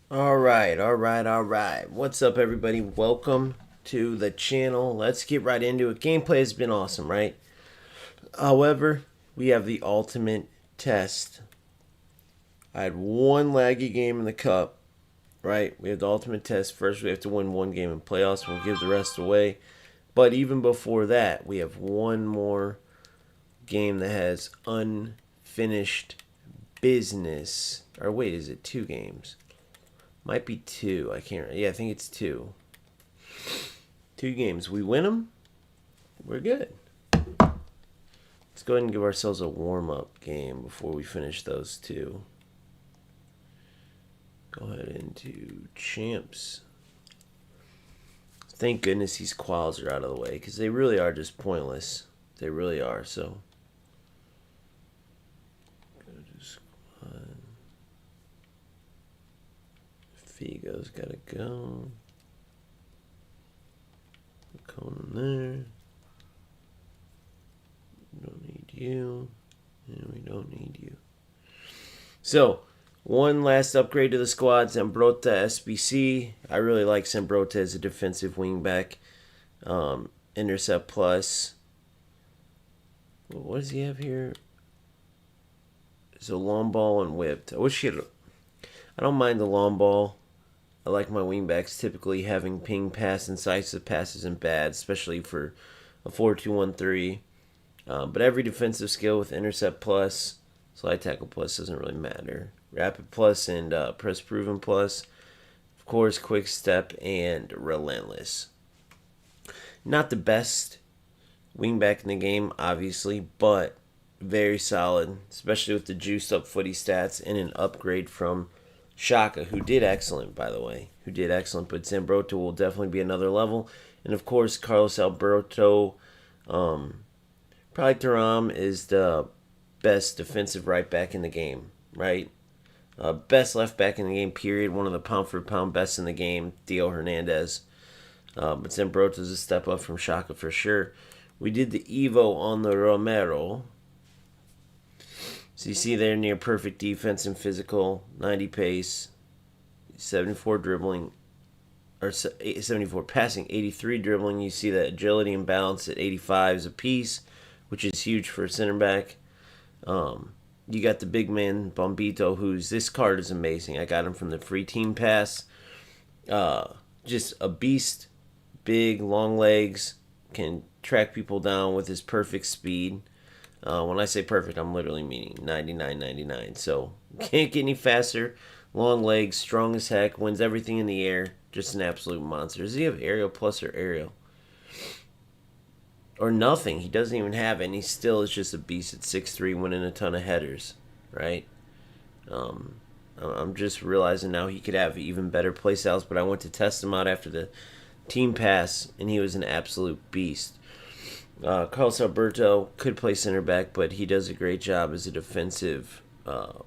All right, all right, all right. What's up, everybody? Welcome to the channel. Let's get right into it. Gameplay has been awesome, right? However, we have the ultimate test. I had one laggy game in the cup, right? We have the ultimate test. First, we have to win one game in playoffs. We'll give the rest away. But even before that, we have one more game that has unfinished business. Or wait, is it two games? Might be two. I can't. Yeah, I think it's two. Two games. We win them, we're good. Let's go ahead and give ourselves a warm-up game before we finish those two. Go ahead into champs. Thank goodness these quals are out of the way, because they really are just pointless. They really are, so. Go to squad. Figo's gotta go. Conan there. We don't need you. And we don't need you. So, one last upgrade to the squad, Zambrotta SBC. I really like Zambrotta as a defensive wingback. Intercept plus. What does he have here? So long ball and whipped. I wish he had. I don't mind the long ball. I like my wingbacks typically having ping pass, incisive passes, and bad, especially for a 4-2-1-3. But every defensive skill with intercept plus, slide tackle plus doesn't really matter. Rapid plus and press proven plus. Of course, quick step and relentless. Not the best wingback in the game, obviously, but very solid, especially with the juiced up footy stats and an upgrade from Shaka, who did excellent, by the way. Who did excellent, but Zambrotta will definitely be another level. And of course, Carlos Alberto, probably Thuram is the best defensive right back in the game, right? Best left back in the game, period. One of the pound for pound best in the game, Theo Hernandez. But Zambrotta is a step up from Shaka for sure. We did the Evo on the Romero. So you see there near perfect defense and physical, 90 pace, 74 dribbling, or 74 passing, 83 dribbling. You see that agility and balance at 85 is a piece, which is huge for a center back. You got the big man Bombito, who's this card is amazing. I got him from the free team pass. Just a beast, big, long legs, can track people down with his perfect speed. When I say perfect, I'm literally meaning 99.99. So can't get any faster. Long legs, strong as heck, wins everything in the air. Just an absolute monster. Does he have aerial plus or aerial? Or nothing. He doesn't even have it, and he still is just a beast at 6'3", winning a ton of headers, right? I'm just realizing now he could have even better play styles, but I went to test him out after the team pass, and he was an absolute beast. Carlos Alberto could play center back, but he does a great job as a defensive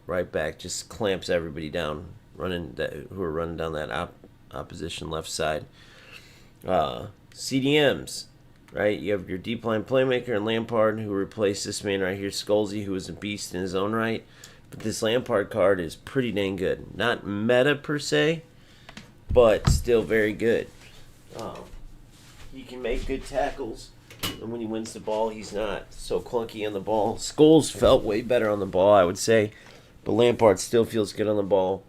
right back. Just clamps everybody down, who are running down that opposition left side. CDMs, right? You have your deep line playmaker and Lampard, who replaced this man right here, Scholesy, who was a beast in his own right. But this Lampard card is pretty dang good. Not meta per se, but still very good. He can make good tackles. And when he wins the ball, he's not so clunky on the ball. Scholes felt way better on the ball, I would say. But Lampard still feels good on the ball.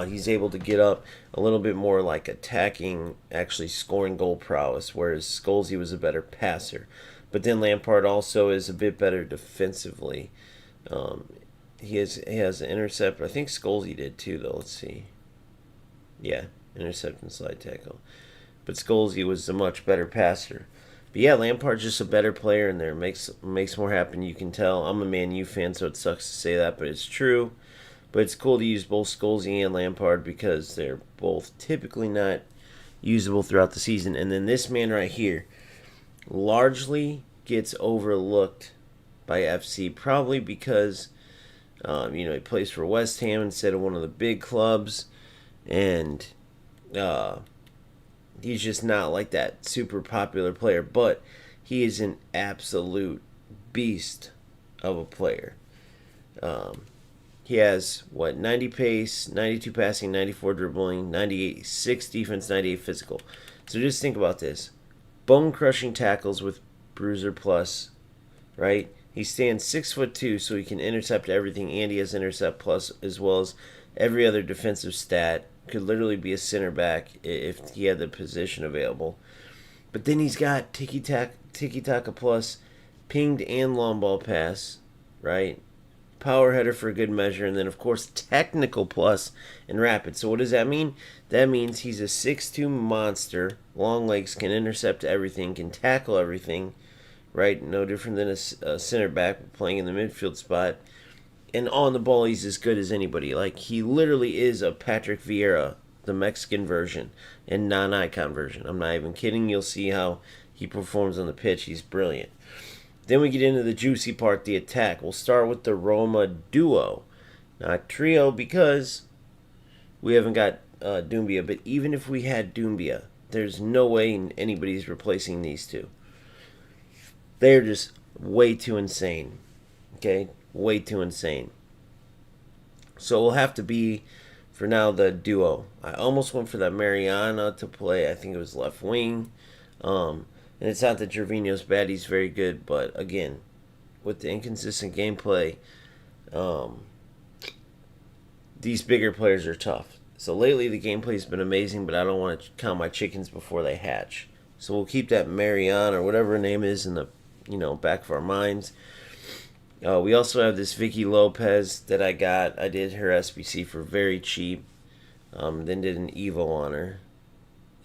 He's able to get up a little bit more like attacking, actually scoring goal prowess, whereas Scholes was a better passer. But then Lampard also is a bit better defensively. He has an intercept. I think Scholes did too, though. Let's see. Yeah, intercept and slide tackle. But Scholes was a much better passer. But yeah, Lampard's just a better player in there. Makes more happen. You can tell. I'm a Man U fan, so it sucks to say that, but it's true. But it's cool to use both Scholes and Lampard because they're both typically not usable throughout the season. And then this man right here largely gets overlooked by FC, probably because he plays for West Ham instead of one of the big clubs, and he's just not like that super popular player, but he is an absolute beast of a player. He has, what, 90 pace, 92 passing, 94 dribbling, 96 defense, 98 physical. So just think about this. Bone-crushing tackles with Bruiser Plus, right? He stands 6'2", so he can intercept everything, and he has intercept plus as well as every other defensive stat. Could literally be a center back if he had the position available. But then he's got tiki-taka plus, pinged and long ball pass, right? Power header for a good measure, and then of course technical plus and rapid. So what does that mean? That means he's a 6'2" monster, long legs, can intercept everything, can tackle everything, right? No different than a center back playing in the midfield spot. And on the ball, he's as good as anybody. Like, he literally is a Patrick Vieira, the Mexican version, and non-icon version. I'm not even kidding. You'll see how he performs on the pitch. He's brilliant. Then we get into the juicy part, the attack. We'll start with the Roma duo, not trio, because we haven't got Doumbia. But even if we had Doumbia, there's no way anybody's replacing these two. They're just way too insane. Okay? Way too insane. So we'll have to be, for now, the duo. I almost went for that Mariana to play. I think it was left wing. And it's not that Gervinho's bad, he's very good, but again, with the inconsistent gameplay, these bigger players are tough. So lately the gameplay's been amazing, but I don't want to count my chickens before they hatch. So we'll keep that Marianne or whatever her name is in the back of our minds. We also have this Vicky Lopez that I got. I did her SBC for very cheap. Then did an Evo on her.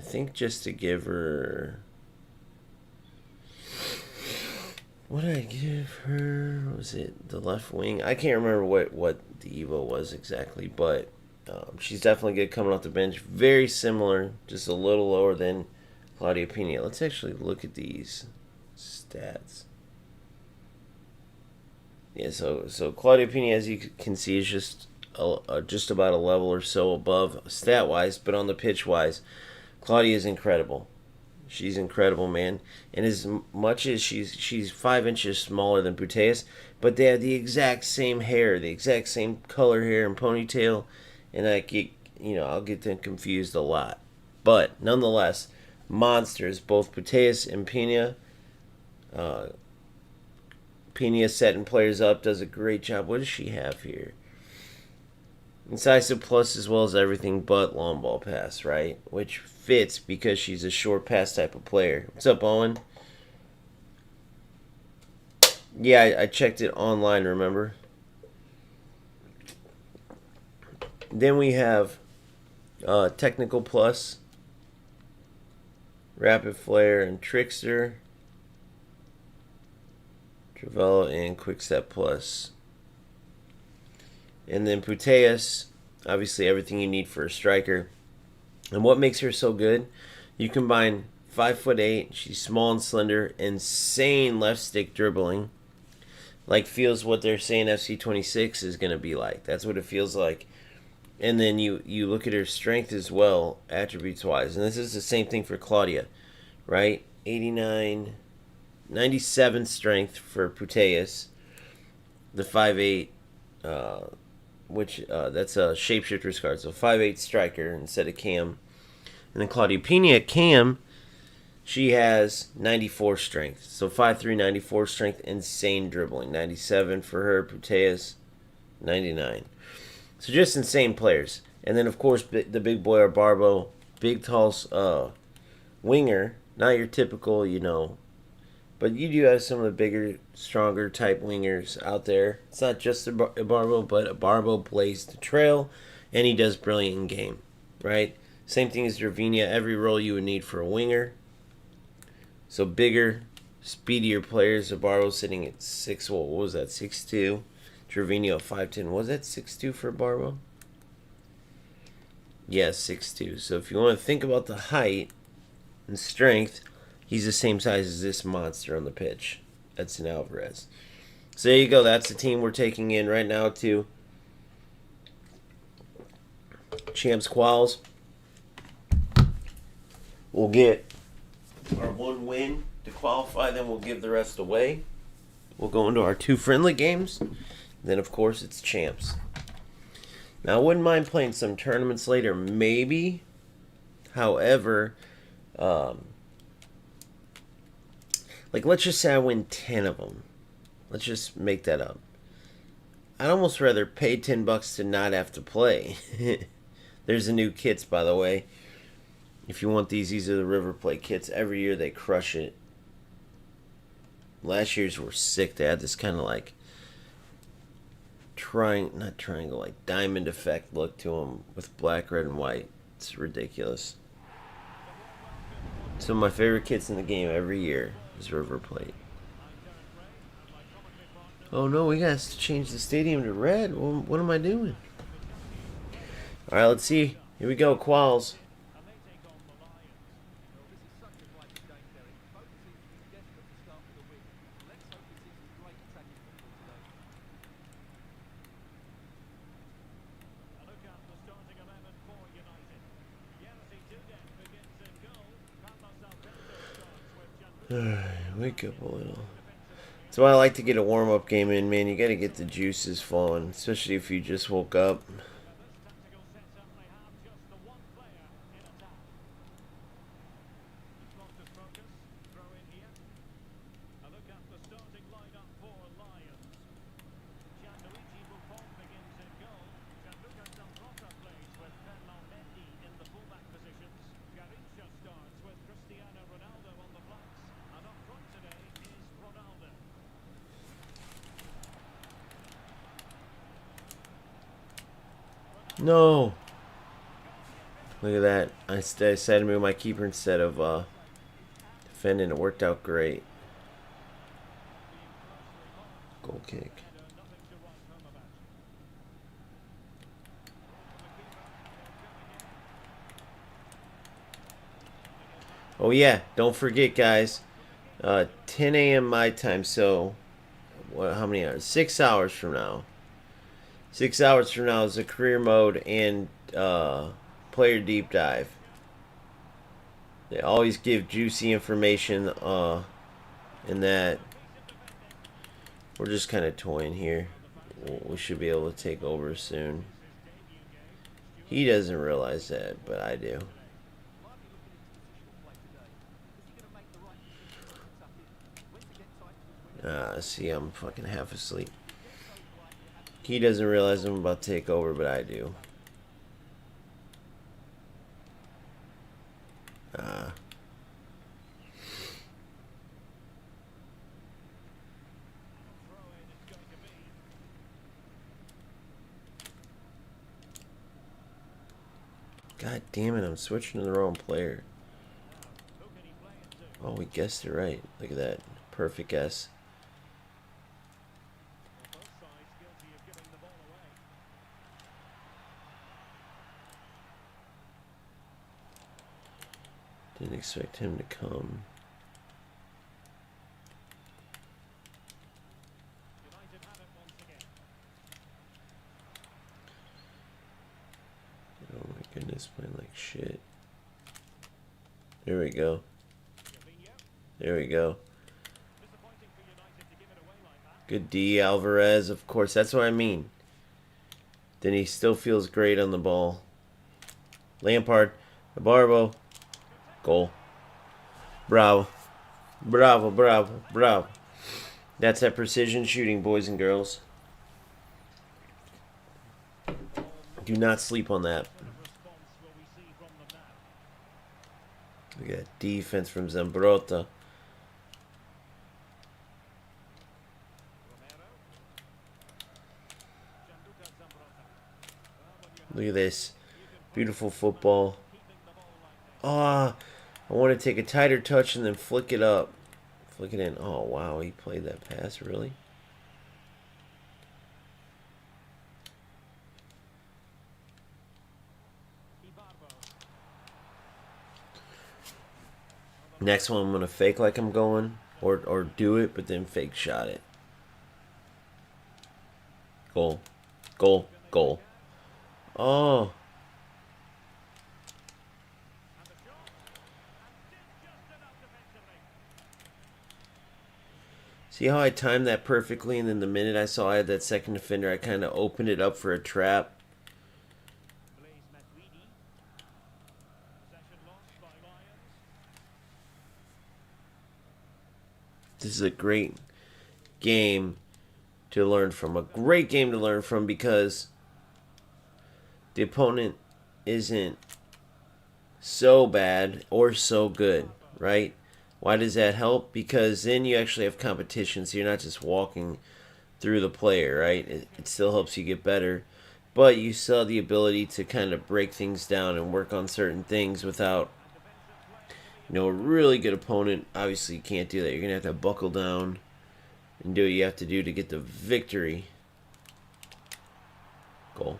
I think just to give her... What did I give her? What was it? The left wing? I can't remember what the Evo was exactly, but she's definitely good coming off the bench. Very similar, just a little lower than Claudia Pina. Let's actually look at these stats. Yeah, so Claudia Pina, as you can see, is just about a level or so above stat-wise, but on the pitch-wise, Claudia is incredible. She's incredible, man. And as much as she's 5 inches smaller than Putellas, but they have the exact same hair, the exact same color hair and ponytail, and I'll get them confused a lot. But nonetheless, monsters, both Putellas and Pina. Pina setting players up, does a great job. What does she have here? Incisive plus as well as everything but long ball pass, right? Which fits because she's a short pass type of player. What's up, Owen? Yeah, I checked it online, remember? Then we have technical plus, rapid flare and trickster, Travella and quick step plus. And then Putellas, obviously everything you need for a striker. And what makes her so good? You combine 5'8", she's small and slender, insane left stick dribbling. Like feels what they're saying FC26 is going to be like. That's what it feels like. And then you look at her strength as well, attributes-wise. And this is the same thing for Claudia, right? 89, 97 strength for Putellas. The 5'8", that's a shapeshifter's card, so 5'8" striker instead of Cam. And then Claudia Pina at Cam, she has 94 strength, so 5'3", 94 strength, insane dribbling. 97 for her, Putellas, 99. So just insane players. And then of course the big boy or Barbo, big tall winger, not your typical, but you do have some of the bigger, stronger type wingers out there. It's not just a Barbo, but a Barbo plays the trail, and he does brilliant in game, right? Same thing as Gervinho, every role you would need for a winger. So bigger, speedier players. A Barbo sitting at 6'2". Gervinho 5'10". Was that 6'2" for Barbo? Yeah, 6'2". So if you want to think about the height and strength, he's the same size as this monster on the pitch. Edson Alvarez. So there you go. That's the team we're taking in right now to Champs Quals. We'll get our one win to qualify, then we'll give the rest away. We'll go into our 2 friendly games. Then, of course, it's Champs. Now, I wouldn't mind playing some tournaments later, maybe. However, like, let's just say I win 10 of them. Let's just make that up. I'd almost rather pay $10 to not have to play. There's the new kits, by the way. If you want these are the River Plate kits. Every year they crush it. Last year's were sick. They had this kind of like not triangle, like diamond effect look to them with black, red, and white. It's ridiculous. Some of my favorite kits in the game every year is River Plate. Oh no, we got to change the stadium to red. Well, what am I doing? Alright, let's see. Here we go, quals. Wake up a little. That's why I like to get a warm-up game in, man. You got to get the juices flowing, especially if you just woke up. No. Look at that. I decided to move my keeper instead of defending. It worked out great. Goal kick. Oh yeah, don't forget, guys. 10 a.m. my time. So, how many hours? 6 hours from now. 6 hours from now is a career mode and player deep dive. They always give juicy information in that. We're just kind of toying here. We should be able to take over soon. He doesn't realize that, but I do. See, I'm fucking half asleep. He doesn't realize I'm about to take over, but I do. God damn it, I'm switching to the wrong player. Oh, we guessed it right. Look at that. Perfect guess. Didn't expect him to come. Oh my goodness, playing like shit. There we go. There we go. Good D, Alvarez, of course. That's what I mean. Then he still feels great on the ball. Lampard, Barbo. Goal. Bravo. Bravo, bravo, bravo. That's that precision shooting, boys and girls. Do not sleep on that. We got defense from Zambrotta. Look at this. Beautiful football. Ah, I want to take a tighter touch and then flick it up. Flick it in. Oh, wow. He played that pass, really? Next one, I'm going to fake like I'm going. Or do it, but then fake shot it. Goal. Goal. Goal. Oh. See how I timed that perfectly, and then the minute I saw I had that second defender, I kind of opened it up for a trap. This is a great game to learn from. A great game to learn from because the opponent isn't so bad or so good, right? Why does that help? Because then you actually have competition, so you're not just walking through the player, right? It still helps you get better, but you still have the ability to kind of break things down and work on certain things without, a really good opponent. Obviously, you can't do that. You're going to have to buckle down and do what you have to do to get the victory. Goal.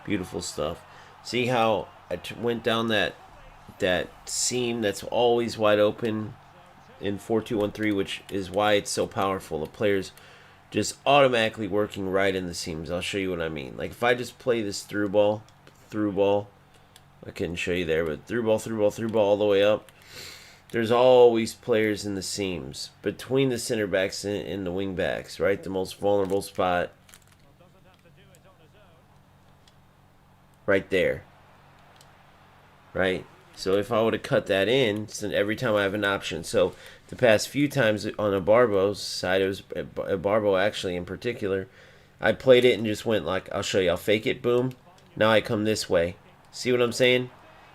Beautiful stuff. See how I went down that seam that's always wide open in 4-2-1-3, which is why it's so powerful. The players just automatically working right in the seams. I'll show you what I mean. Like if I just play this through ball, I couldn't show you there, but through ball all the way up, there's always players in the seams between the center backs and the wing backs, right? The most vulnerable spot right there, right? So if I would have cut that in, so every time I have an option. So the past few times on a Barbo's side, it was a Barbo actually in particular, I played it and just went like, I'll show you, I'll fake it, boom. Now I come this way. See what I'm saying?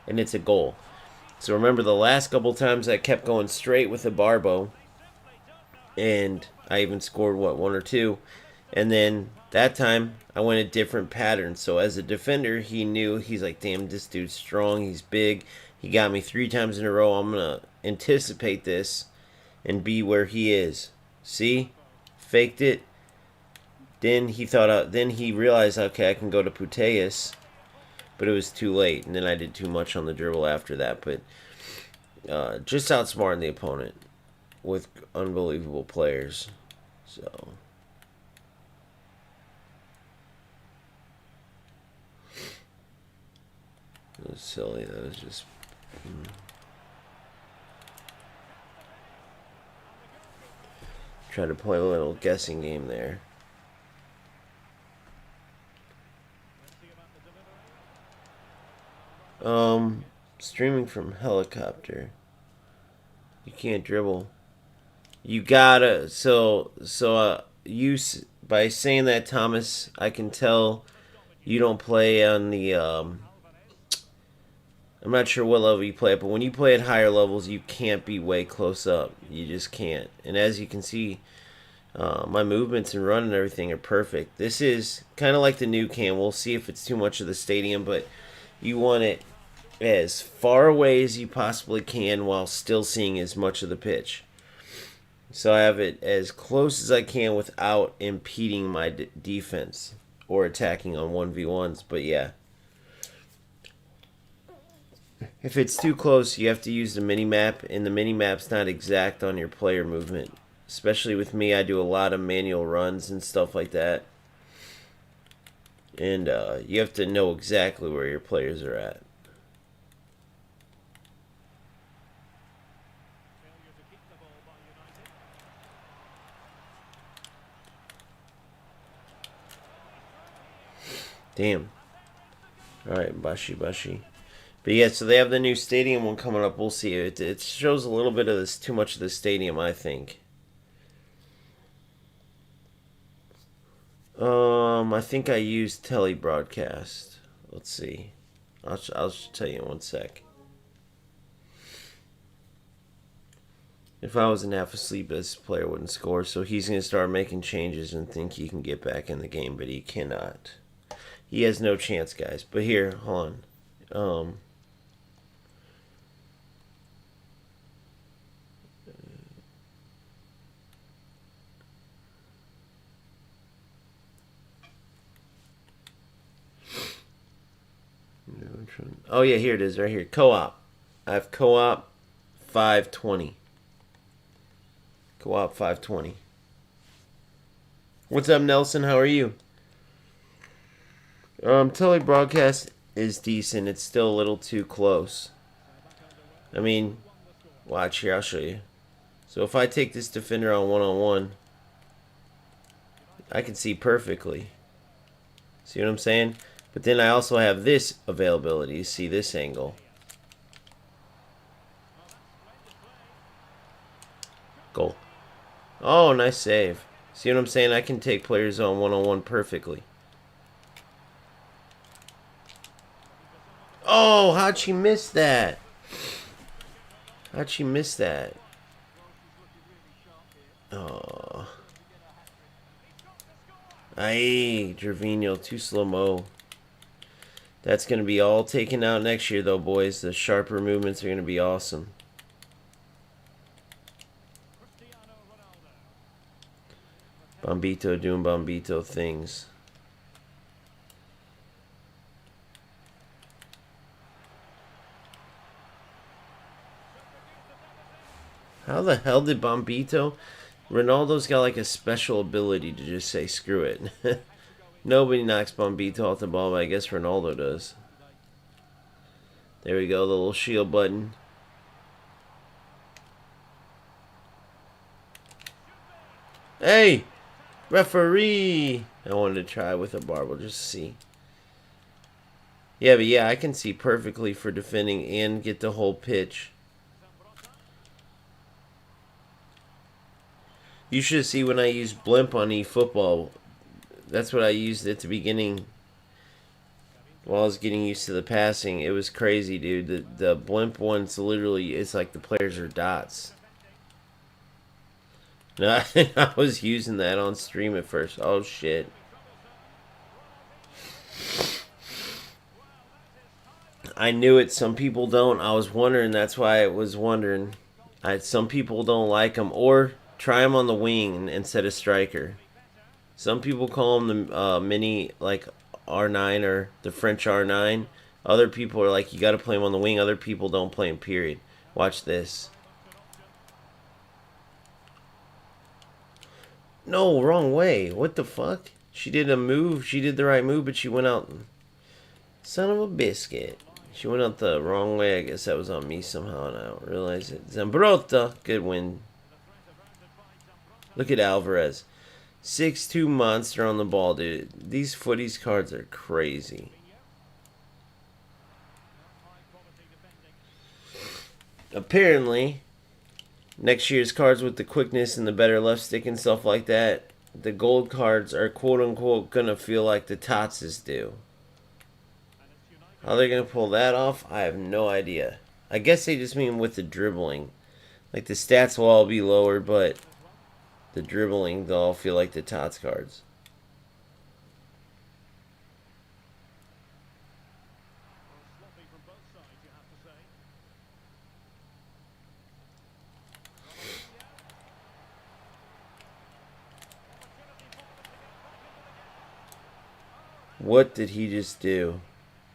And it's a goal. So remember the last couple times I kept going straight with a Barbo, and I even scored, what, 1 or 2. And then that time I went a different pattern. So as a defender, he knew, he's like, damn, this dude's strong, he's big. He got me 3 times in a row. I'm going to anticipate this and be where he is. See? Faked it. Then he thought, then he realized, okay, I can go to Puteus. But it was too late. And then I did too much on the dribble after that. But just outsmarting the opponent with unbelievable players. So it was silly. That was just... Try to play a little guessing game there. Streaming from helicopter. You can't dribble. You gotta. You by saying that, Thomas, I can tell you don't play on the. I'm not sure what level you play at, but when you play at higher levels, you can't be way close up. You just can't. And as you can see, my movements and run and everything are perfect. This is kind of like the new cam. We'll see if it's too much of the stadium, but you want it as far away as you possibly can while still seeing as much of the pitch. So I have it as close as I can without impeding my defense or attacking on 1v1s. But yeah, if it's too close, you have to use the mini-map, and the mini-map's not exact on your player movement. Especially with me, I do a lot of manual runs and stuff like that. And you have to know exactly where your players are at. Damn. Alright, Bashi. But yeah, so they have the new stadium one coming up. We'll see. It shows a little bit of this, too much of the stadium, I think. I think I used telebroadcast. Let's see. I'll tell you in 1 sec. If I wasn't half asleep, this player wouldn't score. So he's going to start making changes and think he can get back in the game, but he cannot. He has no chance, guys. But here, hold on. Oh yeah, here it is, right here. Co-op. I have co-op 520. Co-op 520. What's up, Nelson? How are you? Telebroadcast is decent. It's still a little too close. I mean, watch here. I'll show you. So if I take this defender on one-on-one, I can see perfectly. See what I'm saying? But then I also have this availability. See this angle. Goal. Oh, nice save. See what I'm saying? I can take players on one-on-one perfectly. Oh, how'd she miss that? How'd she miss that? Oh. Aye, Gervinho, too slow-mo. That's going to be all taken out next year, though, boys. The sharper movements are going to be awesome. Bombito doing Bombito things. How the hell did Bombito? Ronaldo's got like a special ability to just say screw it. Nobody knocks Bombito off the ball, but I guess Ronaldo does. There we go, the little shield button. Hey! Referee! I wanted to try with a barbell just to see. Yeah, but yeah, I can see perfectly for defending and get the whole pitch. You should see when I use blimp on eFootball. That's what I used at the beginning. While I was getting used to the passing, it was crazy, dude. The blimp ones literally, it's like the players are dots. No, I was using that on stream at first. Oh shit. I knew it. Some people don't. I was wondering. That's why I was wondering. Some people don't like them, or try them on the wing instead of striker. Some people call them the mini, like R9 or the French R9. Other people are like, you got to play them on the wing. Other people don't play them, period. Watch this. No, wrong way. What the fuck? She did a move. She did the right move, but she went out. Son of a biscuit. She went out the wrong way. I guess that was on me somehow, and I don't realize it. Zambrota. Good win. Look at Alvarez. 6'2" monster on the ball, dude. These footies cards are crazy. Apparently, next year's cards with the quickness and the better left stick and stuff like that, the gold cards are quote-unquote gonna feel like the Totses do. How they're gonna pull that off, I have no idea. I guess they just mean with the dribbling. Like, the stats will all be lower, but the dribbling, they'll all feel like the Tots cards. What did he just do?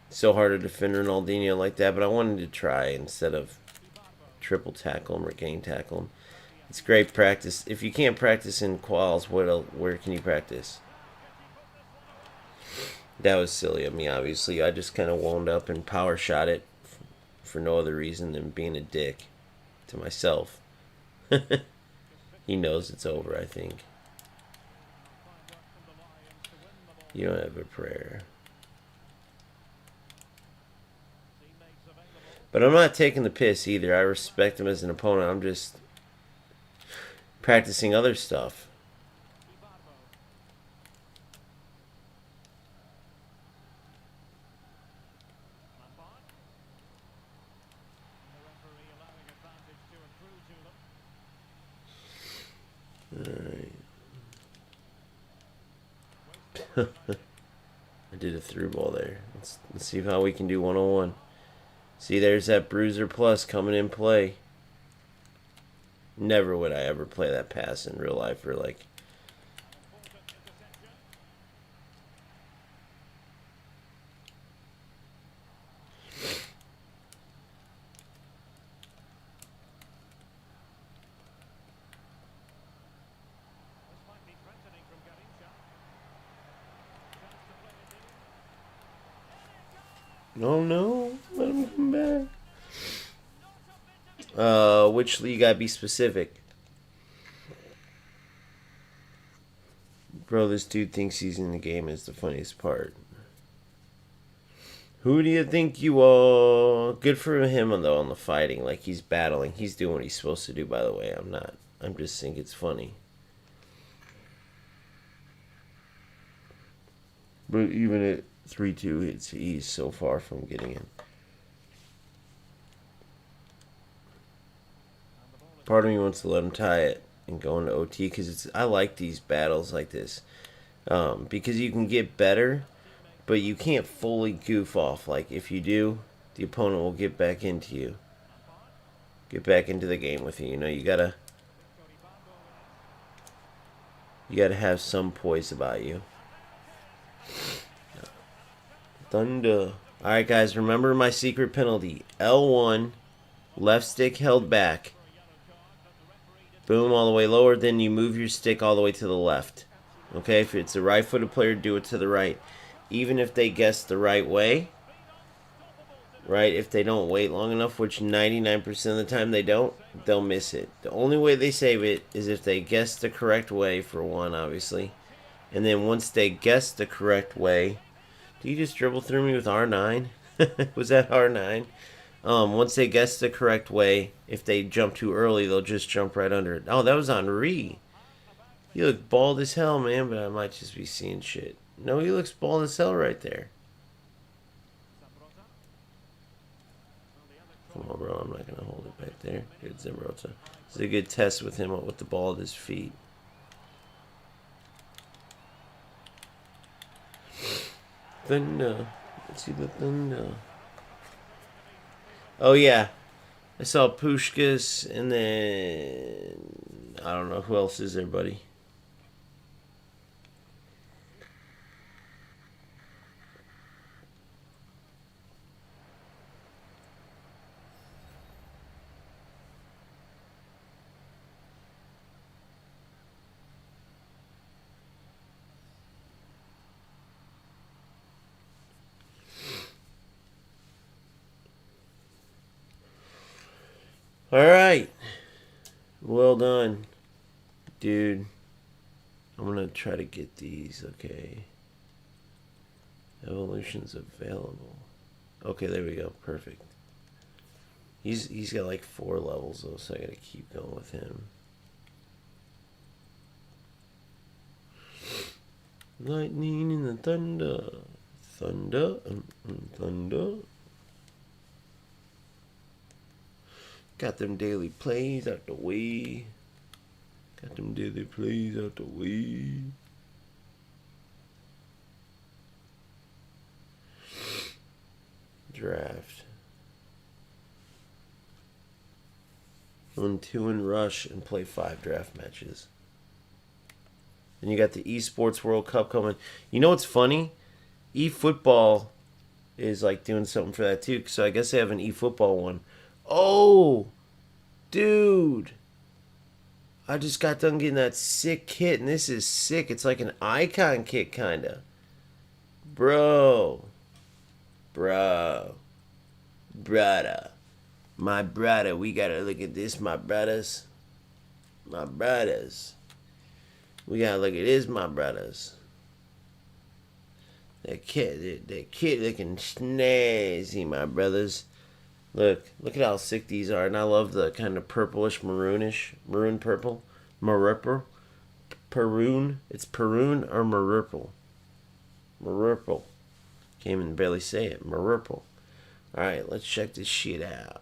So hard to defend Ronaldinho like that, but I wanted to try instead of triple tackle him or gang tackle him. It's great practice. If you can't practice in quals, where can you practice? That was silly of me, obviously. I just kind of wound up and power shot it for no other reason than being a dick to myself. He knows it's over, I think. You don't have a prayer. But I'm not taking the piss either. I respect him as an opponent. I'm just practicing other stuff. Alright. I did a through ball there. Let's see how we can do one-on-one. See, there's that Bruiser Plus coming in play. Never would I ever play that pass in real life for like. No, no, let him come back. Which league? Gotta be specific. Bro, this dude thinks he's in the game is the funniest part. Who do you think you are? Good for him, though, on the fighting. Like, he's battling. He's doing what he's supposed to do, by the way. I'm not. I'm just think it's funny. But even at 3-2, he's so far from getting it. Part of me wants to let him tie it and go into OT because I like these battles like this because you can get better, but you can't fully goof off. Like if you do, the opponent will get back into you, get back into the game with you. You know, you gotta have some poise about you. Thunder. All right, guys, remember my secret penalty: L1, left stick held back. Boom, all the way lower. Then you move your stick all the way to the left. Okay, if it's a right-footed player, do it to the right. Even if they guess the right way, right? If they don't wait long enough, which 99% of the time they don't, they'll miss it. The only way they save it is if they guess the correct way, for one, obviously. And then once they guess the correct way, do you just dribble through me with R9? Was that R9? Once they guess the correct way, if they jump too early, they'll just jump right under it. Oh, that was Henri. You look bald as hell, man, but I might just be seeing shit. No, he looks bald as hell right there. Come on, bro. I'm not going to hold it back there. Good Zimbrota. This is a good test with him with the ball at his feet. Thunder. Let's see the thunder. Oh, yeah. I saw Pushkas, and then I don't know who else is there, buddy. All right. Well done, dude. I'm going to try to get these, okay. Evolution's available. Okay, there we go. Perfect. He's got like 4 levels, though, so I got to keep going with him. Lightning and the thunder. Thunder. Thunder. Got them daily plays out the way. Got them daily plays out the way. Draft. 1-2 in rush and play 5 draft matches. Then you got the esports World Cup coming. You know what's funny? eFootball is like doing something for that too. So I guess they have an eFootball one. Oh, dude. I just got done getting that sick kit, and this is sick. It's like an icon kit, kind of. Bro. Brother. My brother. We got to look at this, my brothers. My brothers. We got to look at this, my brothers. That kid looking snazzy, my brothers. Look at how sick these are. And I love the kind of purplish, maroon purple. Maripple. Maroon. It's Maroon or Maripple. Maripple. Can't even barely say it. Maripple. Alright, let's check this shit out.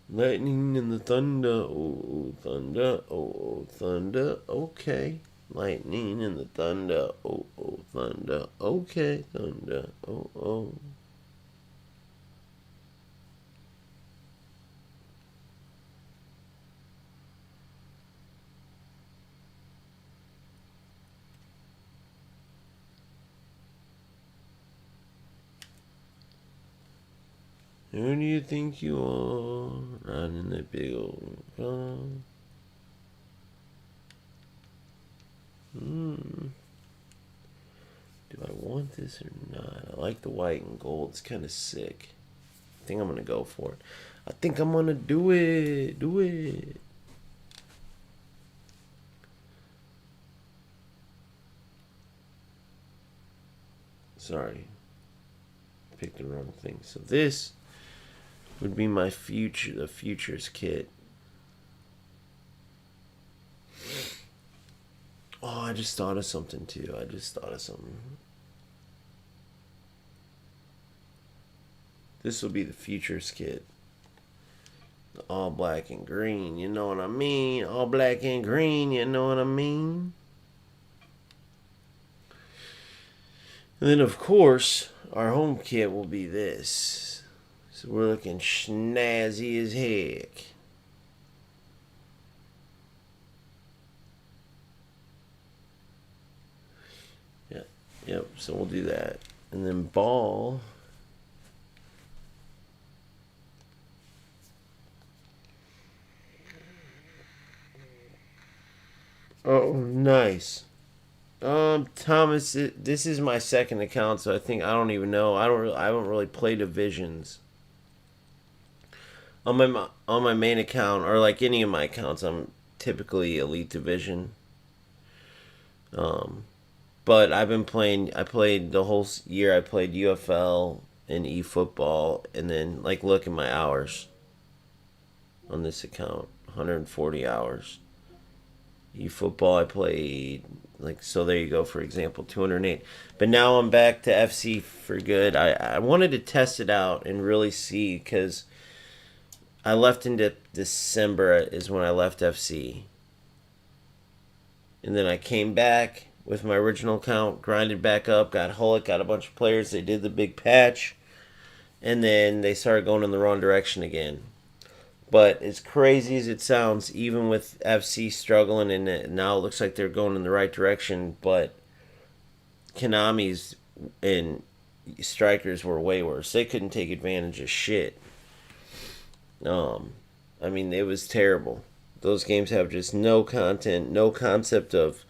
Lightning and the thunder. Oh, thunder. Oh, thunder. Okay. Lightning and the thunder. Oh, thunder. Okay, thunder. Oh. Who do you think you are? Riding that big old car. Do I want this or not? I like the white and gold. It's kind of sick. I think I'm going to go for it. I think I'm going to do it. Do it. Sorry. Picked the wrong thing. So this would be my the futures kit. Oh, I just thought of something too. This will be the Futures kit. All black and green, you know what I mean? All black and green, you know what I mean? And then, of course, our home kit will be this. So we're looking snazzy as heck. Yep, so we'll do that. And then ball. Oh, nice. Thomas, this is my second account, so I don't even know. I don't really play divisions. On my main account, or like any of my accounts, I'm typically Elite Division. But I've been playing. I played the whole year. I played UFL and eFootball, and then like look at my hours on this account, 140 hours. eFootball I played like so. There you go. For example, 208. But now I'm back to FC for good. I wanted to test it out and really see because I left in December is when I left FC, and then I came back with my original account, grinded back up, got Hulk, got a bunch of players. They did the big patch, and then they started going in the wrong direction again. But as crazy as it sounds, even with FC struggling, and now it looks like they're going in the right direction, but Konami's and Strikers were way worse. They couldn't take advantage of shit. I mean, it was terrible. Those games have just no content, no concept of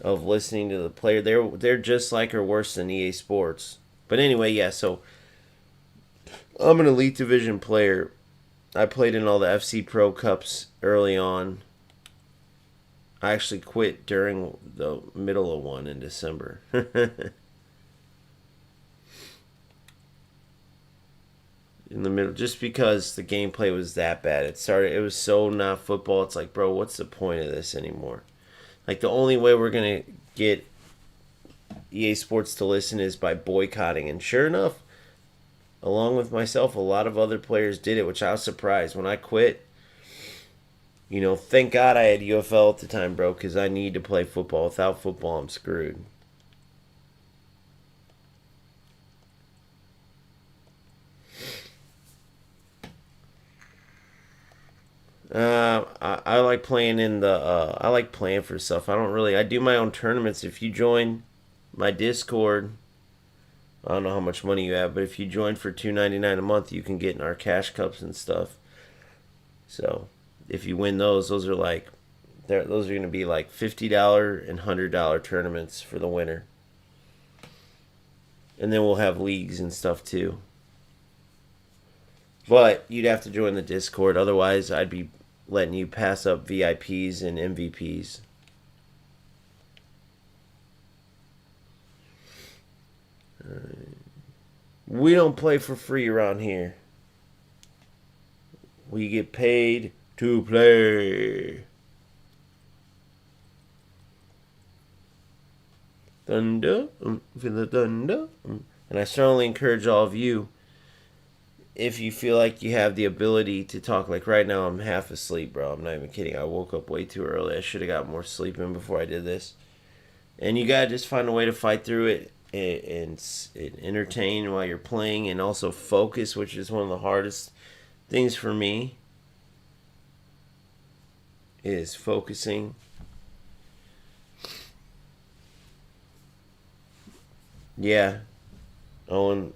listening to the player. They're just like or worse than EA Sports. But anyway, yeah. So I'm an Elite Division player. I played in all the FC Pro Cups early on. I actually quit during the middle of one in December. In the middle, just because the gameplay was that bad. It was so not football. It's like, bro, what's the point of this anymore? Like, the only way we're going to get EA Sports to listen is by boycotting. And sure enough, along with myself, a lot of other players did it, which I was surprised. When I quit, thank God I had UFL at the time, bro, because I need to play football. Without football, I'm screwed. I like playing I like playing for stuff. I do my own tournaments. If you join my Discord, I don't know how much money you have, but if you join for $2.99 a month, you can get in our cash cups and stuff. So if you win those are those are going to be like $50 and $100 tournaments for the winner. And then we'll have leagues and stuff too. But you'd have to join the Discord, otherwise I'd be letting you pass up VIPs and MVPs. We don't play for free around here. We get paid to play. Thunder, feel the thunder. And I strongly encourage all of you, if you feel like you have the ability to talk, like right now I'm half asleep, bro. I'm not even kidding. I woke up way too early. I should have got more sleep in before I did this. And you gotta just find a way to fight through it and entertain while you're playing, and also focus, which is one of the hardest things for me, is focusing. Yeah. Owen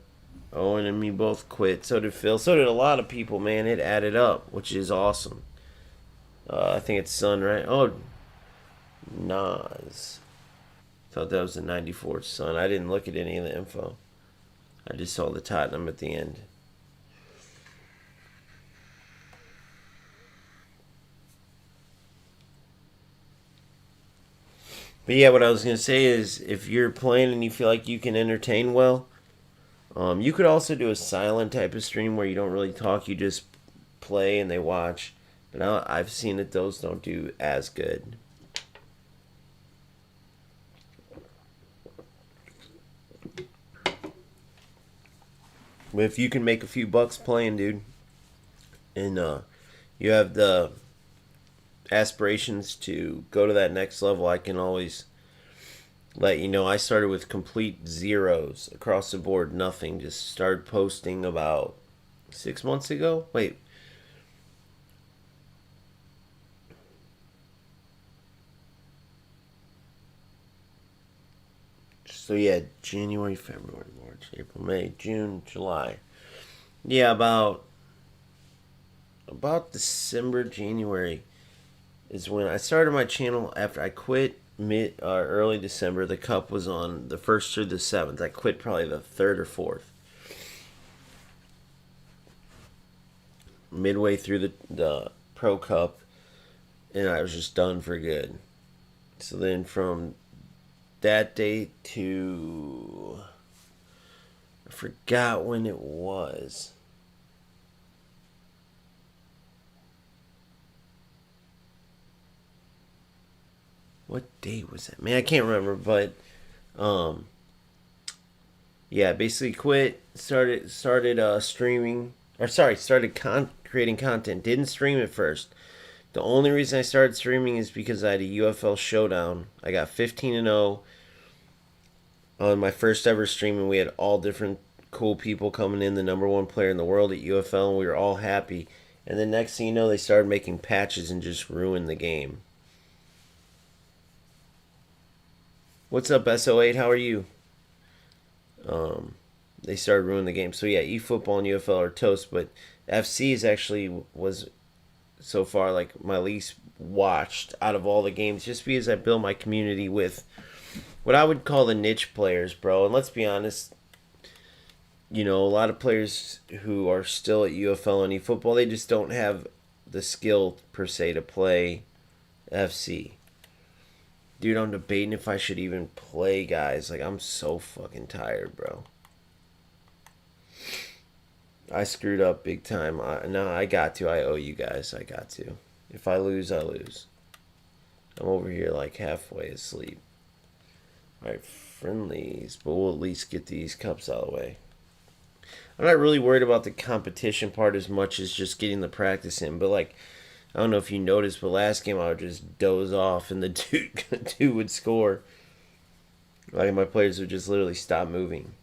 and me both quit. So did Phil. So did a lot of people, man. It added up, which is awesome. I think it's Sun, right? Oh, Nas. Thought that was the 94 Sun. I didn't look at any of the info. I just saw the Tottenham at the end. But yeah, what I was going to say is, if you're playing and you feel like you can entertain well, you could also do a silent type of stream where you don't really talk, you just play and they watch. But I've seen that those don't do as good. If you can make a few bucks playing, dude, and you have the aspirations to go to that next level, I can always let you know. I started with complete zeros across the board, nothing. Just started posting about 6 months ago. Wait. So yeah, January, February, March, April, May, June, July. Yeah, about December, January is when I started my channel. After I quit early December, the cup was on the 1st through the 7th. I quit probably the 3rd or 4th. Midway through the Pro Cup, and I was just done for good. So then from that date to, I forgot when it was. What date was that? Man, I can't remember, but yeah, basically quit, started streaming, or sorry, creating content. Didn't stream at first. The only reason I started streaming is because I had a UFL showdown. I got 15-0 on my first ever stream, and we had all different cool people coming in. The #1 player in the world at UFL, and we were all happy. And then next thing you know, they started making patches and just ruined the game. What's up, SO8? How are you? They started ruining the game. So yeah, eFootball and UFL are toast, but FC is actually was so far like my least watched out of all the games, just because I built my community with what I would call the niche players, bro. And let's be honest, a lot of players who are still at UFL and eFootball, they just don't have the skill per se to play FC. Dude, I'm debating if I should even play, guys. Like, I'm so fucking tired, bro. I screwed up big time. I got to. I owe you guys. I got to. If I lose, I lose. I'm over here like halfway asleep. Alright, friendlies. But we'll at least get these cups out of the way. I'm not really worried about the competition part as much as just getting the practice in. But, like, I don't know if you noticed, but last game I would just doze off and the dude would score. Like, my players would just literally stop moving.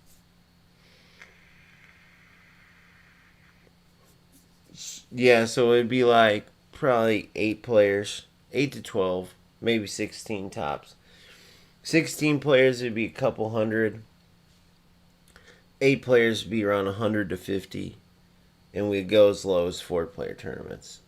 Yeah, so it'd be like probably 8 players, 8 to 12, maybe 16 tops. 16 players would be a couple hundred. 8 players would be around 100 to 50. And we'd go as low as 4-player tournaments.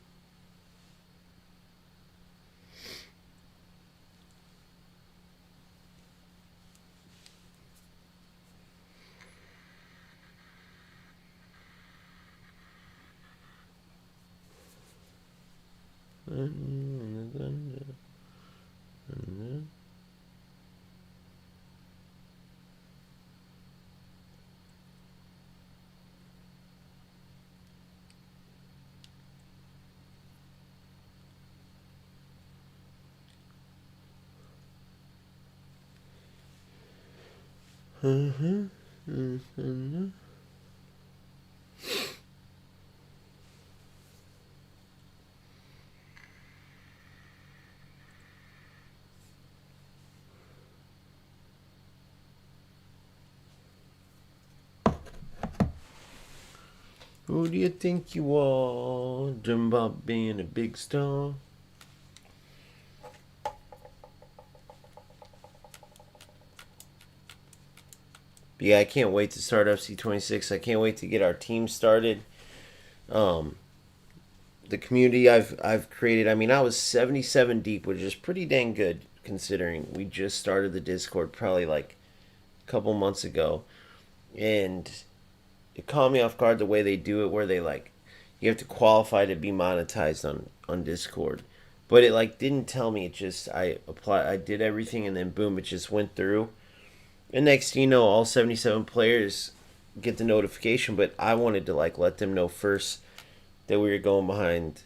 Who do you think you are? Dream about being a big star. But yeah, I can't wait to start FC26. I can't wait to get our team started. The community I've created. I mean, I was 77 deep, which is pretty dang good considering we just started the Discord probably like a couple months ago, and it caught me off guard the way they do it, where they like you have to qualify to be monetized on Discord, but it like didn't tell me. It just I did everything, and then boom, it just went through. And next thing you know, all 77 players get the notification, but I wanted to like let them know first that we were going behind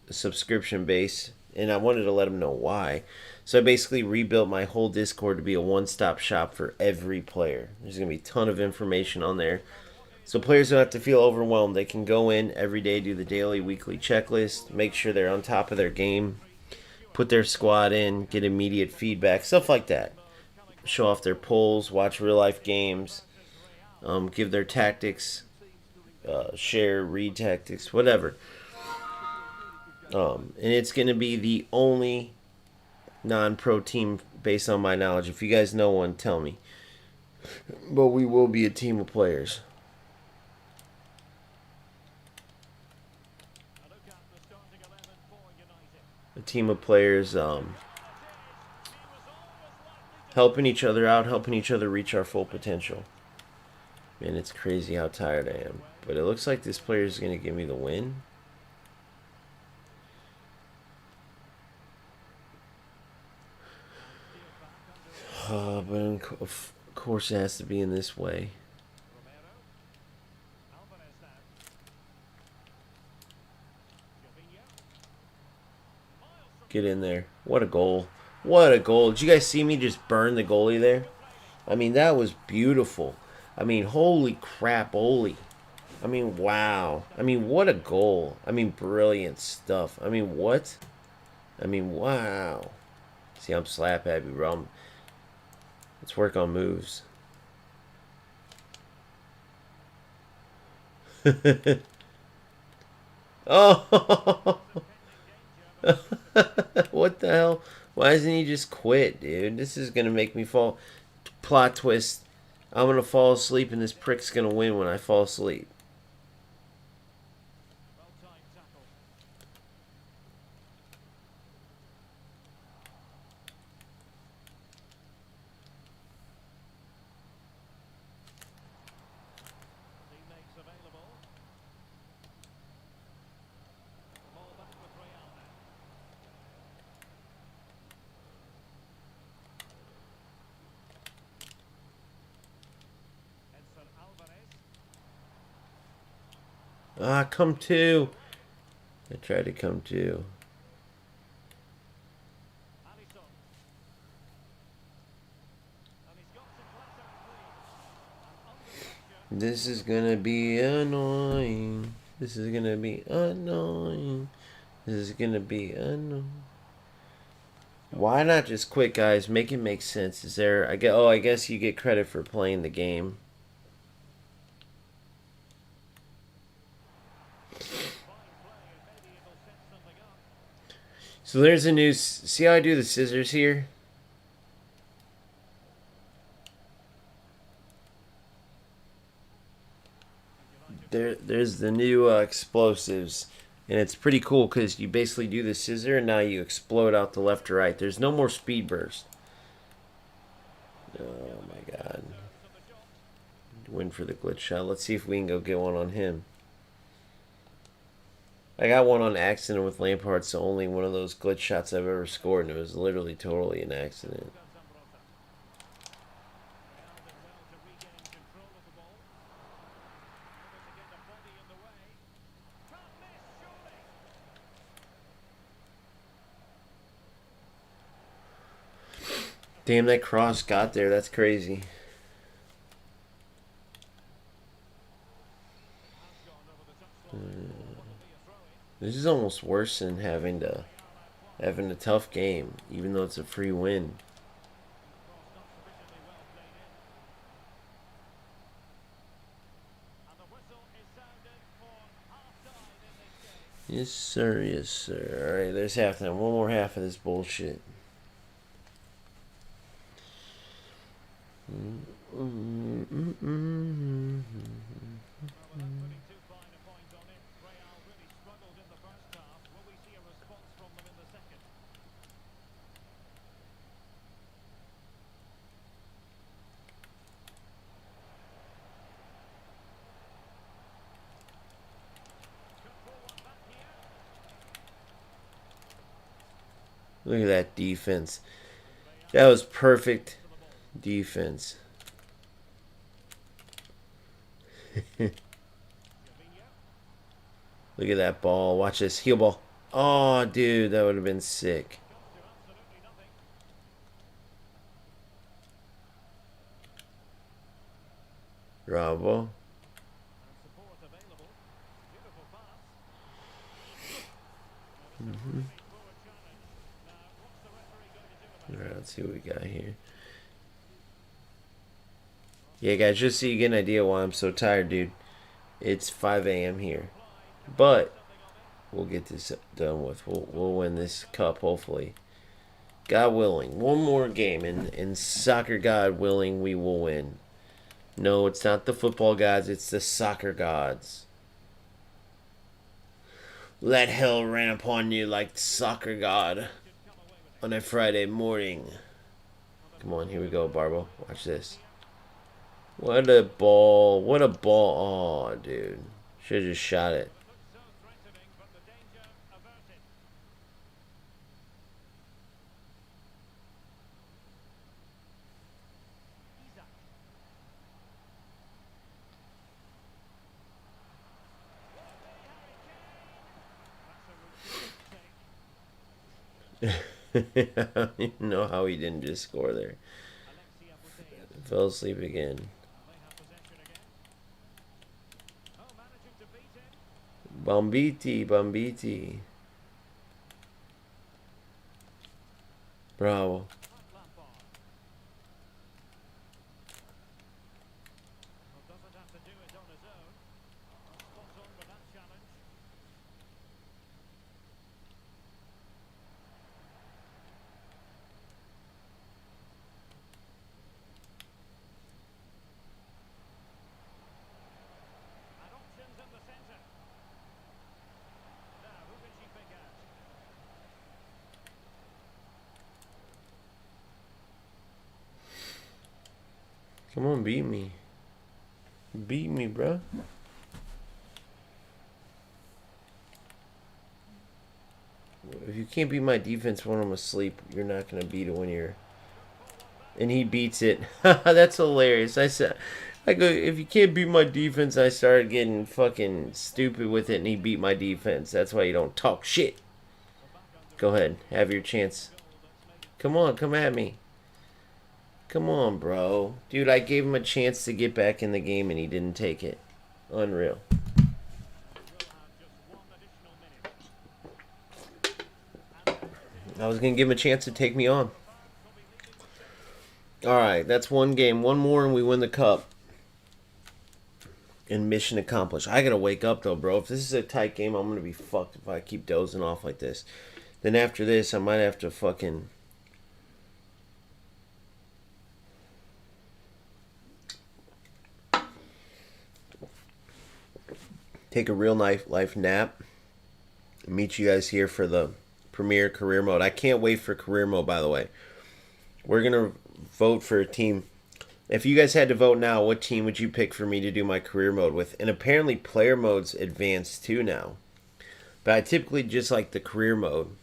a subscription base, and I wanted to let them know why. So I basically rebuilt my whole Discord to be a one-stop shop for every player. There's going to be a ton of information on there. So players don't have to feel overwhelmed. They can go in every day, do the daily, weekly checklist, make sure they're on top of their game, put their squad in, get immediate feedback, stuff like that. Show off their pulls, watch real life games, give their tactics, share, read tactics, whatever. And it's going to be the only non-pro team based on my knowledge. If you guys know one, tell me. But we will be a team of players. A team of players helping each other out, helping each other reach our full potential. Man, it's crazy how tired I am. But it looks like this player is going to give me the win. But of course it has to be in this way. Get in there. What a goal. What a goal. Did you guys see me just burn the goalie there? I mean, that was beautiful. I mean, holy crap, Oli. I mean, wow. I mean, what a goal. I mean, brilliant stuff. I mean, what? I mean, wow. See, I'm slap happy, bro. Let's work on moves. Oh! What the hell? Why doesn't he just quit, dude? This is going to make me fall. Plot twist. I'm going to fall asleep and this prick's going to win when I fall asleep. Ah, come to. I tried to come to. This is gonna be annoying. This is gonna be annoying. This is gonna be annoying. Why not just quit, guys? Make it make sense. Is there? I guess you get credit for playing the game. So there's a new. See how I do the scissors here? There's the new explosives, and it's pretty cool because you basically do the scissor and now you explode out the left to right. There's no more speed burst. Oh my god. Win for the glitch shot. Let's see if we can go get one on him. I got one on accident with Lampard, so only one of those glitch shots I've ever scored, and it was literally totally an accident. Damn, that cross got there. That's crazy. This is almost worse than having a tough game, even though it's a free win. Yes, sir. Yes, sir. All right, there's halftime. One more half of this bullshit. Look at that defense. That was perfect defense. Look at that ball. Watch this. Heel ball. Oh, dude, that would have been sick. Bravo. Alright, let's see what we got here. Yeah, guys, just so you get an idea why I'm so tired, dude. It's 5 a.m. here. But we'll get this done with. We'll win this cup, hopefully. God willing. One more game, and soccer God willing, we will win. No, it's not the football gods, it's the soccer gods. Let hell rain upon you like soccer god on a Friday morning. Come on, here we go, Barbo. Watch this. What a ball. What a ball. Oh, dude. Should have just shot it. I don't even know how he didn't just score there. Fell asleep again. Bombiti, Bombiti. Bravo. Come on, beat me. Beat me, bro. If you can't beat my defense when I'm asleep, you're not going to beat it when you're... And he beats it. That's hilarious. I go, if you can't beat my defense, I started getting fucking stupid with it, and he beat my defense. That's why you don't talk shit. Go ahead. Have your chance. Come on, come at me. Come on, bro. Dude, I gave him a chance to get back in the game, and he didn't take it. Unreal. I was going to give him a chance to take me on. Alright, that's one game. One more, and we win the cup. And mission accomplished. I got to wake up, though, bro. If this is a tight game, I'm going to be fucked if I keep dozing off like this. Then after this, I might have to fucking... take a real life nap. Meet you guys here for the Premier Career Mode. I can't wait for Career Mode, by the way. We're going to vote for a team. If you guys had to vote now, what team would you pick for me to do my Career Mode with? And apparently Player Mode's advanced too now. But I typically just like the Career Mode,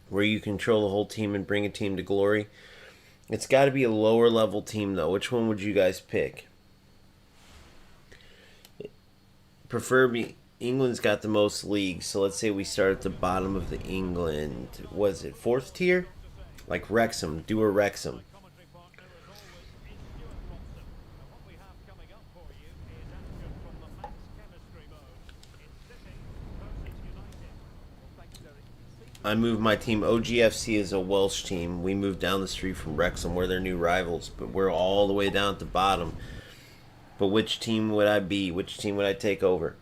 where you control the whole team and bring a team to glory. It's got to be a lower level team, though. Which one would you guys pick? Preferably, England's got the most leagues, so let's say we start at the bottom of the England. Was it 4th tier? Like Wrexham. Do a Wrexham. I moved my team. OGFC is a Welsh team. We moved down the street from Wrexham. We're their new rivals, but we're all the way down at the bottom. But which team would I be? Which team would I take over?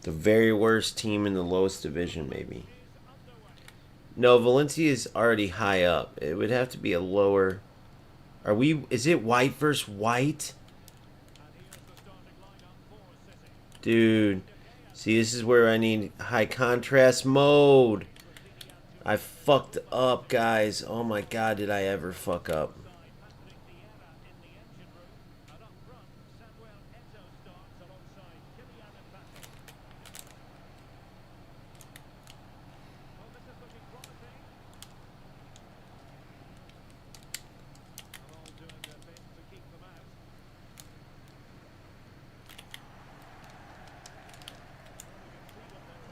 The very worst team in the lowest division, maybe. No, Valencia is already high up. It would have to be a lower... Are we... Is it white versus white? Dude. See, this is where I need high contrast mode. I fucked up, guys. Oh my god, did I ever fuck up.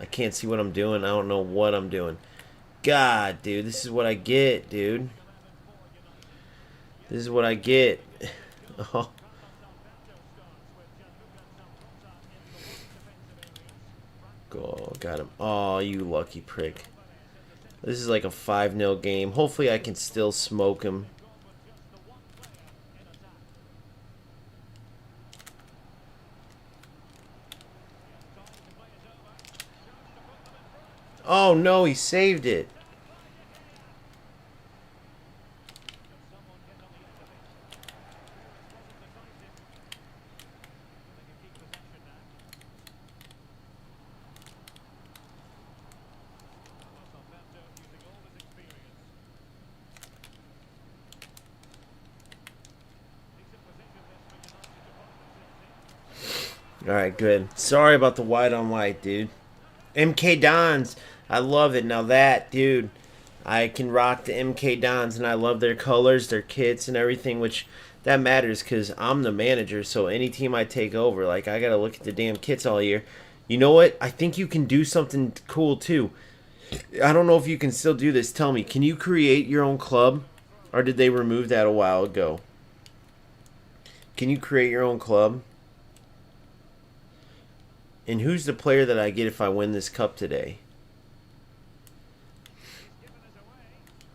I can't see what I'm doing. I don't know what I'm doing. God, dude, this is what I get, dude. This is what I get. Oh. Oh, got him. Oh, you lucky prick. This is like a 5-0 game. Hopefully I can still smoke him. Oh no, he saved it. Alright, good. Sorry about the white on white, dude. MK Dons. I love it. Now that, dude, I can rock the MK Dons, and I love their colors, their kits, and everything, which that matters because I'm the manager, so any team I take over, like, I got to look at the damn kits all year. You know what? I think you can do something cool, too. I don't know if you can still do this. Tell me, can you create your own club, or did they remove that a while ago? Can you create your own club? And who's the player that I get if I win this cup today?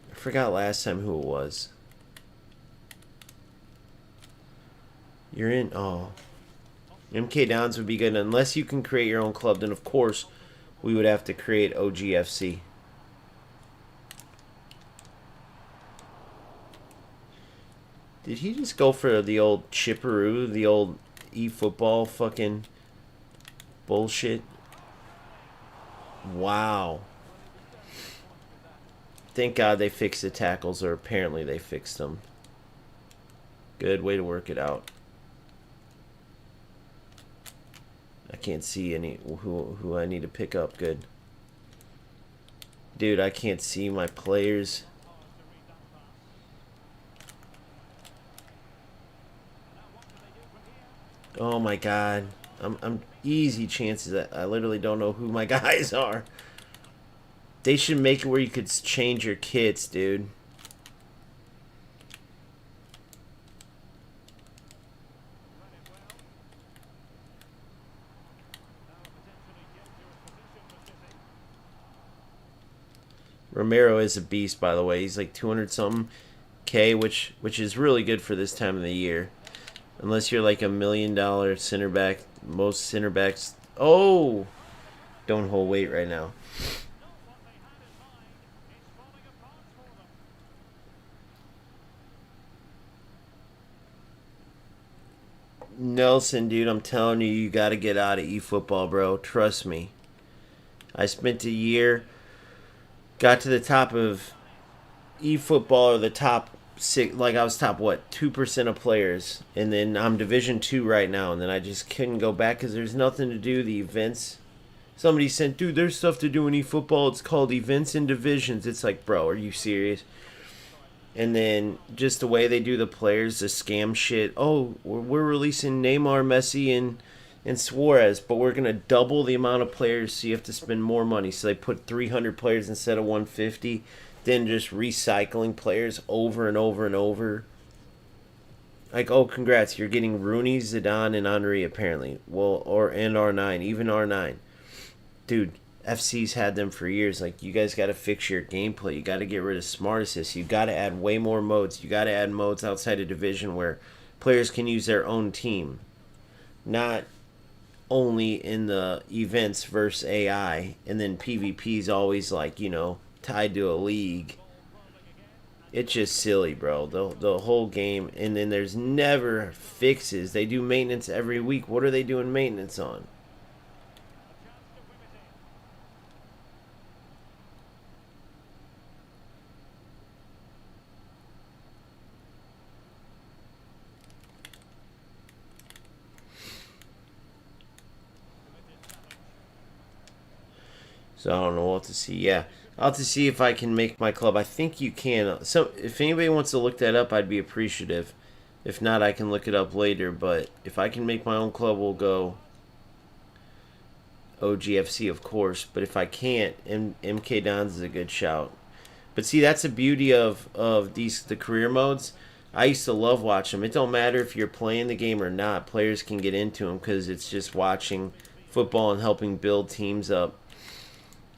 I forgot last time who it was. You're in. Oh. MK Downs would be good. Unless you can create your own club, then of course we would have to create OGFC. Did he just go for the old chipperoo, the old eFootball fucking bullshit? Wow. Thank God they fixed the tackles, or apparently they fixed them. Good way to work it out. I can't see any who I need to pick up. Good. Dude, I can't see my players. Oh my God. I'm easy chances that I literally don't know who my guys are. They should make it where you could change your kits, dude. Romero is a beast, by the way. He's like 200 something K, which is really good for this time of the year. Unless you're like $1 million center back. Most center backs. Oh! Don't hold weight right now. Nelson, dude, I'm telling you, you got to get out of eFootball, bro. Trust me. I spent a year, got to the top of eFootball, or the top six, like I was top, what, 2% of players. And then I'm Division 2 right now, and then I just couldn't go back because there's nothing to do. The events. Somebody said, dude, there's stuff to do in eFootball. It's called events and divisions. It's like, bro, are you serious? And then just the way they do the players, the scam shit. Oh, we're releasing Neymar, Messi, and Suarez, but we're going to double the amount of players, so you have to spend more money. So they put 300 players instead of 150. Then just recycling players over and over and over. Like, oh, congrats, you're getting Rooney, Zidane, and Henry, apparently. Well, and R9, even R9. Dude, FC's had them for years. Like, you guys got to fix your gameplay. You got to get rid of smart assists. You got to add way more modes. You got to add modes outside of division where players can use their own team, not only in the events versus AI. And then PvP's always like, you know, tied to a league. It's just silly, bro. The whole game. And then there's never fixes. They do maintenance every week. What are they doing maintenance on? So I don't know what to see. Yeah, I'll have to see if I can make my club. I think you can. So if anybody wants to look that up, I'd be appreciative. If not, I can look it up later. But if I can make my own club, we'll go OGFC, of course. But if I can't, MK Dons is a good shout. But see, that's the beauty of the career modes. I used to love watching them. It don't matter if you're playing the game or not. Players can get into them because it's just watching football and helping build teams up.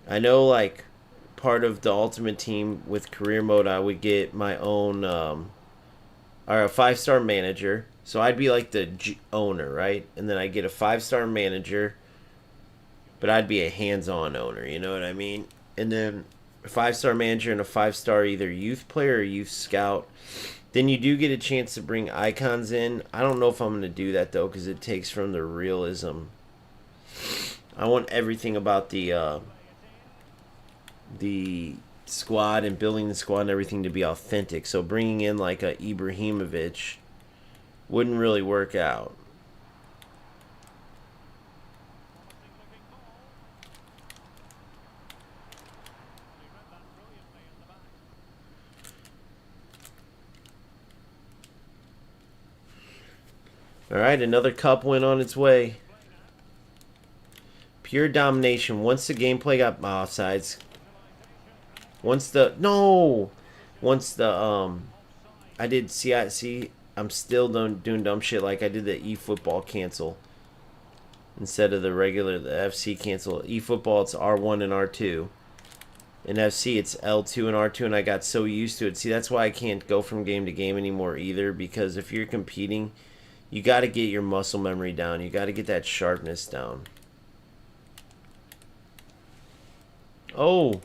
I know, like, part of the Ultimate Team with career mode, I would get my own, or a 5-star manager. So I'd be like the owner, right? And then I get a 5-star manager, but I'd be a hands-on owner. You know what I mean? And then a 5-star manager and a 5-star either youth player or youth scout. Then you do get a chance to bring icons in. I don't know if I'm going to do that, though, because it takes from the realism. I want everything about the squad and building the squad and everything to be authentic. So bringing in like a Ibrahimovic wouldn't really work out. Alright, another cup went on its way. Pure domination. Once the gameplay got offsides. Once the I did CIC, I'm still doing dumb shit like I did the eFootball cancel. Instead of the FC cancel. eFootball, it's R1 and R2. In FC, it's L2 and R2, and I got so used to it. See, that's why I can't go from game to game anymore either, because if you're competing, you got to get your muscle memory down. You got to get that sharpness down. Oh.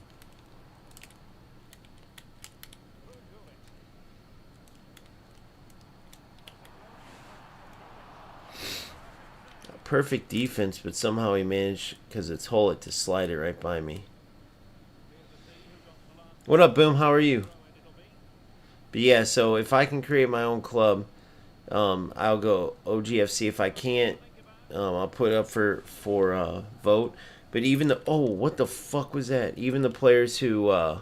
Perfect defense, but somehow he managed, because it's Hullet, to slide it right by me. What up, Boom? How are you? But yeah, so if I can create my own club, I'll go OGFC. If I can't, I'll put up for vote. But even the what the fuck was that? Even the players who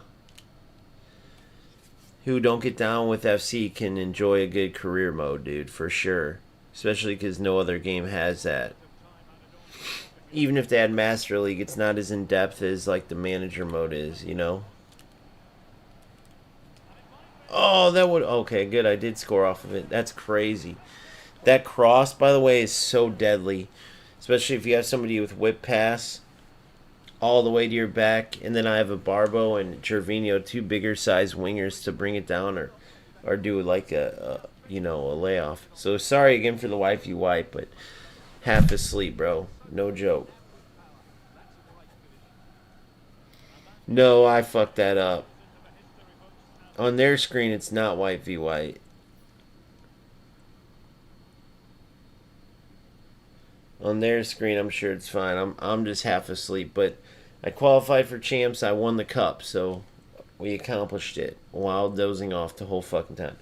don't get down with FC can enjoy a good career mode, dude, for sure. Especially because no other game has that. Even if they had Master League, it's not as in-depth as like the manager mode is, you know? Oh, that would... Okay, good. I did score off of it. That's crazy. That cross, by the way, is so deadly. Especially if you have somebody with whip pass all the way to your back. And then I have a Barbo and Gervinho, two bigger size wingers to bring it down or do like a layoff. So sorry again for the wifey wipe, but half asleep, bro. No joke. No, I fucked that up. On their screen, it's not white v white. On their screen, I'm sure it's fine. I'm just half asleep, but I qualified for champs. I won the cup, so we accomplished it while dozing off the whole fucking time.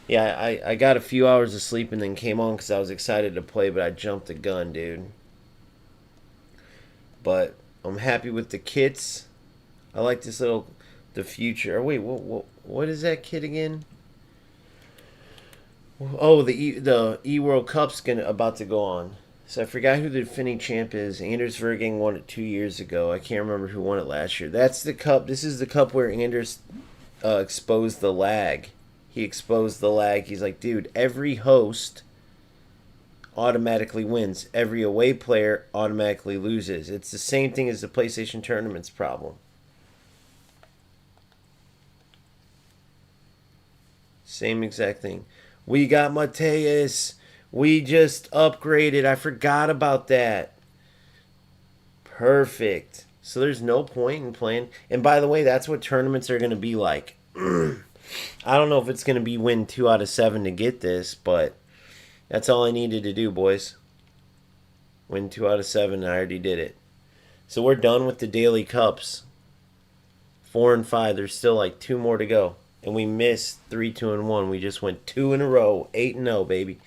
Yeah, I got a few hours of sleep and then came on because I was excited to play, but I jumped the gun, dude. But I'm happy with the kits. I like this little... The future. Oh, wait, what is that kid again? Oh, the E World Cup's about to go on. So I forgot who the defending champ is. Anders Vergang won it 2 years ago. I can't remember who won it last year. That's the cup. This is the cup where Anders exposed the lag. He exposed the lag. He's like, dude, every host automatically wins. Every away player automatically loses. It's the same thing as the PlayStation Tournaments problem. Same exact thing. We got Mateus. We just upgraded. I forgot about that. Perfect. So there's no point in playing. And by the way, that's what tournaments are going to be like. I don't know if it's going to be win 2 out of 7 to get this, but that's all I needed to do, boys. Win 2 out of 7, I already did it. So we're done with the daily cups. 4 and 5. There's still like 2 more to go. And we missed 3, 2, and 1. We just went 2 in a row. 8-0, baby.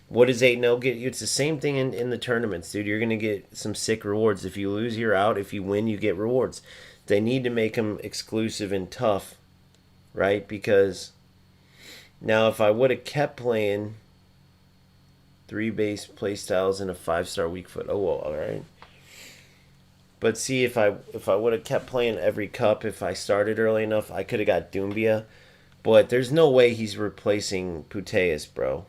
What does 8-0 get you? It's the same thing in the tournaments, dude. You're going to get some sick rewards. If you lose, you're out. If you win, you get rewards. They need to make them exclusive and tough, right? Because now if I would have kept playing 3 base play styles and a 5-star weak foot. Oh, well, all right. But see, if I would have kept playing every cup, if I started early enough, I could have got Doumbia. But there's no way he's replacing Puteas, bro.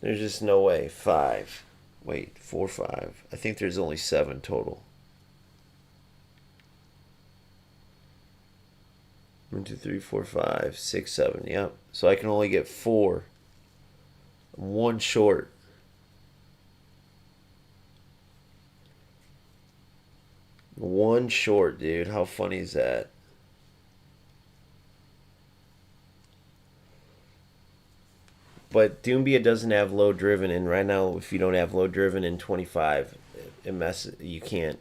There's just no way. 5. Wait, 4, 5. I think there's only 7 total. 1, 2, 3, 4, 5, 6, 7. Yep. So I can only get 4. I'm 1 short. One short, dude. How funny is that? But Doombia doesn't have low driven, and right now, if you don't have low driven in 25, you can't.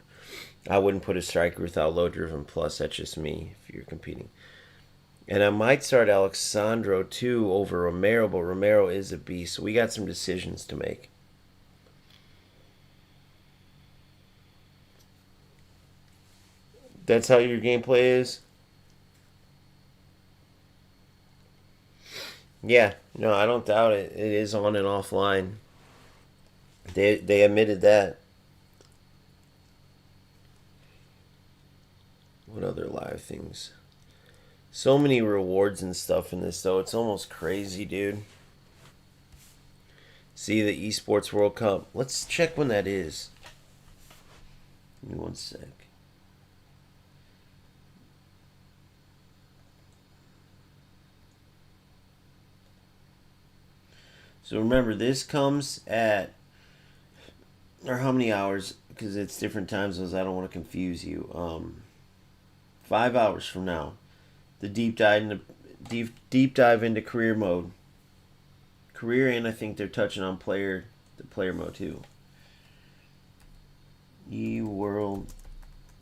I wouldn't put a striker without low driven plus. That's just me if you're competing. And I might start Alexandro too over Romero, but Romero is a beast. So we got some decisions to make. That's how your gameplay is? Yeah, no, I don't doubt it. It is on and offline. They admitted that. What other live things? So many rewards and stuff in this, though. It's almost crazy, dude. See the Esports World Cup. Let's check when that is. Give me 1 sec. So remember, this comes at, or how many hours? Because it's different time zones. I don't want to confuse you. 5 hours from now, the deep dive into career mode. Career, and I think they're touching on the player mode too. World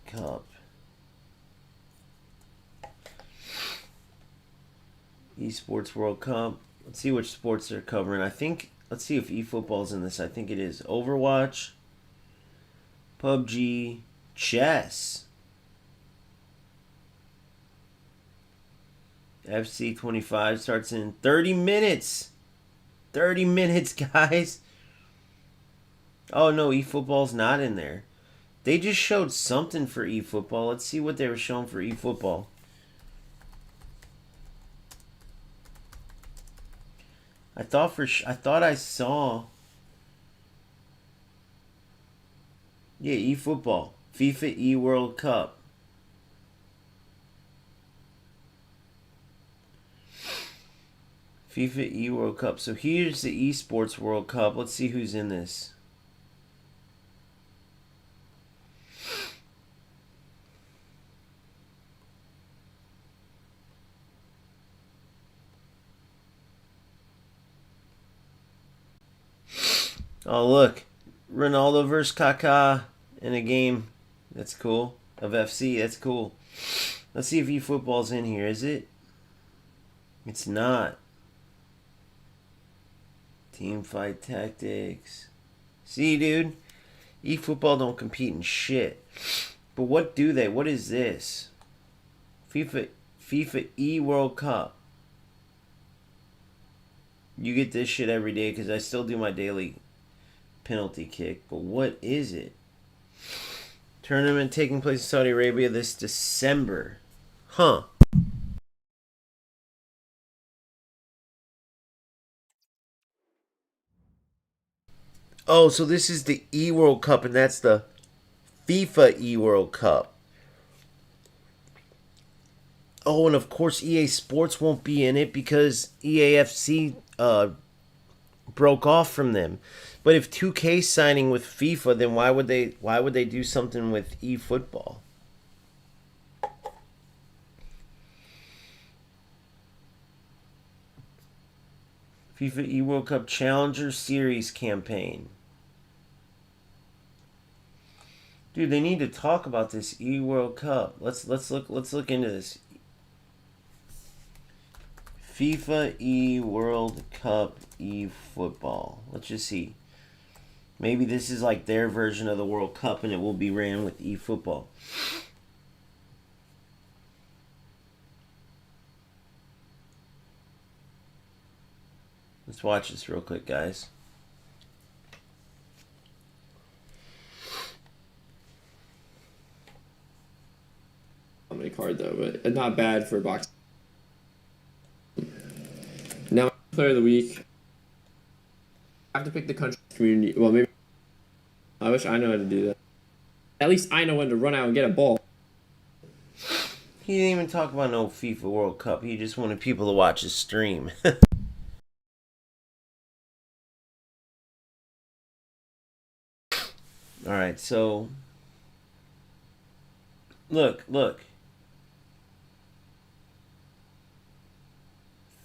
Cup. Esports World Cup. Let's see which sports they're covering. Let's see if eFootball's in this. I think it is. Overwatch, PUBG, chess, FC26 starts in 30 minutes. 30 minutes, guys. Oh, no, eFootball's not in there. They just showed something for eFootball. Let's see what they were showing for eFootball. I thought I saw. Yeah, eFootball. FIFA E World Cup. FIFA E World Cup. So here's the Esports World Cup. Let's see who's in this. Oh, look. Ronaldo versus Kaká in a game. That's cool. Of FC. That's cool. Let's see if eFootball's in here. Is it? It's not. Team fight tactics. See, dude? eFootball don't compete in shit. But what do they? What is this? FIFA E World Cup. You get this shit every day because I still do my daily penalty kick. But what is it? Tournament taking place in Saudi Arabia this December. Huh. Oh, so this is the E World Cup, and that's the FIFA E World Cup. Oh, and of course EA Sports won't be in it because EAFC broke off from them. But if 2K's signing with FIFA, then why would they do something with eFootball? FIFA E World Cup Challenger Series campaign. Dude, they need to talk about this E World Cup. Let's look into this. FIFA E World Cup eFootball. Let's just see. Maybe this is like their version of the World Cup and it will be ran with eFootball. Let's watch this real quick, guys. Card though, but not bad for box. Now, player of the week. have to pick the country community. Well, maybe I wish I know how to do that. At least I know when to run out and get a ball. He didn't even talk about no FIFA World Cup. He just wanted people to watch his stream. Alright, so look.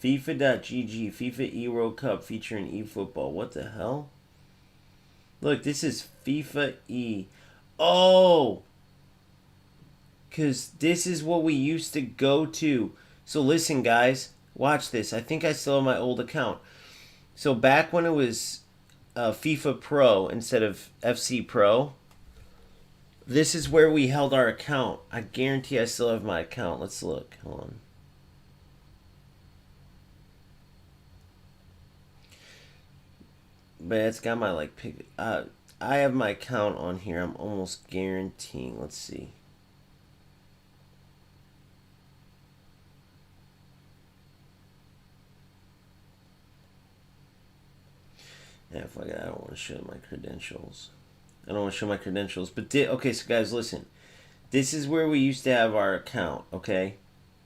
FIFA.gg, FIFA E World Cup featuring eFootball. What the hell? Look, this is FIFA E. Oh! Because this is what we used to go to. So listen, guys. Watch this. I think I still have my old account. So back when it was FIFA Pro instead of FC Pro, this is where we held our account. I guarantee I still have my account. Let's look. Hold on. But it's got my like pick. I have my account on here. I'm almost guaranteeing. Let's see. Yeah, fuck it. I don't want to show my credentials. But okay, so guys, listen. This is where we used to have our account. Okay,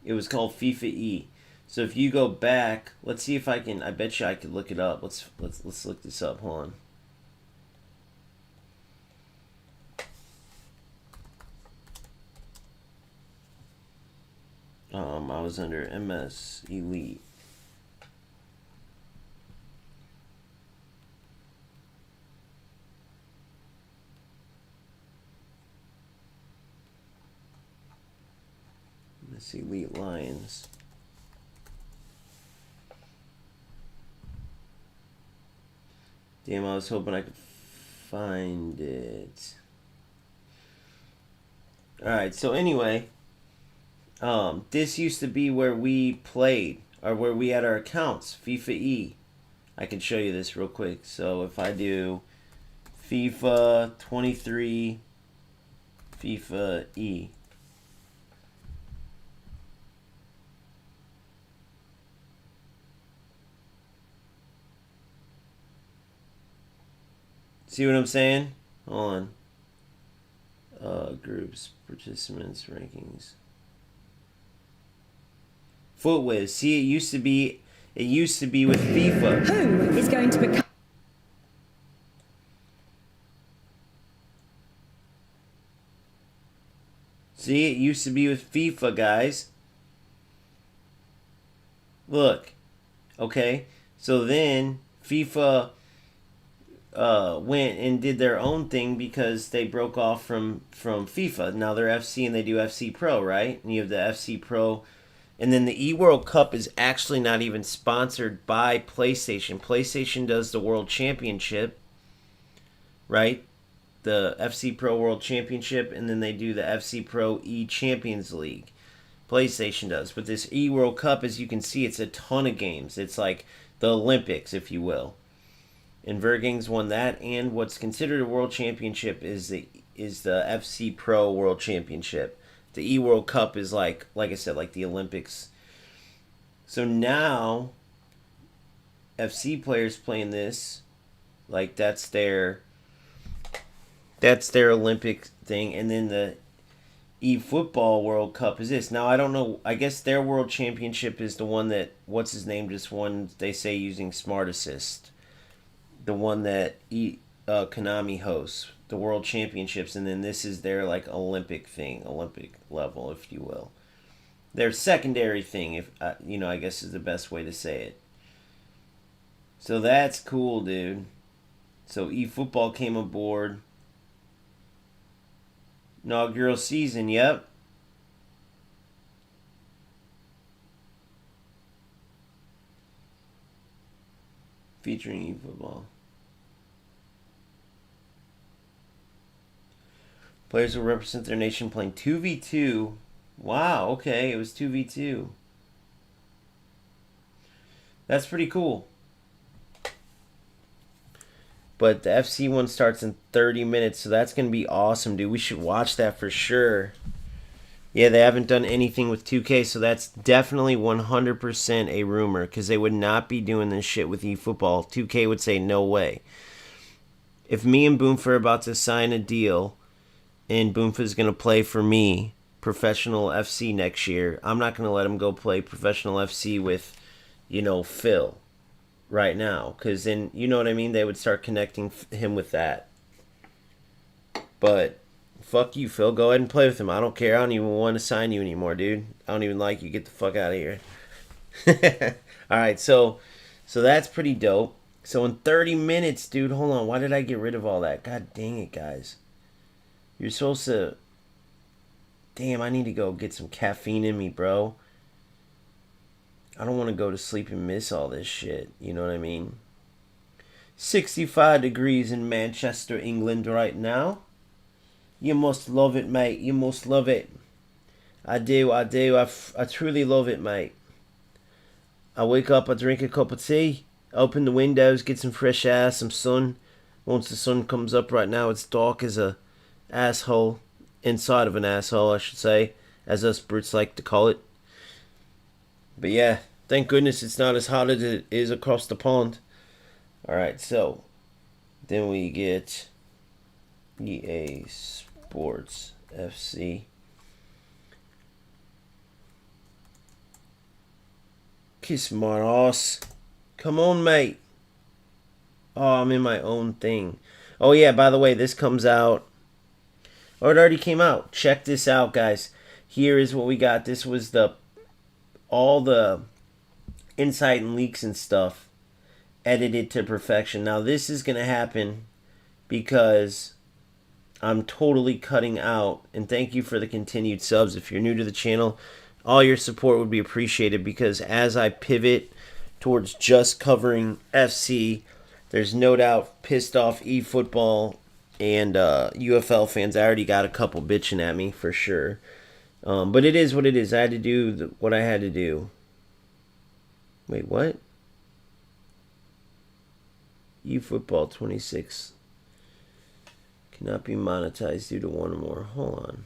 it was called FIFA E. So if you go back, let's see if I can. I bet you I could look it up. Let's look this up. Hold on. I was under MS Elite. MS Elite Lions. Damn, I was hoping I could find it. Alright, so anyway, this used to be where we played, or where we had our accounts, FIFA E. I can show you this real quick. So if I do FIFA 23, FIFA E. See what I'm saying? Hold on. Groups, participants, rankings. Footwiz. See, it used to be with FIFA. Who is going to become? See, it used to be with FIFA, guys. Look. Okay. So then FIFA went and did their own thing because they broke off from FIFA. Now they're FC and they do FC Pro, right? And you have the FC Pro. And then the eWorld Cup is actually not even sponsored by PlayStation. PlayStation does the World Championship, right? The FC Pro World Championship, and then they do the FC Pro E Champions League. PlayStation does. But this eWorld Cup, as you can see, it's a ton of games. It's like the Olympics, if you will. And Vergings won that, and what's considered a World Championship is the FC Pro World Championship. The eWorld Cup is like I said, like the Olympics. So now, FC players playing this, like that's their Olympic thing, and then the eFootball World Cup is this. Now I don't know. I guess their World Championship is the one that what's his name just won. They say using Smart Assist, the one that Konami hosts. The World Championships, and then this is their like Olympic thing, Olympic level, if you will. Their secondary thing, if I guess is the best way to say it. So that's cool, dude. So eFootball came aboard. Inaugural season, yep. Featuring eFootball. Players will represent their nation playing 2v2. Wow, okay, it was 2v2. That's pretty cool. But the FC one starts in 30 minutes, so that's going to be awesome, dude. We should watch that for sure. Yeah, they haven't done anything with 2K, so that's definitely 100% a rumor because they would not be doing this shit with eFootball. 2K would say no way. If me and Boomfa are about to sign a deal and Boomfa is going to play for me professional FC next year, I'm not going to let him go play professional FC with, Phil right now because then, you know what I mean? They would start connecting him with that. But fuck you, Phil. Go ahead and play with him. I don't care. I don't even want to sign you anymore, dude. I don't even like you. Get the fuck out of here. All right, so that's pretty dope. So in 30 minutes, dude, hold on. Why did I get rid of all that? God dang it, guys. You're supposed to... Damn, I need to go get some caffeine in me, bro. I don't want to go to sleep and miss all this shit. You know what I mean? 65 degrees in Manchester, England right now. You must love it, mate. You must love it. I do. I truly love it, mate. I wake up, I drink a cup of tea, open the windows, get some fresh air, some sun. Once the sun comes up right now, it's dark as a asshole. Inside of an asshole, I should say, as us Brits like to call it. But yeah, thank goodness it's not as hot as it is across the pond. Alright, so then we get EA Sports FC. Kiss my ass. Come on, mate. Oh, I'm in my own thing. Oh yeah, by the way, this comes out. Oh, it already came out. Check this out, guys. Here is what we got. This was all the insight and leaks and stuff edited to perfection. Now this is gonna happen because I'm totally cutting out, and thank you for the continued subs. If you're new to the channel, all your support would be appreciated because as I pivot towards just covering FC, there's no doubt pissed off eFootball and UFL fans. I already got a couple bitching at me for sure. But it is what it is. I had to do what I had to do. Wait, what? eFootball 26 cannot be monetized due to one or more. Hold on.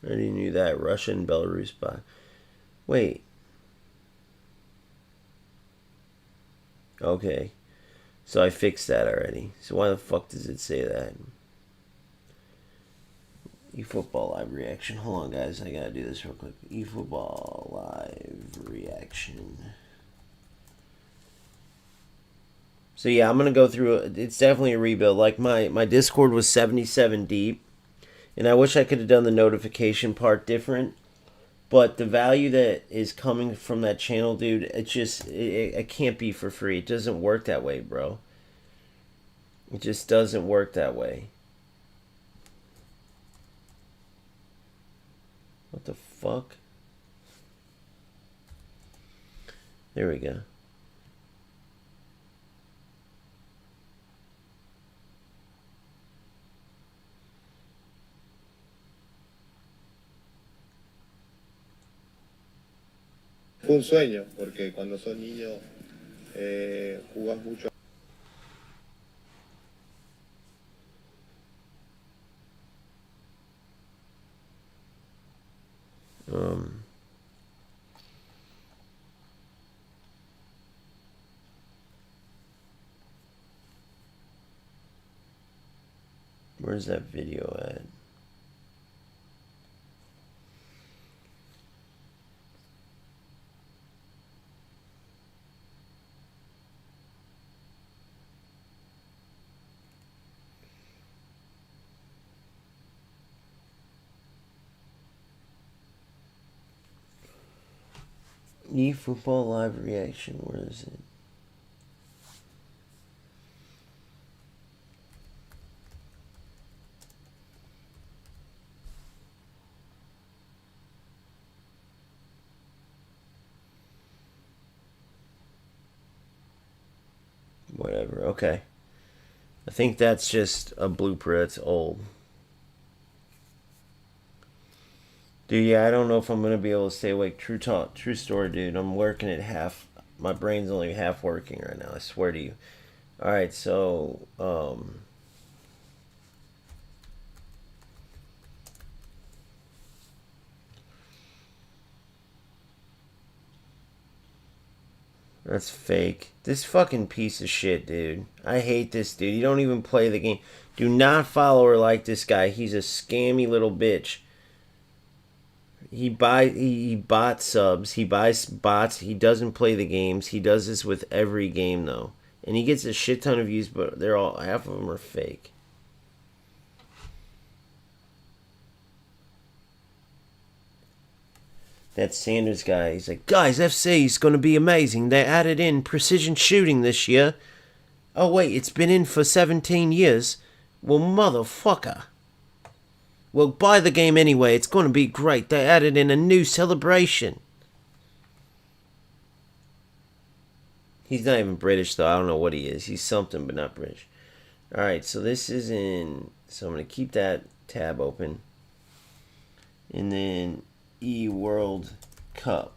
I already knew that. Russia and Belarus by. Wait. Okay. So I fixed that already. So why the fuck does it say that? eFootball live reaction. Hold on, guys. I gotta do this real quick. eFootball live reaction. So yeah, I'm gonna go through it. It's definitely a rebuild. Like my Discord was 77 deep, and I wish I could have done the notification part different. But the value that is coming from that channel, dude, it can't be for free. It doesn't work that way, bro. It just doesn't work that way. What the fuck? There we go. Fue un sueño, porque cuando sos niño jugás mucho. Where's that video at? eFootball live reaction. Where is it? Whatever. Okay. I think that's just a blooper. It's old. Dude, yeah, I don't know if I'm gonna be able to stay awake. True talk, true story, dude. I'm working at half. My brain's only half working right now. I swear to you. All right, so that's fake. This fucking piece of shit, dude. I hate this dude. You don't even play the game. Do not follow or like this guy. He's a scammy little bitch. He bot subs. He buys bots. He doesn't play the games. He does this with every game though, and he gets a shit ton of views. But they're all half of them are fake. That Sanders guy. He's like, guys, FC is going to be amazing. They added in precision shooting this year. Oh wait, it's been in for 17 years. Well, motherfucker. Well, buy the game anyway. It's going to be great. They added in a new celebration. He's not even British, though. I don't know what he is. He's something, but not British. Alright, so this is in... So I'm going to keep that tab open. And then E-World Cup.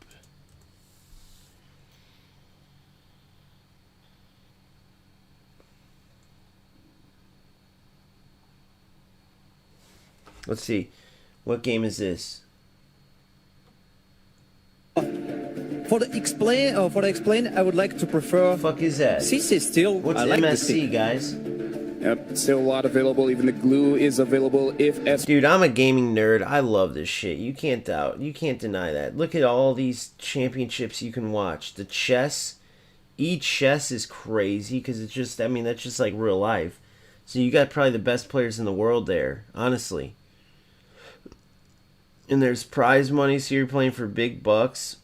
Let's see. What game is this? For the explain, I would like to prefer. What the fuck is that? CC still. What's I like MSC, guys? Yep, still a lot available. Even the glue is available if S. Dude, I'm a gaming nerd. I love this shit. You can't doubt. You can't deny that. Look at all these championships you can watch. The chess. E-chess is crazy because it's just, I mean, that's just like real life. So you got probably the best players in the world there, honestly. And there's prize money, so you're playing for big bucks.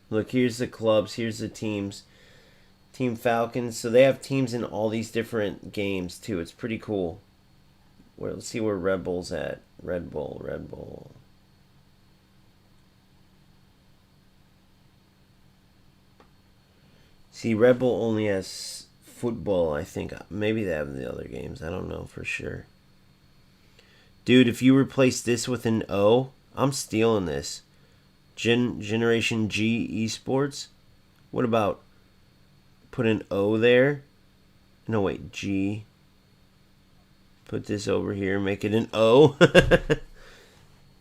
Look, here's the clubs. Here's the teams. Team Falcons. So they have teams in all these different games, too. It's pretty cool. Let's see where Red Bull's at. Red Bull. See, Red Bull only has football, I think. Maybe they have the other games. I don't know for sure. Dude, if you replace this with an O, I'm stealing this. Generation G Esports. What about put an O there? No, wait, G. Put this over here, make it an O.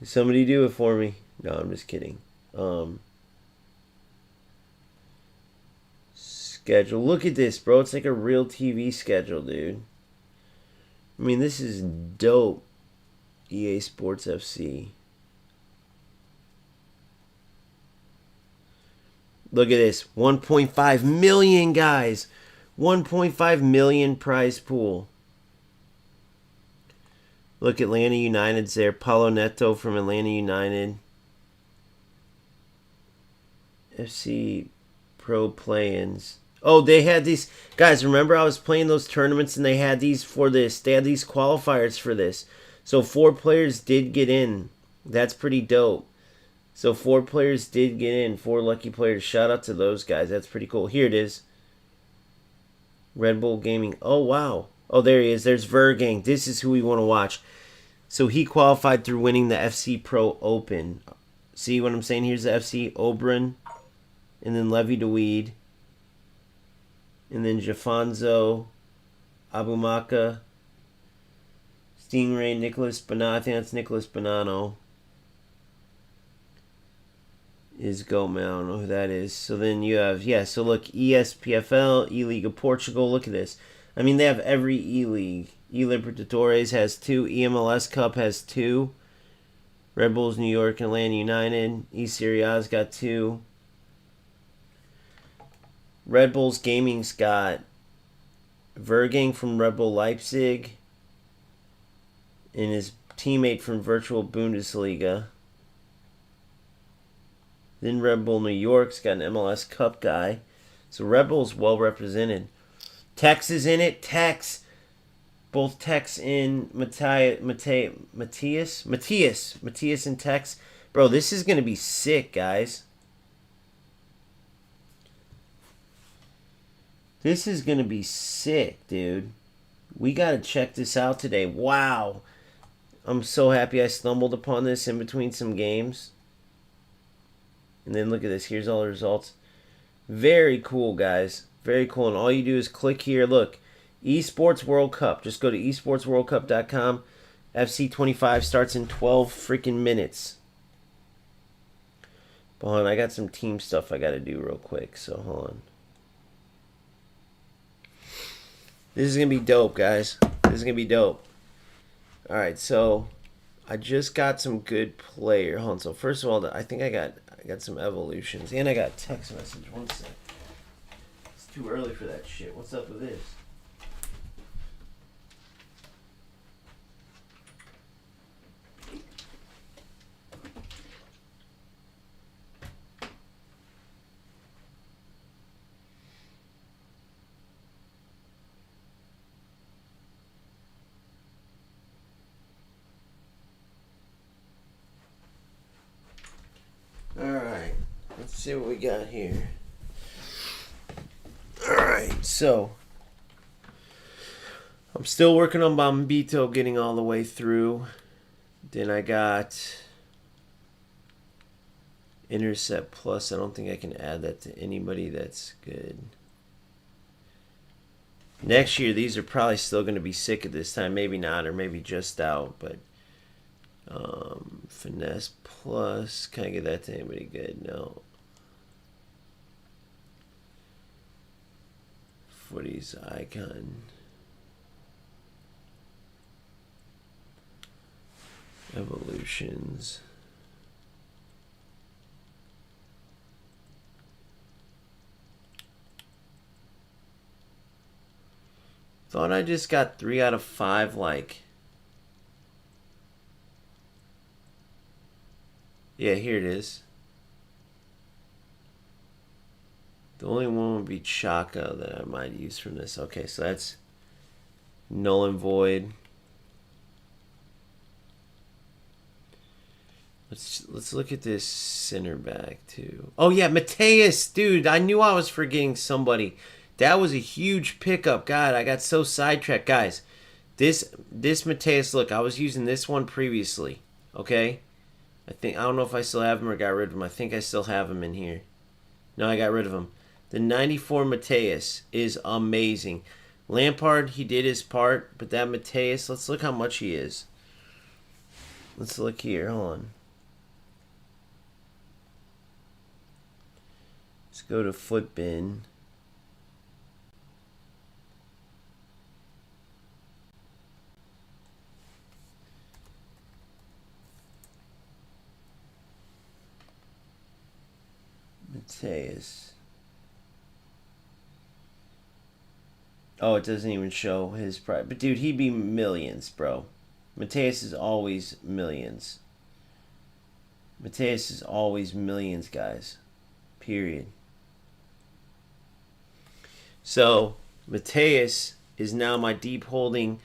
Somebody do it for me. No, I'm just kidding. Schedule. Look at this, bro. It's like a real TV schedule, dude. I mean, this is dope. EA Sports FC. Look at this. 1.5 million, guys. 1.5 million prize pool. Look, Atlanta United's there. Paulo Neto from Atlanta United. FC Pro Play-ins. Oh, they had these. Guys, remember I was playing those tournaments and they had these for this. They had these qualifiers for this. So 4 players did get in. That's pretty dope. So 4 players did get in. 4 lucky players. Shout out to those guys. That's pretty cool. Here it is. Red Bull Gaming. Oh, wow. Oh, there he is. There's Vergang. This is who we want to watch. So he qualified through winning the FC Pro Open. See what I'm saying? Here's the FC Oberon. And then Levy DeWeed. And then Jafonzo. Abumaka. Stingray. Nicholas Bonano. I think that's Nicholas Bonano. Is Goatman. I don't know who that is. So then you have, yeah, so look, ESPFL, E-League of Portugal. Look at this. I mean, they have every E-League. E-Libertadores has 2. EMLS Cup has 2. Red Bulls New York and Atlanta United. E-Serie A's got 2. Red Bulls Gaming's got Vergang from Red Bull Leipzig. And his teammate from Virtual Bundesliga. Then Red Bull New York's got an MLS Cup guy. So Red Bull's well represented. Tex is in it. Tex. Both Tex and Matthias and Tex. Bro, this is going to be sick, guys. This is going to be sick, dude. We got to check this out today. Wow. I'm so happy I stumbled upon this in between some games. And then look at this. Here's all the results. Very cool, guys. Very cool. And all you do is click here. Look. Esports World Cup. Just go to esportsworldcup.com. FC26 starts in 12 freaking minutes. But hold on. I got some team stuff I got to do real quick. So hold on. This is going to be dope, guys. This is going to be dope. Alright, so I just got some good player. Hold on. So first of all, I think I got some evolutions. And I got a text message. One sec. It's too early for that shit. What's up with this? Alright, let's see what we got here. Alright, so I'm still working on Bombito getting all the way through. Then I got Intercept Plus. I don't think I can add that to anybody that's good. Next year, these are probably still going to be sick at this time. Maybe not, or maybe just out, but Finesse Plus. Can I get that to anybody good? No. Footy's Icon. Evolutions. Thought I just got 3 out of 5, like. Yeah, here it is. The only one would be Chaka that I might use from this. Okay, so that's Null and Void. Let's look at this center back too. Oh yeah, Mateus, dude. I knew I was forgetting somebody. That was a huge pickup. God, I got so sidetracked, guys. This Mateus, look, I was using this one previously. Okay. I don't know if I still have him or got rid of him. I think I still have him in here. No, I got rid of him. The 94 Mateus is amazing. Lampard, he did his part, but that Mateus, let's look how much he is. Let's look here. Hold on. Let's go to Footbin. Mateus. Oh, it doesn't even show his price. But dude, he'd be millions, bro. Mateus is always millions. Mateus is always millions, guys. Period. So, Mateus is now my deep holding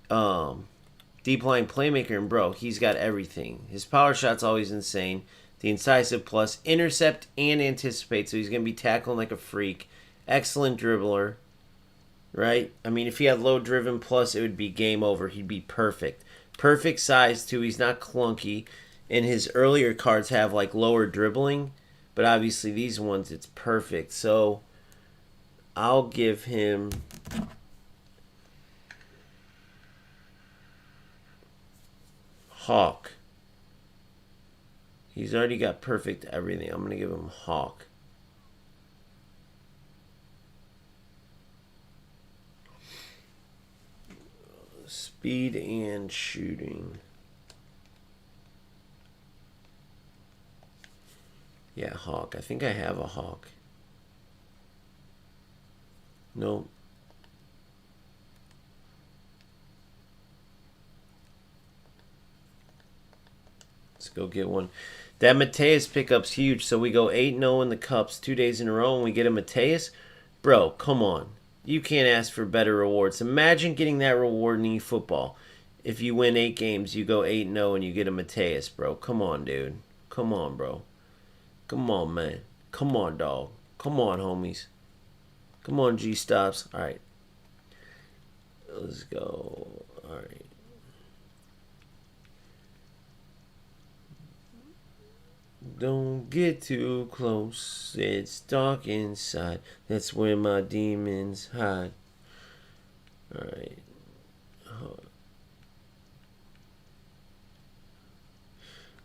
deep line playmaker, and bro, he's got everything. His power shot's always insane. The incisive plus, intercept and anticipate, so he's going to be tackling like a freak. Excellent dribbler, right? I mean, if he had low driven plus, it would be game over. He'd be perfect. Perfect size, too. He's not clunky. And his earlier cards have, like, lower dribbling. But obviously, these ones, it's perfect. So, I'll give him... Hawk. He's already got perfect everything. I'm going to give him Hawk. Speed and shooting. Yeah, Hawk. I think I have a Hawk. Nope. Let's go get one. That Mateus pickup's huge, so we go 8-0 in the Cups 2 days in a row and we get a Mateus. Bro, come on. You can't ask for better rewards. Imagine getting that reward in eFootball. If you win 8 games, you go 8-0 and you get a Mateus, bro. Come on, dude. Come on, bro. Come on, man. Come on, dog. Come on, homies. Come on, G-Stops. All right. Let's go. Alright. Don't get too close. It's dark inside. That's where my demons hide. Alright.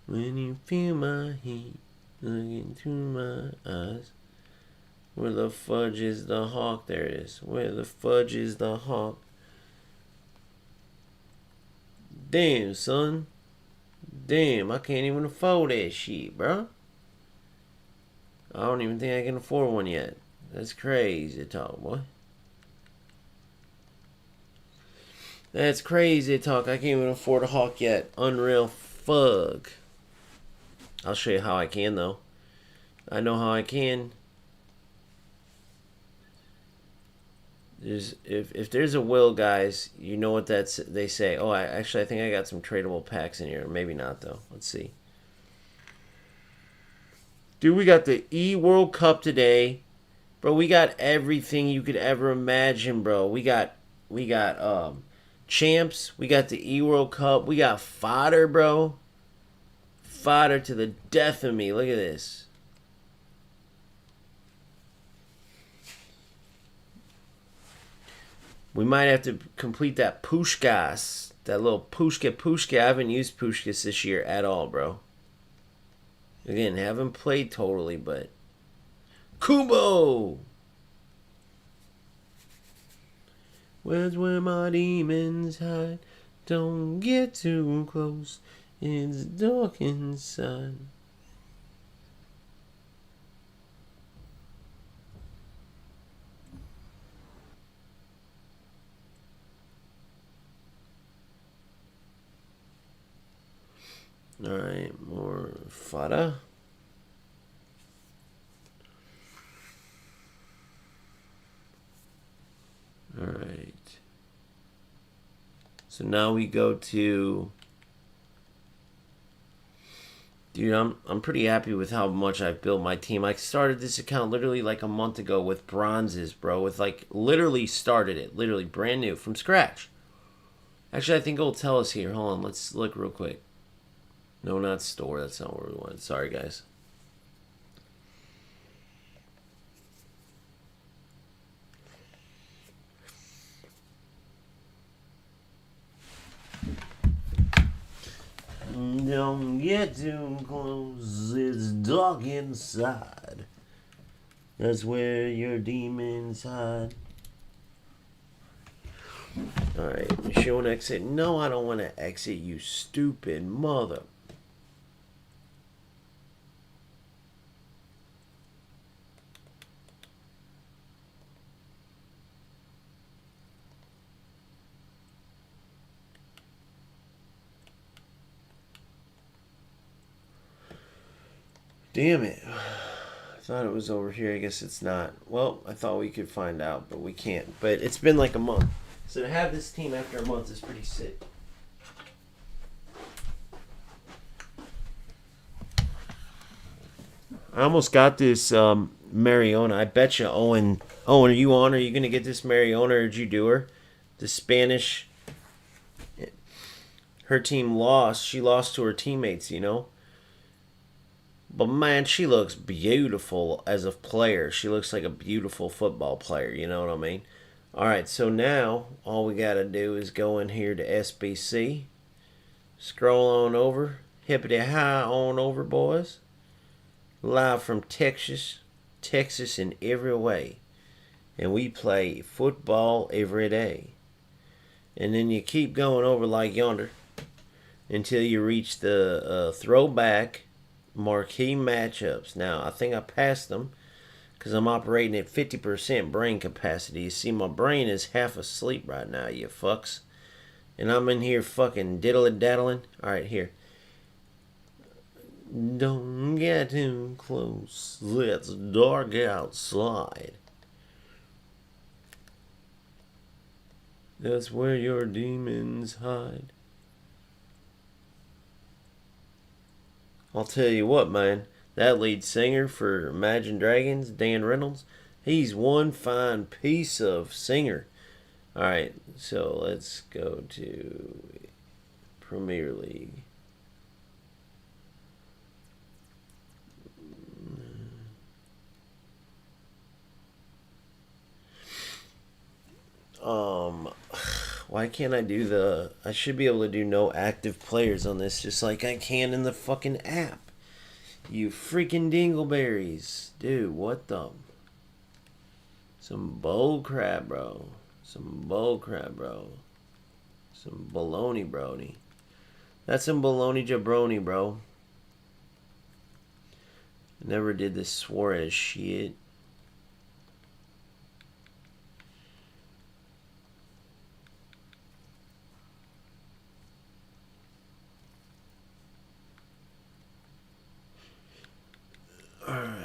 When you feel my heat, look into my eyes. Where the fudge is the hawk? There it is. Where the fudge is the hawk? Damn, son. Damn, I can't even afford that shit, bro. I don't even think I can afford one yet. That's crazy talk, boy. That's crazy talk. I can't even afford a hawk yet. Unreal fuck. I'll show you how I can, though. I know how I can. If there's a will, guys, you know what they say. Oh, I think I got some tradable packs in here. Maybe not, though. Let's see. Dude, we got the E-World Cup today. Bro, we got everything you could ever imagine, bro. We got champs. We got the E-World Cup. We got fodder, bro. Fodder to the death of me. Look at this. We might have to complete that Pushkas. That little Pushka. I haven't used Pushkas this year at all, bro. Again, haven't played totally, but... Kubo! Where's where my demons hide? Don't get too close. It's dark inside. Alright, more fodder. Alright. So now we go to... Dude, I'm pretty happy with how much I've built my team. I started this account literally like a month ago with bronzes, bro. With like, literally started it. Literally brand new, from scratch. Actually, I think it'll tell us here. Hold on, let's look real quick. No, not store. That's not what we want. Sorry, guys. Don't get too close. It's dark inside. That's where your demons hide. Alright, show an exit. No, I don't want to exit, you stupid mother. Damn it. I thought it was over here. I guess it's not. Well, I thought we could find out, but we can't. But it's been like a month. So to have this team after a month is pretty sick. I almost got this Mariona. I bet you, Owen, are you on? Are you going to get this Mariona, or did you do her? The Spanish. Her team lost. She lost to her teammates, you know? But man, she looks beautiful as a player. She looks like a beautiful football player, you know what I mean? Alright, so now all we gotta do is go in here to SBC. Scroll on over. Hippity high on over, boys. Live from Texas. Texas in every way. And we play football every day. And then you keep going over like yonder until you reach the throwback marquee matchups. Now, I think I passed them because I'm operating at 50% brain capacity. You see, my brain is half asleep right now, you fucks. And I'm in here fucking diddle-daddling. Alright, here. Don't get too close. It's dark outside. That's where your demons hide. I'll tell you what, man. That lead singer for Imagine Dragons, Dan Reynolds, he's one fine piece of singer. All right, so let's go to Premier League. Why can't I do the... I should be able to do no active players on this just like I can in the fucking app. You freaking dingleberries. Dude, what the... Some bull crap, bro. Some bull crap, bro. Some baloney brony. That's some baloney jabroni, bro. Never did this Suarez shit. Alright.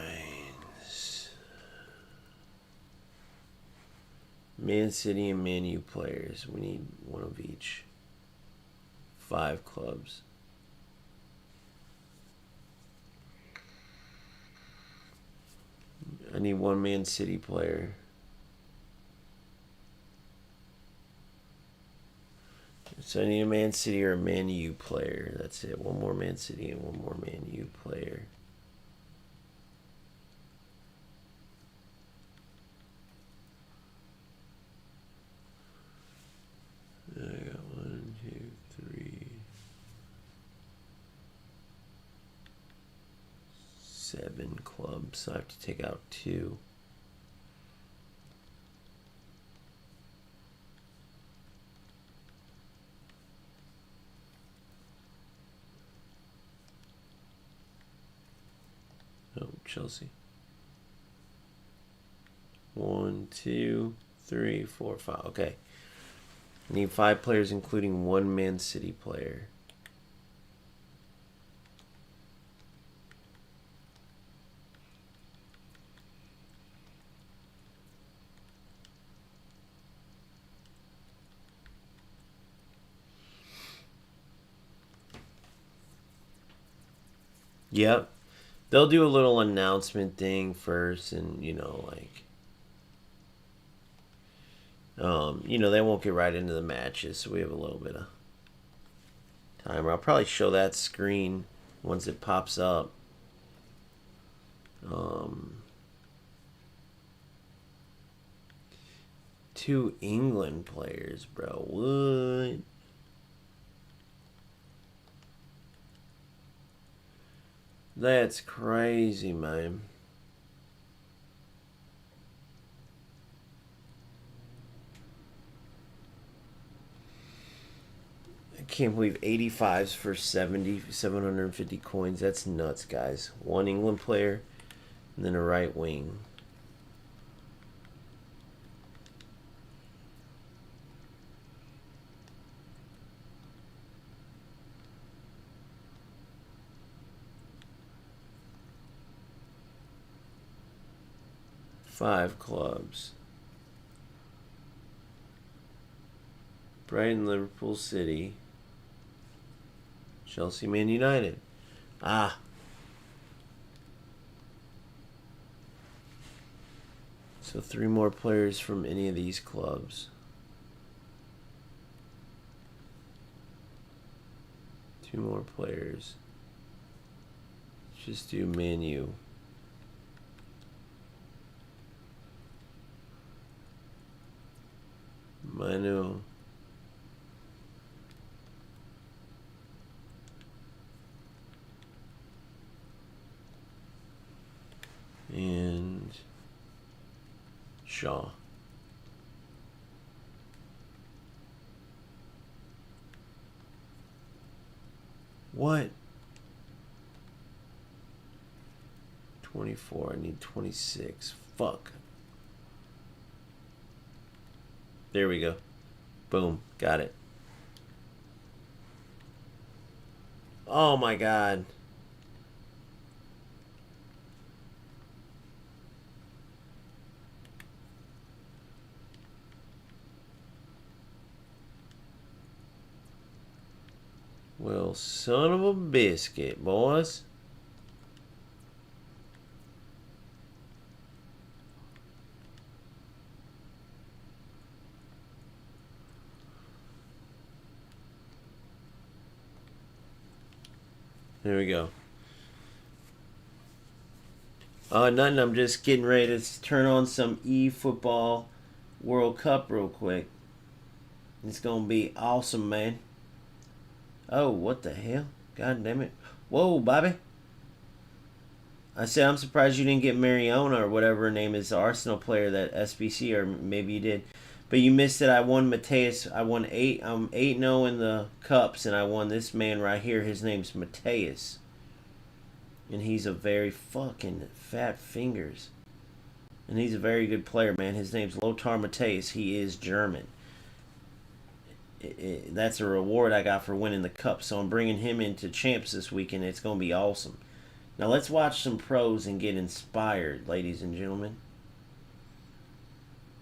Man City and Man U players. We need one of each. 5 clubs. I need one Man City player. So I need a Man City or a Man U player. That's it. One more Man City and one more Man U player. I got 1, 2, 3, 7 clubs. So I have to take out 2. Oh, Chelsea. 1, 2, 3, 4, 5. Okay. I need 5 players, including 1 Man City player. Yep. They'll do a little announcement thing first, and, you know, like... you know, they won't get right into the matches, so we have a little bit of time. I'll probably show that screen once it pops up. 2 England players, bro. What? That's crazy, man. I can't believe 85s for 750 coins. That's nuts, guys. 1 England player and then a right wing. Five clubs. Brighton, Liverpool City. Chelsea, Man United. Ah. So 3 more players from any of these clubs. 2 more players. Let's just do Man U. Manu. And Shaw. What? 24. I need 26. Fuck. There we go. Boom. Got it. Oh my god. Well, son of a biscuit, boys. There we go. Nothing. I'm just getting ready to turn on some eFootball World Cup real quick. It's gonna be awesome, man. Oh, what the hell? God damn it. Whoa, Bobby. I said, I'm surprised you didn't get Mariona or whatever her name is, the Arsenal player, that SBC, or maybe you did. But you missed it. I won Mateus. I won 8-0 in the cups, and I won this man right here. His name's Mateus. And he's a very fucking fat fingers. And he's a very good player, man. His name's Lothar Mateus. He is German. That's a reward I got for winning the cup. So I'm bringing him into champs this weekend. It's going to be awesome. Now let's watch some pros and get inspired, ladies and gentlemen.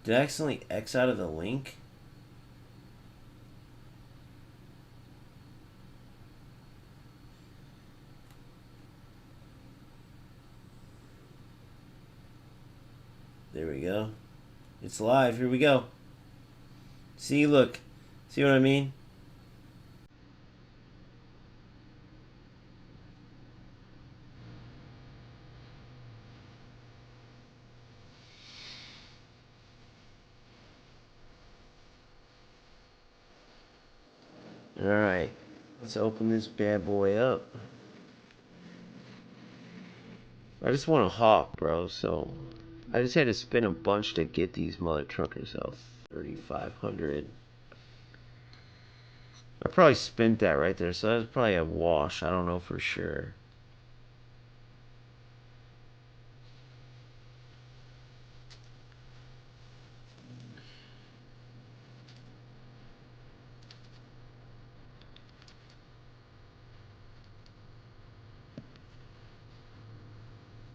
Did I accidentally X out of the link? There we go. It's live. Here we go. See, look. See what I mean? Alright, let's open this bad boy up. I just want to hop, bro, so I just had to spin a bunch to get these mother truckers out. 3,500. I probably spent that right there, so that's probably a wash. I don't know for sure.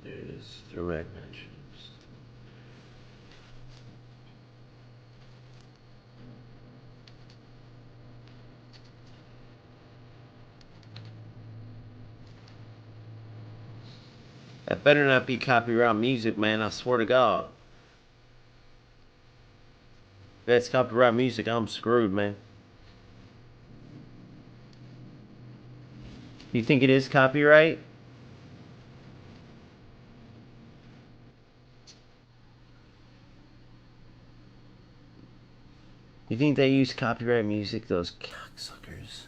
There it is, direct mentions. That better not be copyright music, man, I swear to God. If that's copyright music, I'm screwed, man. You think it is copyright? You think they use copyright music, those cocksuckers?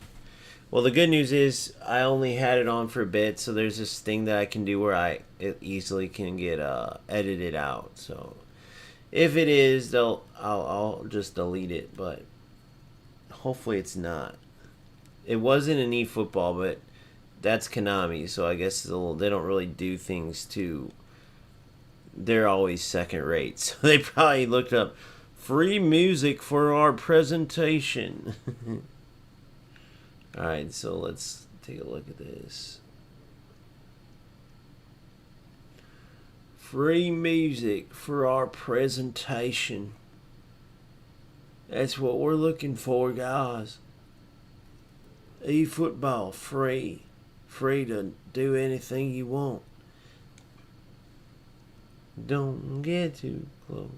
Well, the good news is I only had it on for a bit, so there's this thing that I can do where I easily can get edited out. So if it is, I'll just delete it, but hopefully it's not. It wasn't an eFootball, but that's Konami, so I guess they don't really do things to. They're always second rate, so they probably looked up free music for our presentation. Alright, so let's take a look at this. Free music for our presentation. That's what we're looking for, guys. eFootball, free. Free to do anything you want. Don't get too close.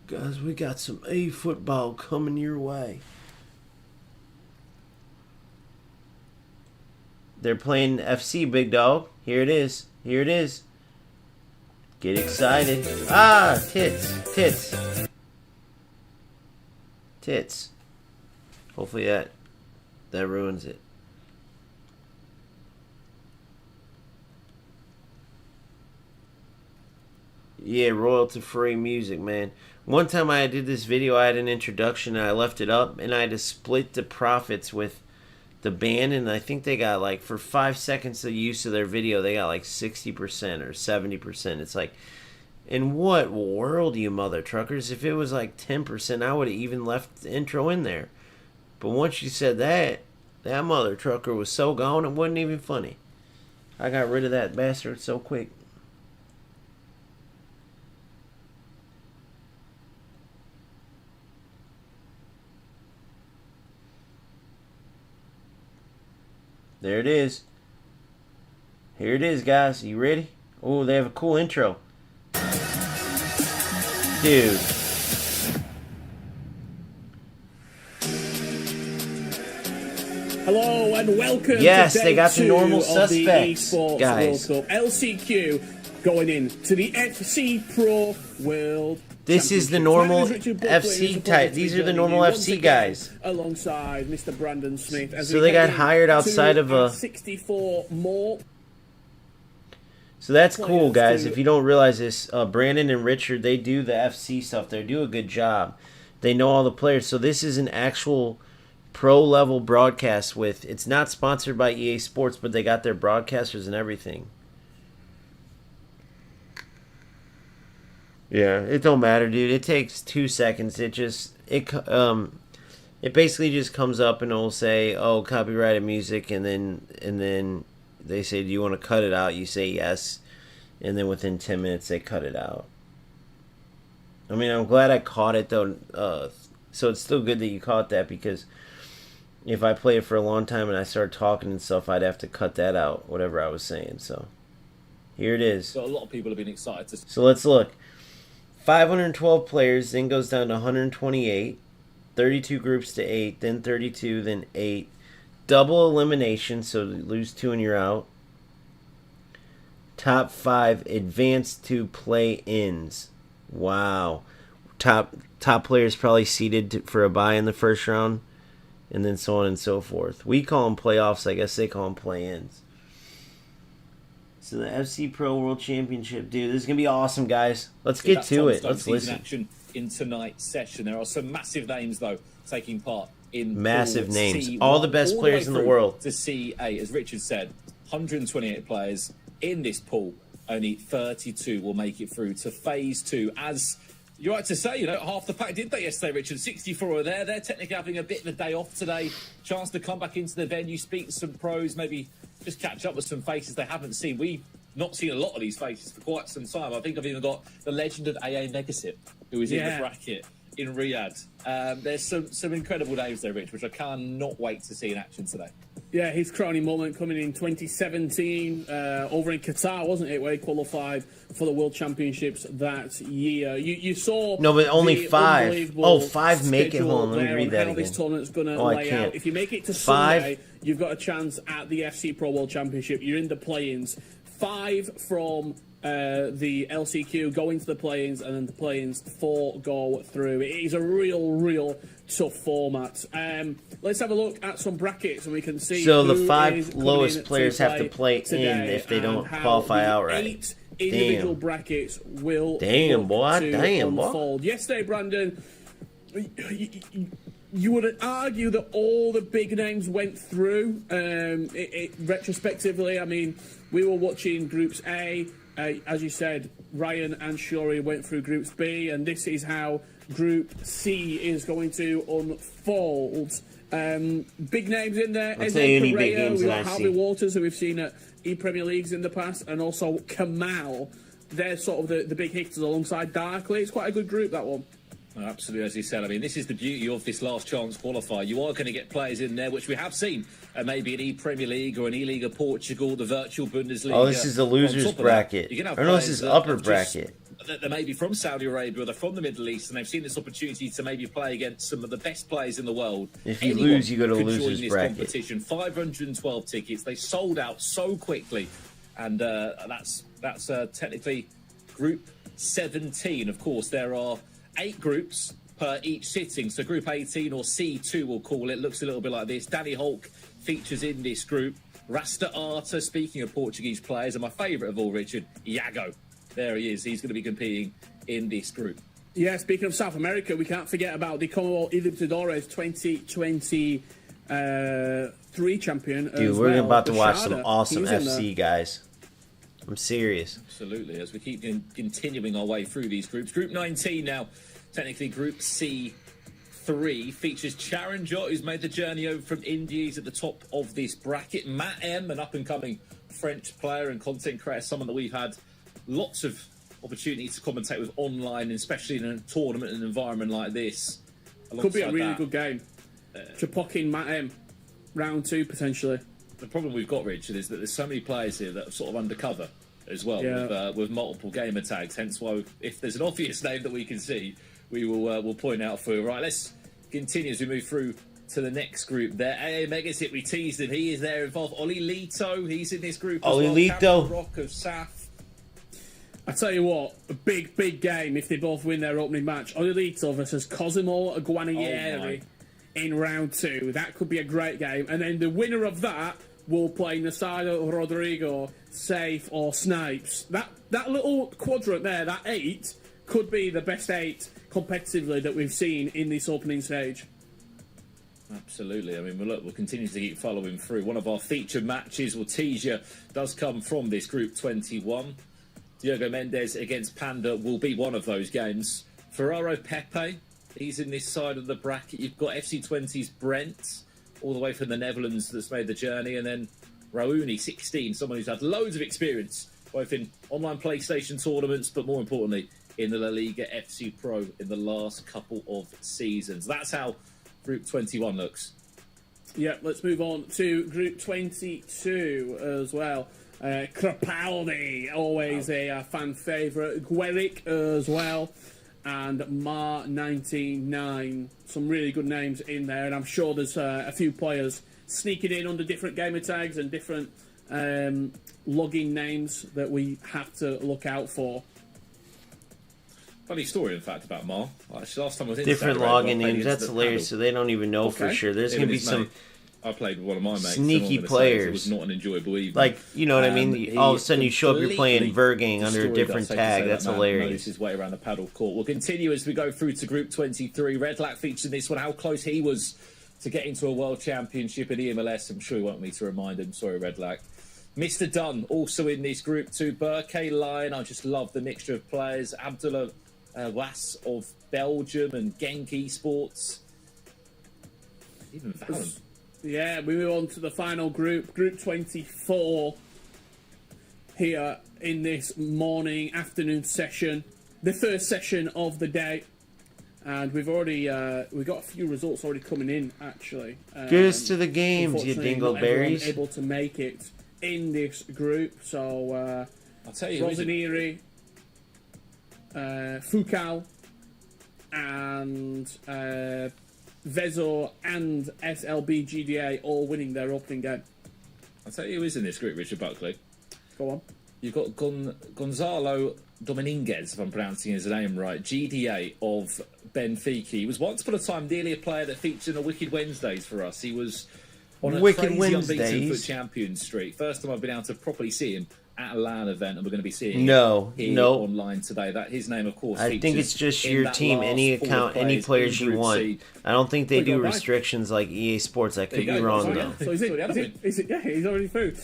Guys, we got some eFootball coming your way. They're playing FC, big dog. Here it is. Here it is. Get excited. Ah, tits. Tits. Tits. Hopefully that ruins it. Yeah, royalty-free music, man. One time I did this video, I had an introduction, and I left it up, and I had to split the profits with the band, and I think they got, like, for 5 seconds of use of their video, they got, like, 60% or 70%. It's like, in what world, you mother truckers? If it was, like, 10%, I would have even left the intro in there. But once you said that mother trucker was so gone, it wasn't even funny. I got rid of that bastard so quick. There it is. Here it is, guys. You ready? Oh, they have a cool intro. Dude. Hello and welcome Yes, to day they got the 2 normal of suspects, the eSports guys. World Cup. LCQ going in to the FC Pro World This is the Championship. normal My name is Richard Buckley, and FC it's a type. pleasure to These be are the joining normal you once FC again guys. Alongside Mr. Brandon Smith. As So we they got head hired into outside of a... 64 more. So that's cool, guys. If you don't realize this, Brandon and Richard, they do the FC stuff. They do a good job. They know all the players. So this is an actual pro-level broadcast with... It's not sponsored by EA Sports, but they got their broadcasters and everything. Yeah, it don't matter, dude. It takes 2 seconds. It basically just comes up and it'll say, "Oh, copyrighted music," and then they say, "Do you want to cut it out?" You say yes, and then within 10 minutes they cut it out. I mean, I'm glad I caught it though. So it's still good that you caught that, because if I play it for a long time and I start talking and stuff, I'd have to cut that out, whatever I was saying. So here it is. So a lot of people have been excited to. So let's look. 512 players, then goes down to 128. 32 groups to 8, then 32, then 8. Double elimination, so you lose 2 and you're out. Top 5 advance to play-ins. Wow. Top players probably seeded for a bye in the first round, and then so on and so forth. We call them playoffs. I guess they call them play-ins. So the FC Pro World Championship, dude, this is going to be awesome, guys. Let's get to it. Let's listen. Action in tonight's session. There are some massive names, though, taking part in massive Pool names. C1, all the best players in the world. To C8, as Richard said, 128 players in this pool. Only 32 will make it through to Phase 2. As you're right to say, you know, half the pack did that yesterday, Richard. 64 are there. They're technically having a bit of a day off today. Chance to come back into the venue, speak to some pros, maybe just catch up with some faces they haven't seen. We've not seen a lot of these faces for quite some time. I think I've even got the legend of AA Megasip, who is in the bracket in Riyadh. There's some incredible names there, Rich, which I cannot wait to see in action today. Yeah, his crowning moment coming in 2017 over in Qatar, wasn't it, where he qualified for the World Championships that year. You saw no, but only 5. Oh, 5 make it home. Let me read that again. How this tournament's going to lay out. If you make it to 5. Sunday, you've got a chance at the FC Pro World Championship. You're in the play-ins. 5 from the LCQ go into the play-ins, and then the play-ins 4 go through. It is a real tough format. Let's have a look at some brackets and we can see. So the 5 lowest players have to play in if they don't qualify outright. 8 individual brackets will unfold. Yesterday, Brandon, you would argue that all the big names went through. Retrospectively, I mean, we were watching Groups A. As you said, Ryan and Shuri went through Groups B, and this is how Group C is going to unfold. Big names in there. I'll tell you any big Correa, names we've that got I Harvey see. Waters, who we've seen at E-Premier Leagues in the past, and also Kamal. They're sort of the big hitters alongside Darkley. It's quite a good group, that one. Oh, absolutely, as you said. I mean, this is the beauty of this last chance qualifier. You are going to get players in there, which we have seen, maybe an E-Premier League or an E-League of Portugal, the virtual Bundesliga. Oh, this is the losers bracket. Or no, this is upper bracket. They're maybe from Saudi Arabia or they're from the Middle East, and they've seen this opportunity to maybe play against some of the best players in the world. If you lose, you go to losers bracket. Competition. 512 tickets. They sold out so quickly, and that's technically Group 17. Of course, there are 8 groups per each sitting. So Group 18, or C2 we'll call it, looks a little bit like this. Danny Hulk features in this group. Rasta Arta, speaking of Portuguese players, and my favourite of all, Richard, Iago. There he is. He's going to be competing in this group. Yeah, speaking of South America, we can't forget about the Commonwealth Libertadores 2023 champion. Dude, we're about to watch some awesome FC, guys. I'm serious. Absolutely, as we keep continuing our way through these groups. Group 19 now, technically Group C3, features Challenger, who's made the journey over from India. He's at the top of this bracket. Matt M, an up-and-coming French player and content creator, someone that we've had lots of opportunity to commentate with online, especially in a tournament and environment like this. Could be a really good game. Chapokin Matt M, round 2 potentially. The problem we've got, Richard, is that there's so many players here that are sort of undercover as well, with multiple gamer tags. Hence why, if there's an obvious name that we can see, we will we'll point out for you. Right, let's continue as we move through to the next group there. AA Megasit, we teased him. He is there involved. Oli Lito, he's in this group as Oli well. Lito. Cameron Rock of SAF. I tell you what, a big game if they both win their opening match. Olito versus Cosimo Guarnieri in round 2. That could be a great game. And then the winner of that will play Nasado, Rodrigo, Safe, or Snipes. That little quadrant there, that 8, could be the best 8 competitively that we've seen in this opening stage. Absolutely. I mean, we'll continue to keep following through. One of our featured matches, Ortizia, does come from this Group 21. Diogo Mendes against Panda will be one of those games. Ferraro Pepe, he's in this side of the bracket. You've got FC20's Brent, all the way from the Netherlands, that's made the journey. And then Raouni, 16, someone who's had loads of experience, both in online PlayStation tournaments, but more importantly, in the La Liga FC Pro in the last couple of seasons. That's how Group 21 looks. Yeah, let's move on to Group 22 as well. Crapaldi, always a fan favourite. Gueric as well. And Mar99. Some really good names in there. And I'm sure there's a few players sneaking in under different gamer tags and different logging names that we have to look out for. Funny story, in fact, about Mar. Actually, last time I was in Different login names. That's hilarious. So they don't even know for sure. There's going to be some. I played with one of my mates. Sneaky players. It was not an enjoyable evening. Like, you know what I mean? All of a sudden you show up, you're playing Vergang under a different tag. That's hilarious. Knows his way around the paddle court. We'll continue as we go through to Group 23. Redlac featured in this one. How close he was to getting to a World Championship at EMLS. I'm sure he won't need to remind him. Sorry, Redlac. Mr. Dunn also in this Group 2. Burke Lion. I just love the mixture of players. Abdullah Was of Belgium and Genk Esports. Even Valent. Yeah, we move on to the final group, Group 24, here in this afternoon session, the first session of the day, and we've already we got a few results already coming in. Actually, get us to the games, you dingleberries. Able to make it in this group, so I'll tell you, Rosaniri, Foucault, and Vezo and SLB GDA all winning their opening game. I'll tell you who is in this group, Richard Buckley. Go on. You've got Gonzalo Dominguez, if I'm pronouncing his name right, GDA of Benfica. He was once upon a time nearly a player that featured on the Wicked Wednesdays for us. He was on a crazy unbeaten foot champion streak. First time I've been able to properly see him at a LAN event, and we're going to be seeing him online today. That his name, of course. I think it's just your team, any account, any players you want. I don't think they do restrictions like EA Sports. I could be wrong though. So he's already through.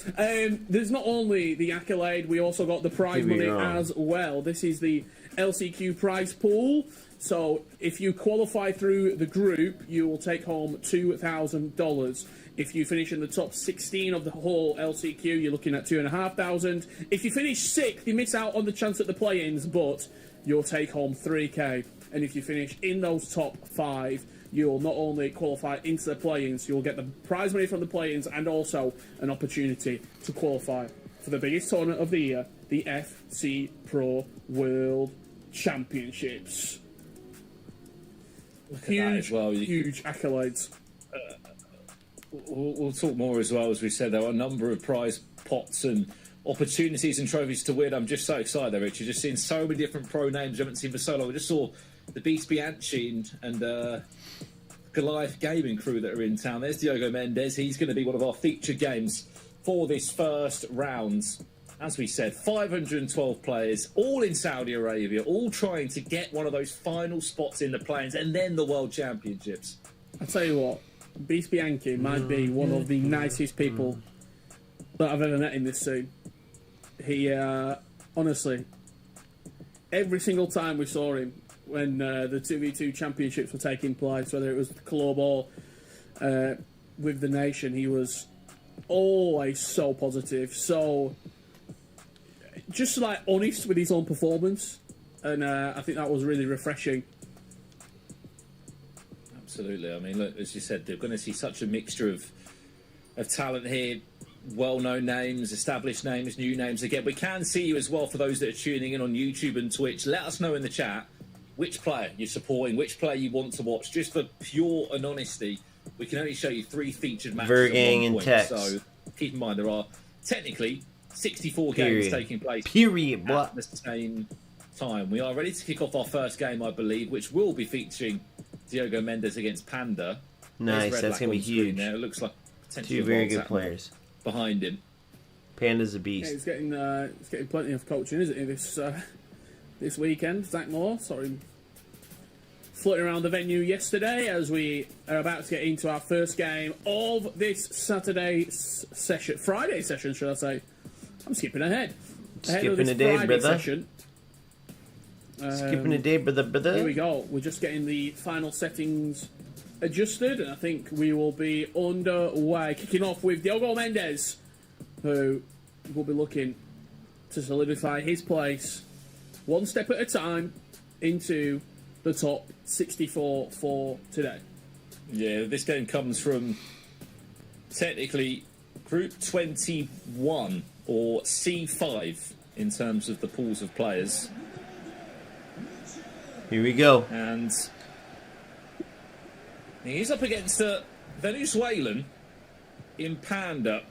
There's not only the accolade, we also got the prize money as well. This is the LCQ prize pool. So if you qualify through the group, you will take home $2,000. If you finish in the top 16 of the whole LCQ, you're looking at $2,500. If you finish 6th, you miss out on the chance at the play-ins, but you'll take home $3,000. And if you finish in those top 5, you'll not only qualify into the play-ins, you'll get the prize money from the play-ins and also an opportunity to qualify for the biggest tournament of the year, the FC Pro World Championships. Huge accolades. We'll talk more as well. As we said, there are a number of prize pots and opportunities and trophies to win. I'm just so excited there, Richard. Just seeing so many different pro names you haven't seen for so long. We just saw the Beast Bianchi and Goliath Gaming crew that are in town. There's Diogo Mendes. He's going to be one of our featured games for this first round. As we said, 512 players, all in Saudi Arabia, all trying to get one of those final spots in the play-ins and then the World Championships. I'll tell you what, Beast Bianchi might be one of the nicest people that I've ever met in this scene. He, honestly, every single time we saw him when the 2v2 championships were taking place, whether it was the club or with the nation, he was always so positive, so just like honest with his own performance, and I think that was really refreshing. Absolutely. I mean, look, as you said, they're going to see such a mixture of talent here. Well-known names, established names, new names. Again, we can see you as well for those that are tuning in on YouTube and Twitch. Let us know in the chat which player you're supporting, which player you want to watch, just for pure and honesty we can only show you 3 featured matches Vergang at and one point. Tex. So keep in mind there are technically 64 Period. games taking place Period. at the same time. We are ready to kick off our first game, I believe, which will be featuring Diogo Mendes against Panda. Nice, Red that's Black going to be on screen huge. There. It looks like potentially 2 very a good World players. behind him. Panda's a Yeah, beast. he's getting plenty of coaching, isn't he? This weekend, Zach Moore. Sorry, floating around the venue yesterday as we are about to get into our first game of this Friday session, should I say? I'm skipping ahead. Skipping a day, Friday brother. session. Skipping a day, brother. Here we go. We're just getting the final settings adjusted, and I think we will be underway. Kicking off with Diogo Mendes, who will be looking to solidify his place one step at a time into the top 64 for today. Yeah, this game comes from technically Group 21 or C5 in terms of the pools of players. Here we go. And he's up against a Venezuelan in Panda.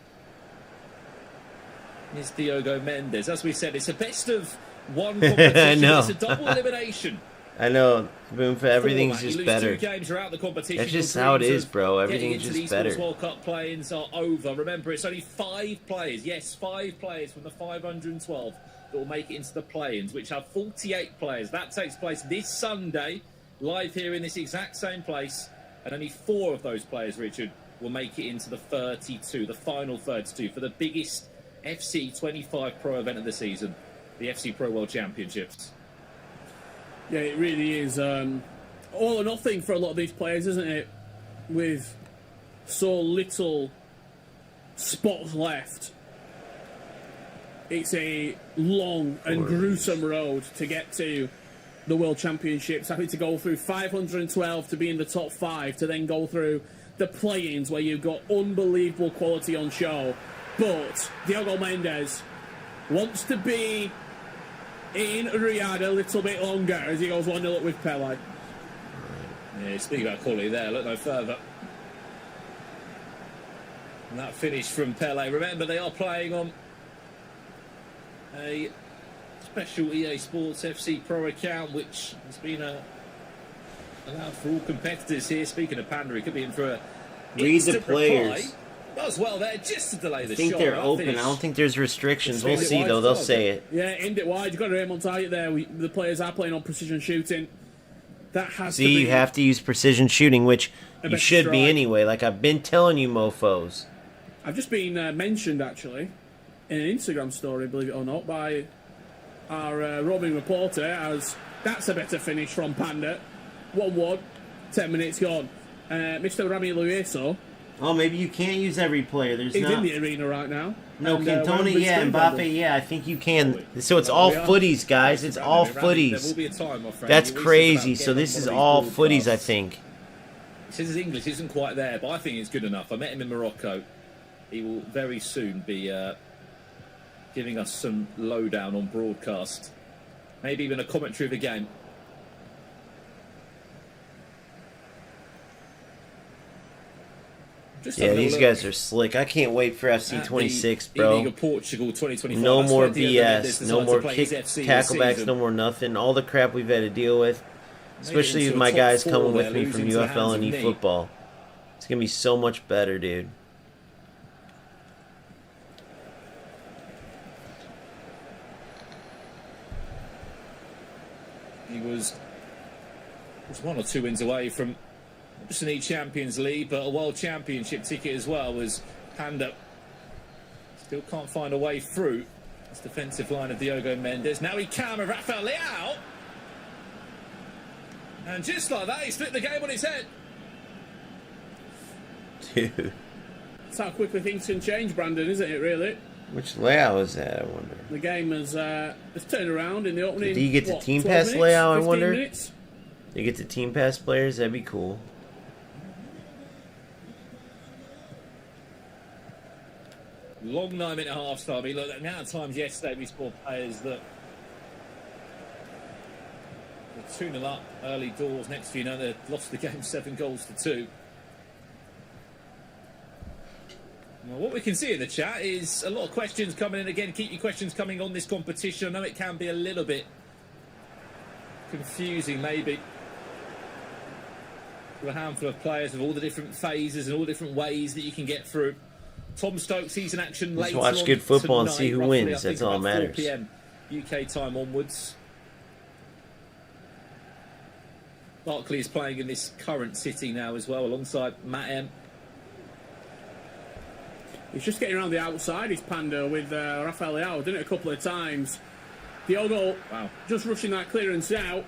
It's Diogo Mendes. As we said, it's a best of one competition. I know. It's a double elimination. I know. Boom, for everything's format. You just lose better. 2 games, you're out the competition. That's just Your how it dreams is, of bro. getting Everything's into just the better. Esports World Cup play-ins are over. Remember, it's only 5 players. Yes, 5 players from the 512 that will make it into the play-ins, which have 48 players. That takes place this Sunday, live here in this exact same place. And only 4 of those players, Richard, will make it into the 32, the final 32, for the biggest FC25 Pro event of the season, the FC Pro World Championships. Yeah, it really is all or nothing for a lot of these players, isn't it? With so little spots left. It's a long and gruesome road to get to the World Championships. Having to go through 512 to be in the top 5, to then go through the play-ins where you've got unbelievable quality on show. But Diogo Mendes wants to be in Riyadh a little bit longer as he goes 1-0 up with Pele. Yeah, speaking about quality there, look no further. And that finish from Pele. Remember, they are playing on a special EA Sports FC Pro account, which has been allowed for all competitors here. Speaking of Panda, he could be in for a Read the instant players. reply. Does well there, just to delay the I think shot. they're That open. finish. I don't think there's restrictions. We'll End it see, wide though. They'll as well, say it. Yeah, end it wide. You've got to aim on target there. The players are playing on precision shooting. That has to See, be you have to use precision shooting, which a you better should be strike. anyway. Like I've been telling you, mofos. I've just been mentioned, actually, in an Instagram story, believe it or not, by our roving reporter, as that's a better finish from Panda. 1-1, 10 minutes gone. Mr. Rami Luiso, Oh, maybe you can't use every player. There's he's not. in the arena right now. No, And, Cantona, we're yeah, stream Mbappe, Panda. yeah. I think you can. So it's all we are. footies, guys. It's all There will footies. be a time, my friend. That's You'll be crazy. about So getting this on is one of all these footies, I broadcasts. think. Since his English isn't quite there, but I think it's good enough. I met him in Morocco. He will very soon be giving us some lowdown on broadcast. Maybe even a commentary of the game. Just Yeah, having a these look guys are slick. I can't wait for at FC26, the bro. E-League of Portugal 2025. No That's more where Diogo Mendes BS. No decided to more play kick his FC this tacklebacks. season. No more nothing. All the crap we've had to deal with. Especially into with my a top guys 4 coming with there, me from losing to the UFL and hands of eFootball. It's going to be so much better, dude. He was 1 or 2 wins away from just an Champions League, but a World Championship ticket as well, as Panda still can't find a way through this defensive line of Diogo Mendes. Now he can with Rafael Leao. And just like that, he split the game on his head. Dude. That's how quickly things can change, Brandon, isn't it, really? Which layout is that, I wonder? The game has turned around in the opening. Did he get the what, team 12 pass minutes? layout, I 15 wonder? minutes? They get the team pass players? That'd be cool. Long 9-minute half time. Look, the amount of times yesterday we saw players that were 2-0 up early doors. Next thing you know, they lost the game 7 goals to 2. Well, what we can see in the chat is a lot of questions coming in. Again, keep your questions coming on this competition. I know it can be a little bit confusing, maybe, for a handful of players with all the different phases and all the different ways that you can get through. Tom Stokes, he's in action Let's later watch on good football and tonight, see who roughly, wins. I think That's all that about 4 matters. PM UK time onwards. Barkley is playing in this current sitting now as well, alongside Matt M. He's just getting around the outside, he's Panda, with Rafael Leao. Done it a couple of times. Diogo, Wow, just rushing that clearance out.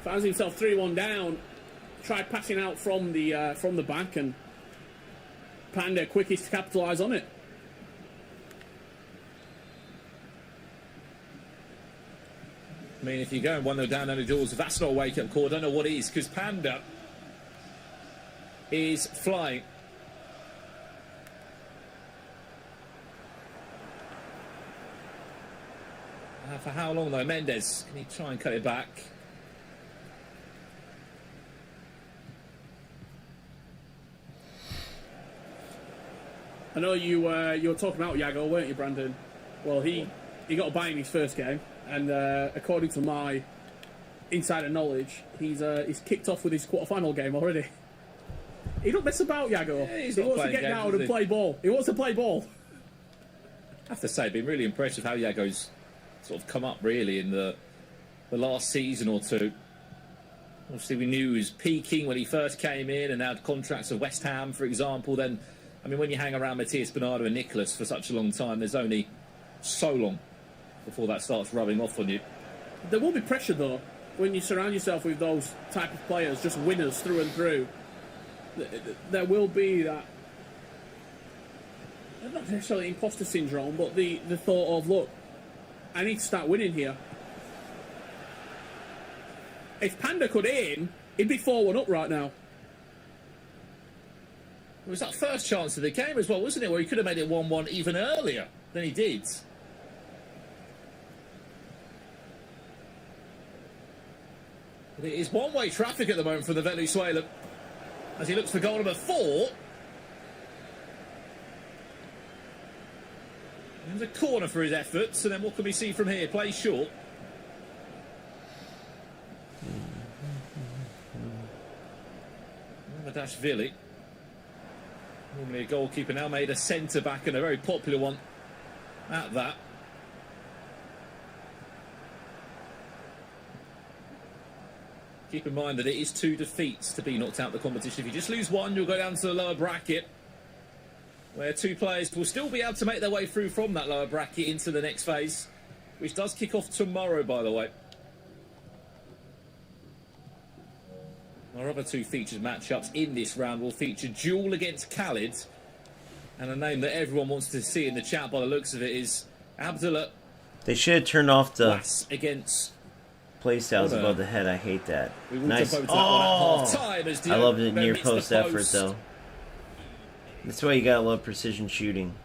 Finds himself 3-1 down. Tried passing out from the back, and Panda quickest to capitalise on it. I mean, if you're going 1-0 down early doors, if that's not a wake-up call, I don't know what is, because Panda is flying. For how long, though? Mendes, can he try and cut it back? I know you were talking about Yago, weren't you, Brandon? Well, he got a bye in his first game, and according to my insider knowledge, he's kicked off with his quarter-final game already. He don't mess about, Yago. Yeah, he's he not wants to playing get games, down is and he? play ball. He wants to play ball. I have to say, been really impressed with how Yago's sort of come up, really, in the last season or two. Obviously, we knew he was peaking when he first came in and had contracts with West Ham, for example. Then, I mean, when you hang around Matthias Bernardo and Nicholas for such a long time, there's only so long before that starts rubbing off on you. There will be pressure, though, when you surround yourself with those type of players, just winners through and through. There will be that, not necessarily imposter syndrome, but the thought of, look, I need to start winning here. If Panda could aim, he'd be 4-1 up right now. It was that first chance of the game as well, wasn't it? Where he could have made it 1-1 even earlier than he did. But it is one-way traffic at the moment for the Venezuelan as he looks for goal number 4. There's a corner for his efforts, and then what can we see from here? Play short. Mamardashvili. Normally a goalkeeper, now made a centre-back, and a very popular one at that. Keep in mind that it is 2 defeats to be knocked out of the competition. If you just lose one, you'll go down to the lower bracket, where 2 players will still be able to make their way through from that lower bracket into the next phase, which does kick off tomorrow, by the way. Our other 2 featured matchups in this round will feature Duel against Khalid, and a name that everyone wants to see in the chat by the looks of it is Abdullah They should have turned off the Wass against... playstyles above the head. I hate that. We will Nice. jump over to that one at Oh! half-time as I Diogo love the near meets the post effort, post. though. That's why you gotta love precision shooting.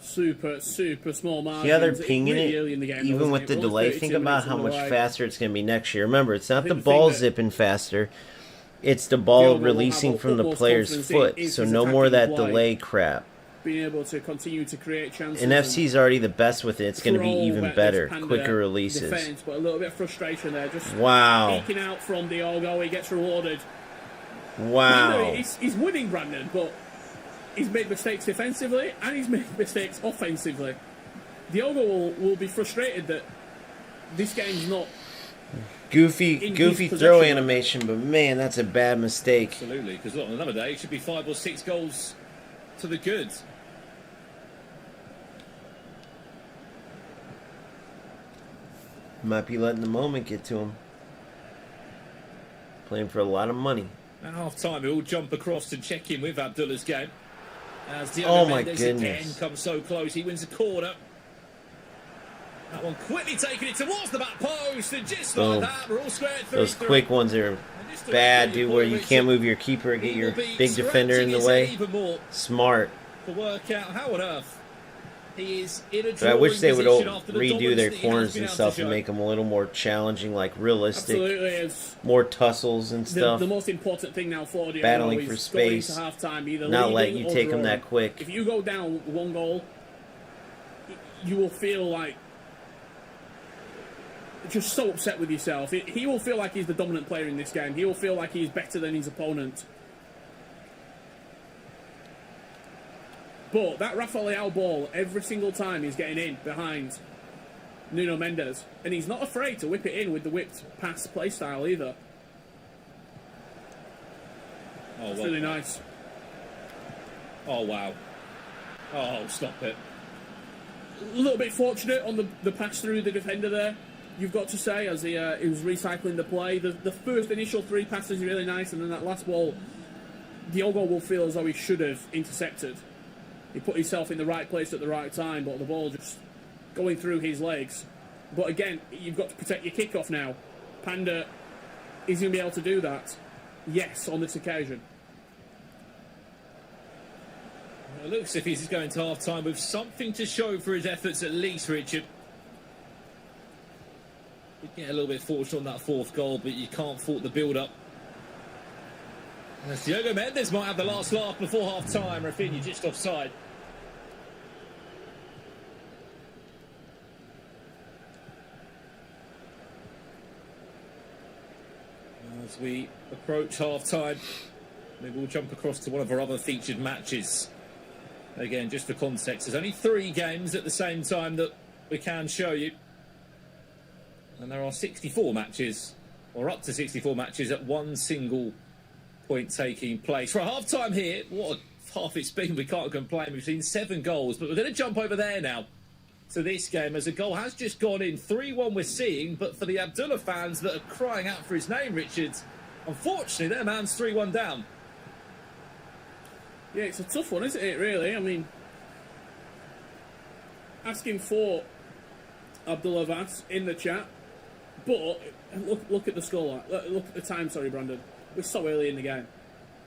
Super small margins. See how they're pinging really it, early in the game, even wasn't with it? the We're only delay. 32 Think about minutes how much underway. faster it's gonna be next year. Remember, it's not the think ball that zipping faster; it's the Diogo ball will releasing have from the utmost player's confidence foot. in So his no more of that attacking play. delay crap. Being able to continue to create chances. And FC's already the best with it. It's going to be throw even at better, this Panda quicker releases. Defense, but a little bit of frustration there. Just Wow! peeking out from Diogo, he gets rewarded. Wow! Panda, he's winning, Brandon, but he's made mistakes defensively and he's made mistakes offensively. Diogo will be frustrated that this game's not Goofy in his throw possession. animation, but man, that's a bad mistake. Absolutely, because look, on another day, it should be 5 or 6 goals to the good. Might be letting the moment get to him. Playing for a lot of money. At half-time, we all jump across to check in with Abdullah's game. As Diogo Oh my Mendes goodness. again comes so close, he wins the corner. That one quickly taking it towards the back post, and just Boom. like that, we're all squared through. Those quick ones are bad, dude, where you can't move your keeper or get your big defender in the way. Even more Smart. to work out how on earth He is in a But I wish they would drawing position after the redo their dominance that he has corners been and able stuff to and show. make them a little more challenging, like realistic, Absolutely, it's more tussles and stuff. the most important thing now for Diogo Battling is for going space, into half-time, either not let leading you or take them drawing. that quick. If you go down 1 goal, you will feel like just so upset with yourself. He will feel like he's the dominant player in this game. He will feel like he's better than his opponent. But that Rafa Leao ball, every single time he's getting in behind Nuno Mendes. And he's not afraid to whip it in with the whipped pass play style either. Oh, It's well. really nice. Oh, wow. Oh, stop it. A little bit fortunate on the pass through the defender there, you've got to say, as he was recycling the play. The first initial 3 passes are really nice, and then that last ball, Diogo will feel as though he should have intercepted. He put himself in the right place at the right time, but the ball just going through his legs. But again, you've got to protect your kickoff now. Panda, is he going to be able to do that? Yes, on this occasion. It looks as if he's going to half-time with something to show for his efforts at least, Richard. You get a little bit fortunate on that 4th goal, but you can't fault the build-up. As Diogo Mendes might have the last laugh before half-time. Rafinha just offside. As we approach half-time, maybe we'll jump across to one of our other featured matches. Again, just for context, there's only 3 games at the same time that we can show you. And there are 64 matches, or up to 64 matches at one single point taking place. For a half-time here, what a half it's been, we can't complain. We've seen 7 goals, but we're going to jump over there now to this game, as a goal has just gone in. 3-1 we're seeing, but for the Abdullah fans that are crying out for his name, Richard, unfortunately, their man's 3-1 down. Yeah, it's a tough one, isn't it, really? I mean, asking for Abdullah Vas in the chat, but look at the scoreline. Look at the time, sorry, Brandon. We're so early in the game.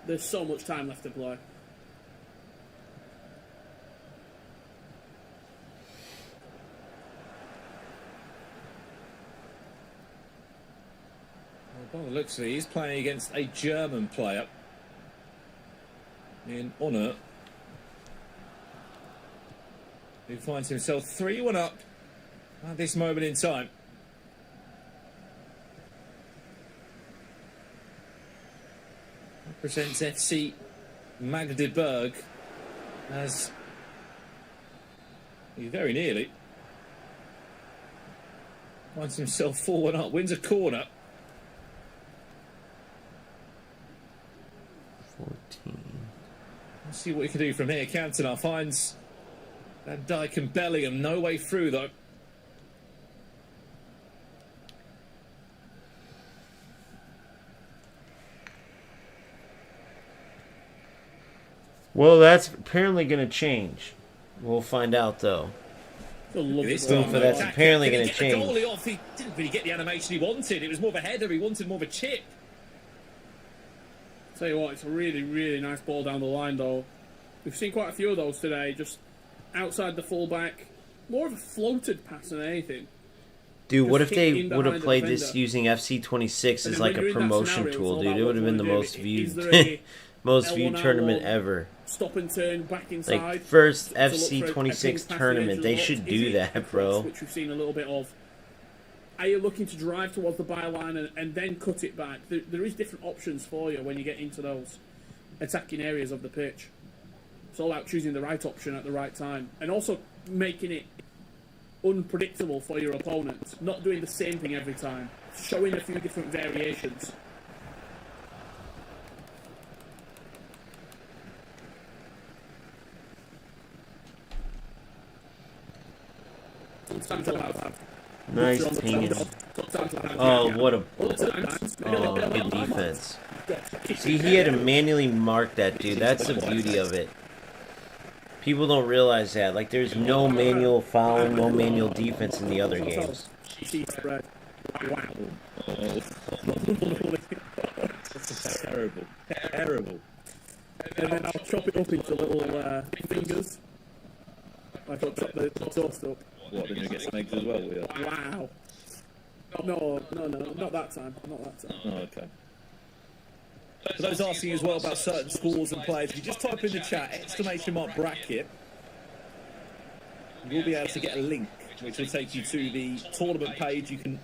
There's so much time left to play. Well, by the looks of it, he's playing against a German player in Honour, who finds himself 3-1 up at this moment in time. Represents FC Magdeburg as he very nearly finds himself 4-1 up, wins a corner. 14. Let's see what he can do from here. Cantona finds Van Dijk and Bellingham. No way through, though. Well, that's apparently going to change. We'll find out, though. This Boom, time, for that's Xhaka, apparently did he gonna get the change. goalie off? He didn't really get the animation he wanted. It was more of a header. He wanted more of a chip. Tell you what, it's a really, really nice ball down the line, though. We've seen quite a few of those today, just outside the fullback. More of a floated pass than anything. Dude, what if Just they kick in would have behind the played this defender. using FC26 And as then like when you're a in that promotion scenario, it's tool, all dude? about It what would have been the you wanna most do. Is viewed, there a most L1 viewed tournament L1 ever. Stop and turn back inside. Like first to look for a FC26 ping past the tournament, edge of they the should box. do Is it a that, cross, bro. which we've seen a little bit of. Are you looking to drive towards the byline and then cut it back? There is different options for you when you get into those attacking areas of the pitch. It's all about choosing the right option at the right time, and also making it unpredictable for your opponent. Not doing the same thing every time. Showing a few different variations. Nice pinging. Oh, what a good defense. See, he had to manually mark that dude. That's the beauty of it. People don't realize that. Like, there's no manual fouling, no manual defense in the other games. Wow. That's terrible. Terrible. And then I'll chop it up into little fingers. I thought chop the toast up. What, then you get some eggs as well, will you? Wow. No, not that time. Not that time. Oh, okay. For those asking as well about certain schools and players, if you just type in the chat, !bracket, you will be able to get a link which will take you to the tournament page. You can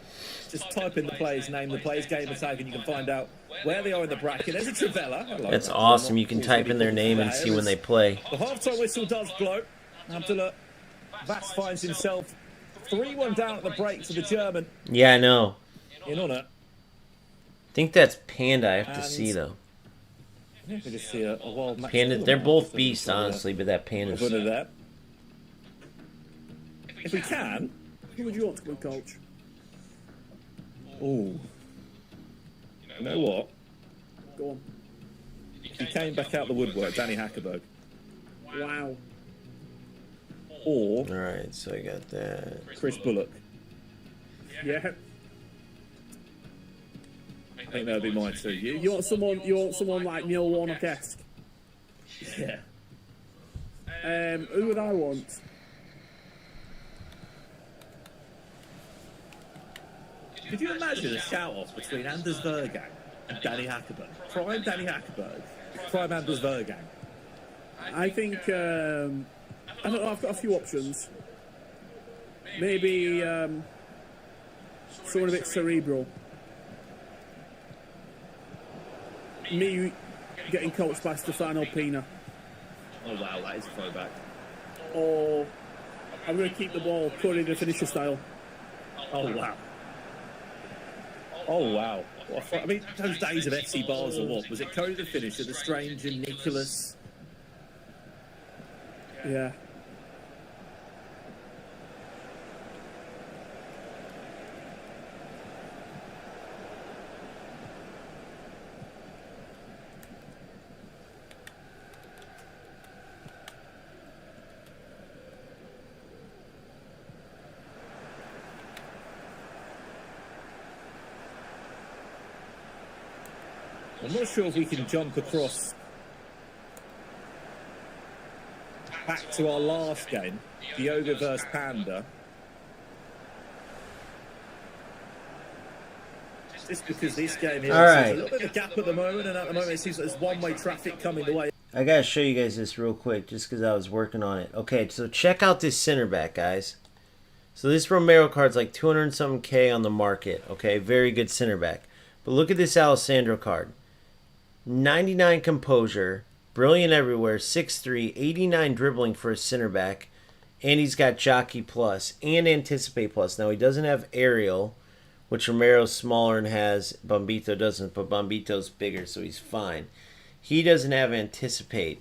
just type in the player's name, the player's gamer tag, and you can find out where they are in the bracket. There's a Travella. That's awesome. You can type in their name and see when they play. The half-time whistle does blow. Abdullah Vass finds himself 3-1 down at the break to the German. Yeah, I know. In honour. I think that's Panda. I have to see, though. Yeah, we just see a wild match. Panda, they're both beasts, honestly, but that Panda's... That. If we can... Who would you want to come and coach? Ooh. You know what? Go on. He came back out the woodwork, Danny Hackerberg. Wow. Or... Alright, so I got that. Chris Bullock. Yeah. I think that would be mine too. You want someone like Neil Warnock-esque? Yeah. Who would I want? Could you imagine a shout-off between Anders Vergang and Danny Hackerberg? Prime Danny Hackerberg, prime Anders Vergang. I think, I don't know, I've got a few options. Maybe someone a bit cerebral. Me getting coached by Stefano Pina. Oh wow, that is a throwback. Or I'm going to keep the ball Curry the finisher style. Oh wow. Oh wow. I mean, those days of FC Basel, what? Was it Curry the finisher, the Stranger, Nicholas? Yeah. I'm not sure if we can jump across back to our last game, Diogo versus Panda. Just because this game here All right. a little bit of a gap at the moment, and at the moment it seems like there's one-way traffic coming the way. I gotta show you guys this real quick, just because I was working on it. Okay, so check out this center back, guys. So this Romero card's like 200-something K on the market. Okay, very good center back. But look at this Alessandro card. 99 composure, brilliant everywhere, 6'3", 89 dribbling for a center back, and he's got jockey plus and anticipate plus. Now he doesn't have aerial, which Romero's smaller and has. Bombito doesn't, but Bombito's bigger, so he's fine. He doesn't have anticipate.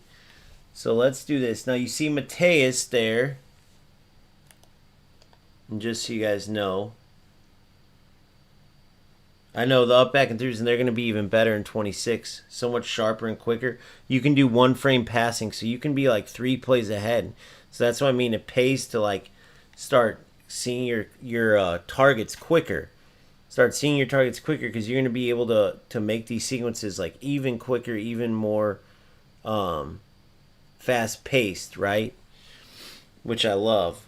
So let's do this. Now you see Mateus there, and just so you guys know, I know the up, back, and throughs, and they're going to be even better in 26. So much sharper and quicker. You can do one frame passing, so you can be like 3 plays ahead. So that's what I mean. It pays to like start seeing your targets quicker. Start seeing your targets quicker because you're going to be able to make these sequences like even quicker, even more fast paced, right? Which I love.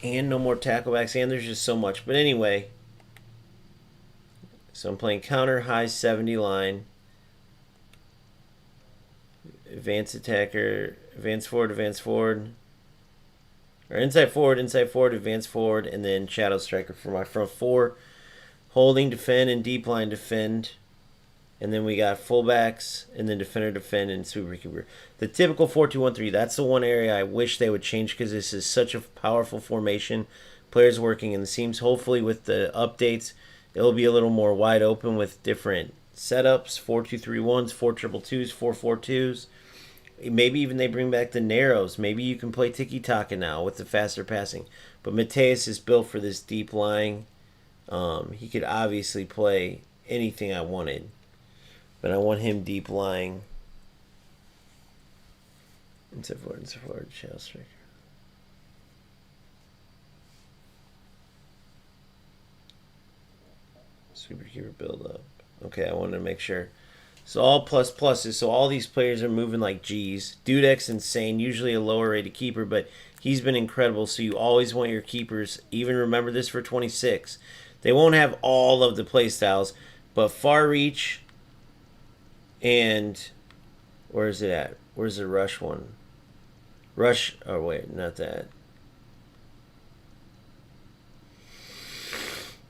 And no more tacklebacks, and there's just so much. But anyway. So I'm playing counter, high 70 line, advance attacker, advance forward, or inside forward, advance forward, and then shadow striker for my front four, holding, defend, and deep line defend. And then we got fullbacks, and then defender defend, and super keeper. The typical 4-2-1-3, that's the one area I wish they would change because this is such a powerful formation. Players working in the seams. Hopefully with the updates, it'll be a little more wide open with different setups, 4-2-3-1s, 4-2-2s, 4-4-2s. Maybe even they bring back the narrows. Maybe you can play tiki-taka now with the faster passing. But Mateus is built for this deep lying. He could obviously play anything I wanted. But I want him deep lying. Inside forward, shadow striker. Superkeeper build up. Okay, I wanted to make sure. So all plus pluses. So all these players are moving like G's. Dudek's insane. Usually a lower rated keeper, but He's been incredible, so you always want your keepers. Even remember this for 26. They won't have all of the play styles, but far reach and where is it at? Where's the rush one? Rush, oh wait, not that.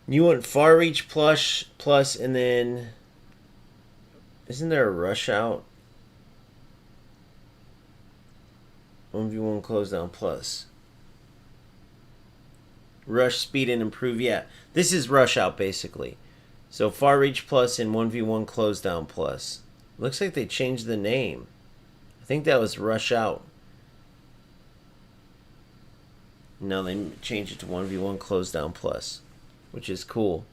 You want far reach plus, and then isn't there a rush out? 1v1 close down plus. Rush speed and improve, yeah. This is rush out basically. So far reach plus and 1v1 close down plus. Looks like they changed the name. I think that was rush out. No, they changed it to 1v1 close down plus, which is cool.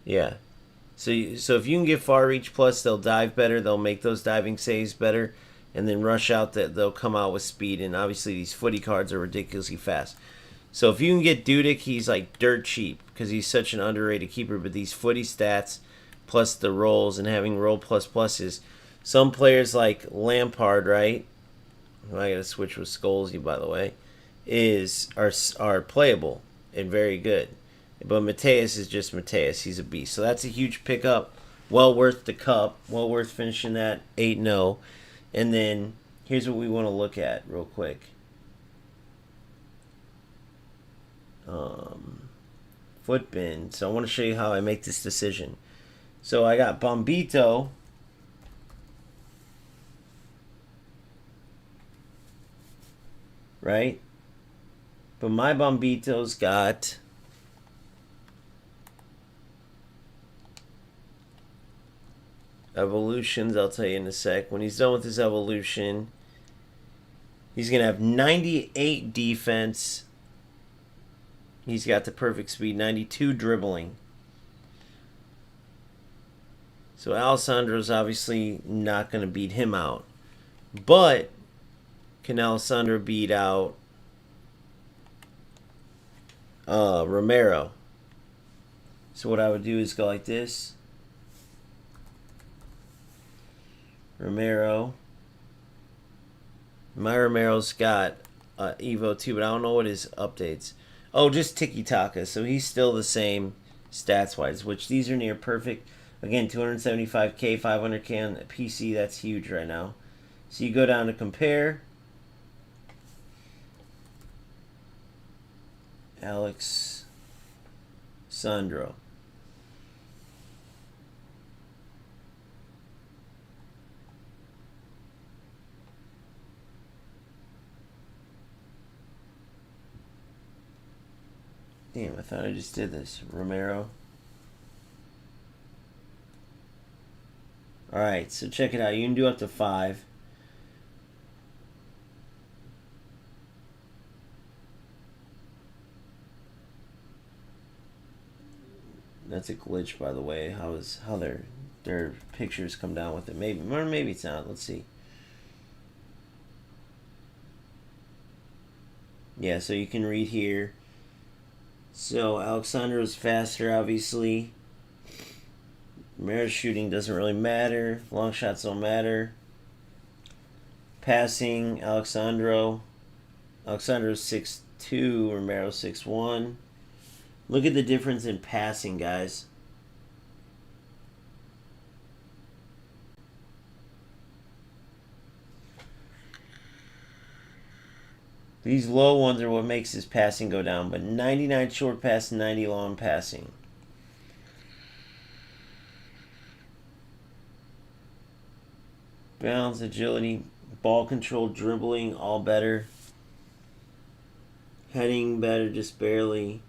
Yeah. So if you can get far reach plus, they'll dive better. They'll make those diving saves better. And then rush out, that they'll come out with speed. And obviously these footy cards are ridiculously fast. So if you can get Dudek, he's like dirt cheap because he's such an underrated keeper. But these footy stats plus the rolls and having roll plus pluses. Some players like Lampard, right? I gotta switch with Scholesy, by the way. Are playable and very good. But Mateus is just Mateus. He's a beast. So that's a huge pickup. Well worth the cup. Well worth finishing that 8-0. And then here's what we want to look at real quick. Foot bin. So I want to show you how I make this decision. So I got Bombito. Right? But my Bombito's got evolutions. I'll tell you in a sec. When he's done with his evolution, he's going to have 98 defense. He's got the perfect speed, 92 dribbling. So Alessandro's obviously not going to beat him out. But can Alessandro beat out Romero? So what I would do is go like this. Romero. My Romero's got Evo 2, but I don't know what his updates. Oh, just Tiki Taka. So he's still the same stats-wise, which these are near perfect. Again, 275k, 500k on the PC. That's huge right now. So you go down to compare. Alexandro. Damn, I thought I just did this. Romero. Alright, so check it out. You can do up to 5. That's a glitch, by the way. How their pictures come down with it? Maybe, or maybe it's not. Let's see. Yeah, so you can read here. So Alexandro's faster, obviously. Romero's shooting doesn't really matter. Long shots don't matter. Passing, Alexandro's 6'2", Romero 6'1". Look at the difference in passing, guys. These low ones are what makes his passing go down, but 99 short pass, 90 long passing. Balance, agility, ball control, dribbling, all better. Heading better, just barely.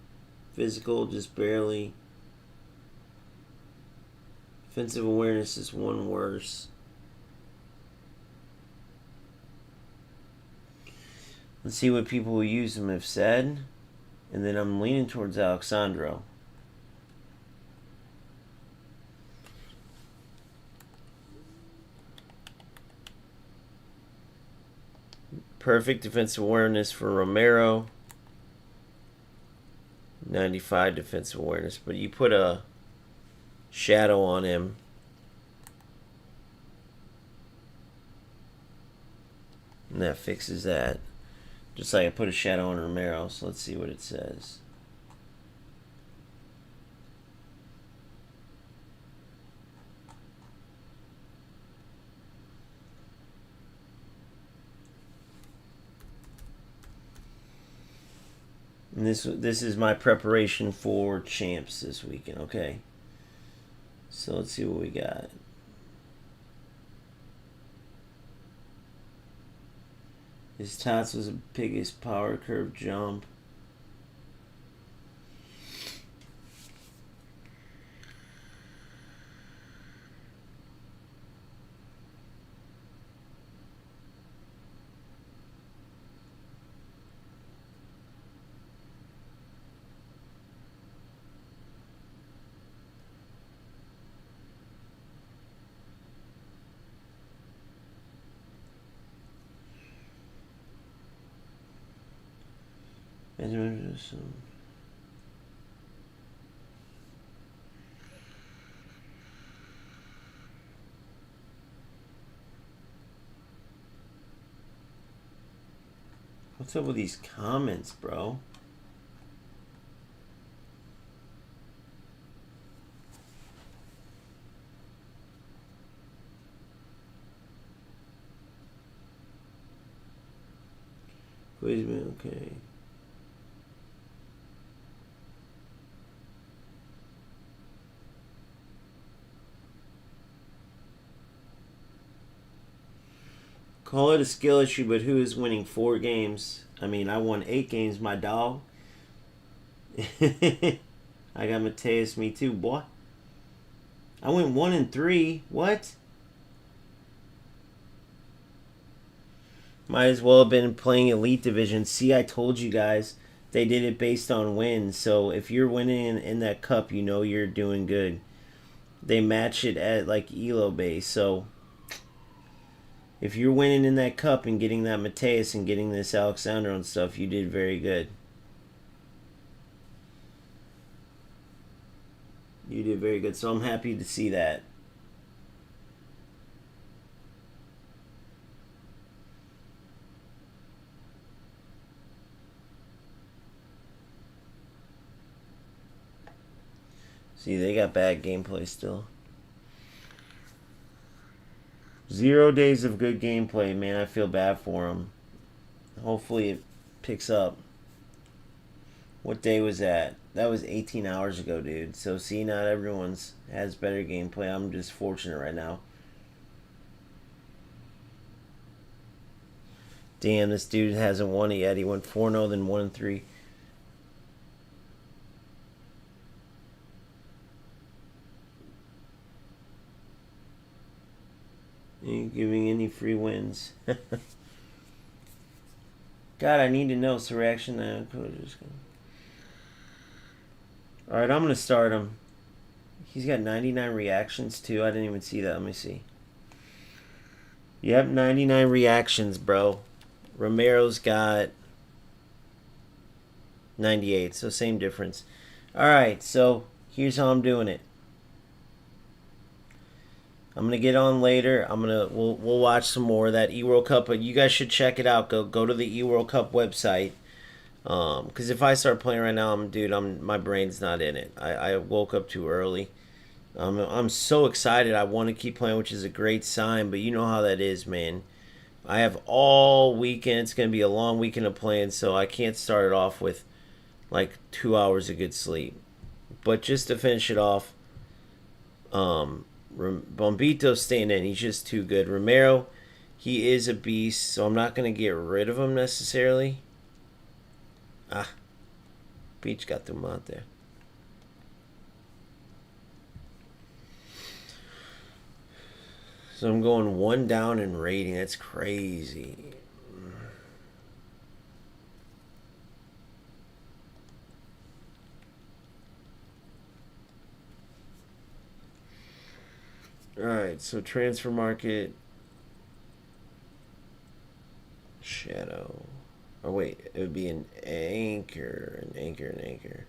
Physical, just barely. Defensive awareness is one worse. Let's see what people who use him have said. And then I'm leaning towards Alexandro. Perfect defensive awareness for Romero. 95 defensive awareness. But you put a shadow on him. And that fixes that. Just like I put a shadow on Romero, so let's see what it says. And this is my preparation for champs this weekend, okay? So let's see what we got. His tots was the biggest power curve jump. What's up with these comments, bro? Quizman, okay. Call it a skill issue, but who is winning 4 games? I mean, I won 8 games, my dog. I got Mateus, me too, boy. I went 1-3. What? Might as well have been playing Elite Division. See, I told you guys. They did it based on wins. So if you're winning in that cup, you know you're doing good. They match it at like ELO base. So if you're winning in that cup and getting that Mateus and getting this Alexander and stuff, you did very good. You did very good. So I'm happy to see that. See, they got bad gameplay still. 0 days of good gameplay, man. I feel bad for them. Hopefully it picks up. What day was that? That was 18 hours ago, dude. So see, not everyone's has better gameplay. I'm just fortunate right now. Damn, this dude hasn't won it yet. He went 4-0, then 1-3. Ain't giving any free wins. God, I need to know. So reaction now. Alright, I'm going to start him. He's got 99 reactions too. I didn't even see that. Let me see. Yep, 99 reactions, bro. Romero's got 98. So same difference. Alright, so here's how I'm doing it. I'm gonna get on later. We'll watch some more of that eWorld Cup, but you guys should check it out. Go to the eWorld Cup website. Because if I start playing right now, my brain's not in it. I woke up too early. I'm so excited. I want to keep playing, which is a great sign. But you know how that is, man. I have all weekend. It's gonna be a long weekend of playing, so I can't start it off with like 2 hours of good sleep. But just to finish it off, Bombito's staying in. He's just too good. Romero, he is a beast, so I'm not going to get rid of him necessarily. Ah, Beach got them out there. So I'm going 1 down in rating. That's crazy. Alright, so transfer market. Shadow. Oh, wait. It would be an anchor. An anchor.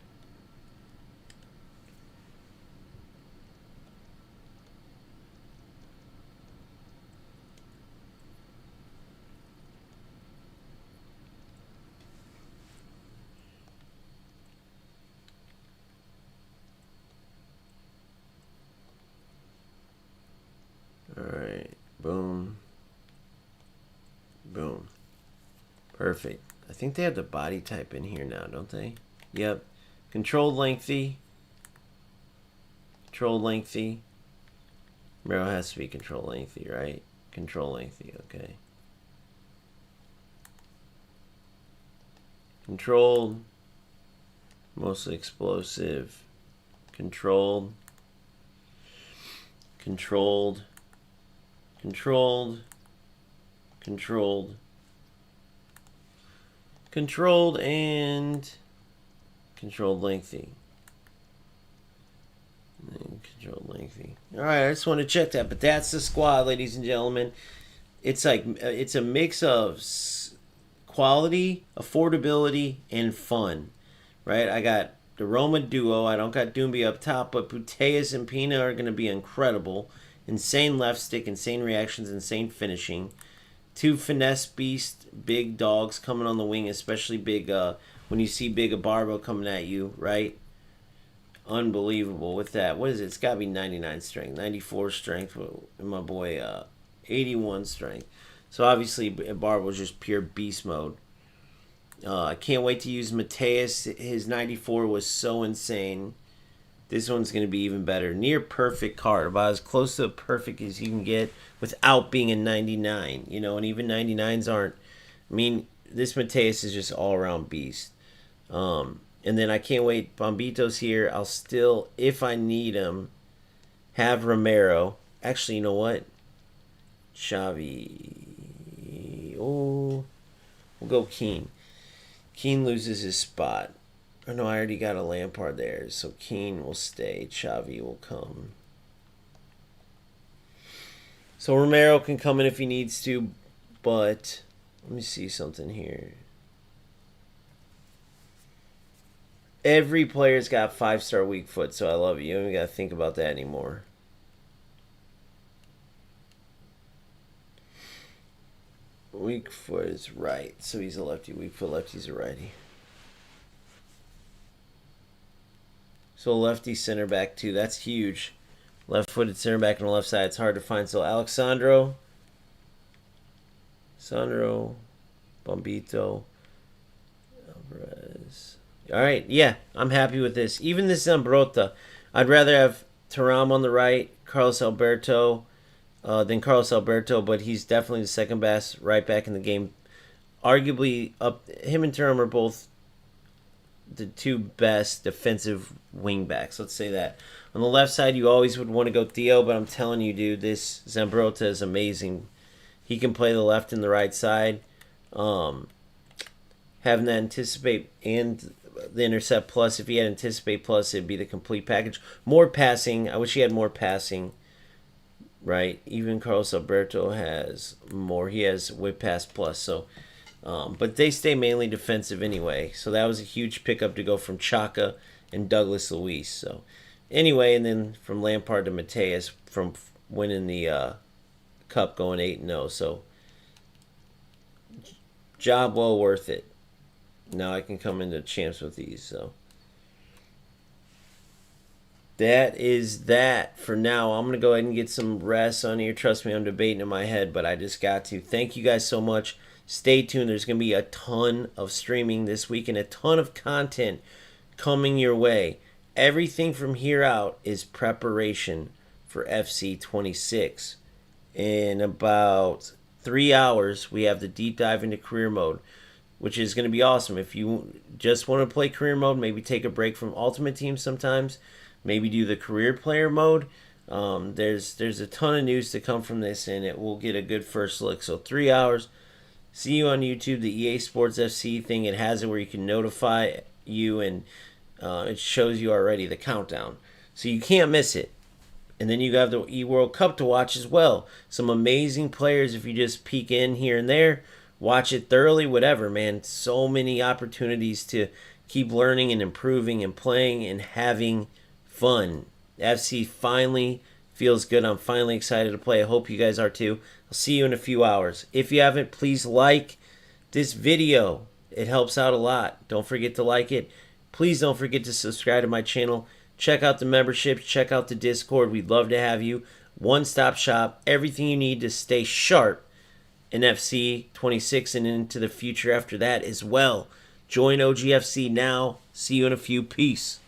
Alright. Boom. Boom. Perfect. I think they have the body type in here now, don't they? Yep. Controlled lengthy. Controlled lengthy. Romero has to be control lengthy, right? Control lengthy, okay. Controlled. Mostly explosive. Controlled. Controlled. Controlled. Controlled. Controlled and controlled lengthy. And controlled lengthy. Alright, I just want to check that. But that's the squad, ladies and gentlemen. It's like, it's a mix of quality, affordability, and fun. Right? I got the Roma duo. I don't got Doumbia up top, but Putellas and Pina are going to be incredible. Insane left stick, insane reactions, insane finishing. Two finesse beast, big dogs coming on the wing, especially big when you see big Abarbo coming at you, right? Unbelievable with that. What is it? It's got to be 99 strength, 94 strength, and my boy 81 strength. So obviously Abarbo's just pure beast mode. I can't wait to use Mateus. His 94 was so insane. This one's going to be even better. Near perfect card. About as close to perfect as you can get without being a 99. You know, and even 99s aren't. I mean, this Mateus is just all-around beast. And then I can't wait. Bombito's here. I'll still, if I need him, have Romero. Actually, you know what? Xavi. Oh, we'll go Keane. Keane loses his spot. Oh no, I already got a Lampard there, so Keane will stay. Xavi will come. So Romero can come in if he needs to, but let me see something here. Every player's got 5-star weak foot, so I love it. You don't even got to think about that anymore. Weak foot is right, so he's a lefty. Weak foot lefty's a righty. So lefty center back too. That's huge. Left-footed center back on the left side. It's hard to find. So Alexandro, Bombito, Alvarez. All right, yeah, I'm happy with this. Even this Zambrota, I'd rather have Thuram on the right, Carlos Alberto, than Carlos Alberto, but he's definitely the second best right back in the game. Arguably, him and Thuram are both the two best defensive wing backs. Let's say that. On the left side, you always would want to go Theo, but I'm telling you, dude, this Zambrota is amazing. He can play the left and the right side. Having that anticipate and the intercept plus, if he had anticipate plus, it'd be the complete package. More passing. I wish he had more passing. Right? Even Carlos Alberto has more. He has whip pass plus. So, but they stay mainly defensive anyway. So that was a huge pickup to go from Chaka and Douglas Luiz. So anyway, and then from Lampard to Mateus from winning the cup, going 8-0. So job well worth it. Now I can come into champs with these. So that is that for now. I'm going to go ahead and get some rest on here. Trust me, I'm debating in my head, but I just got to. Thank you guys so much. Stay tuned. There's going to be a ton of streaming this week and a ton of content coming your way. Everything from here out is preparation for FC26. In about 3 hours, we have the deep dive into career mode, which is going to be awesome. If you just want to play career mode, maybe take a break from Ultimate Team sometimes, maybe do the career player mode. There's a ton of news to come from this, and it will get a good first look. So 3 hours. See you on YouTube, the EA Sports FC thing. It has it where you can notify you, and it shows you already the countdown. So you can't miss it. And then you have the E-World Cup to watch as well. Some amazing players if you just peek in here and there. Watch it thoroughly, whatever, man. So many opportunities to keep learning and improving and playing and having fun. FC finally feels good. I'm finally excited to play. I hope you guys are too. I'll see you in a few hours. If you haven't, please like this video. It helps out a lot. Don't forget to like it. Please don't forget to subscribe to my channel. Check out the memberships. Check out the Discord. We'd love to have you. One-stop shop, everything you need to stay sharp in FC26 and into the future after that as well. Join OGFC now. See you in a few. Peace.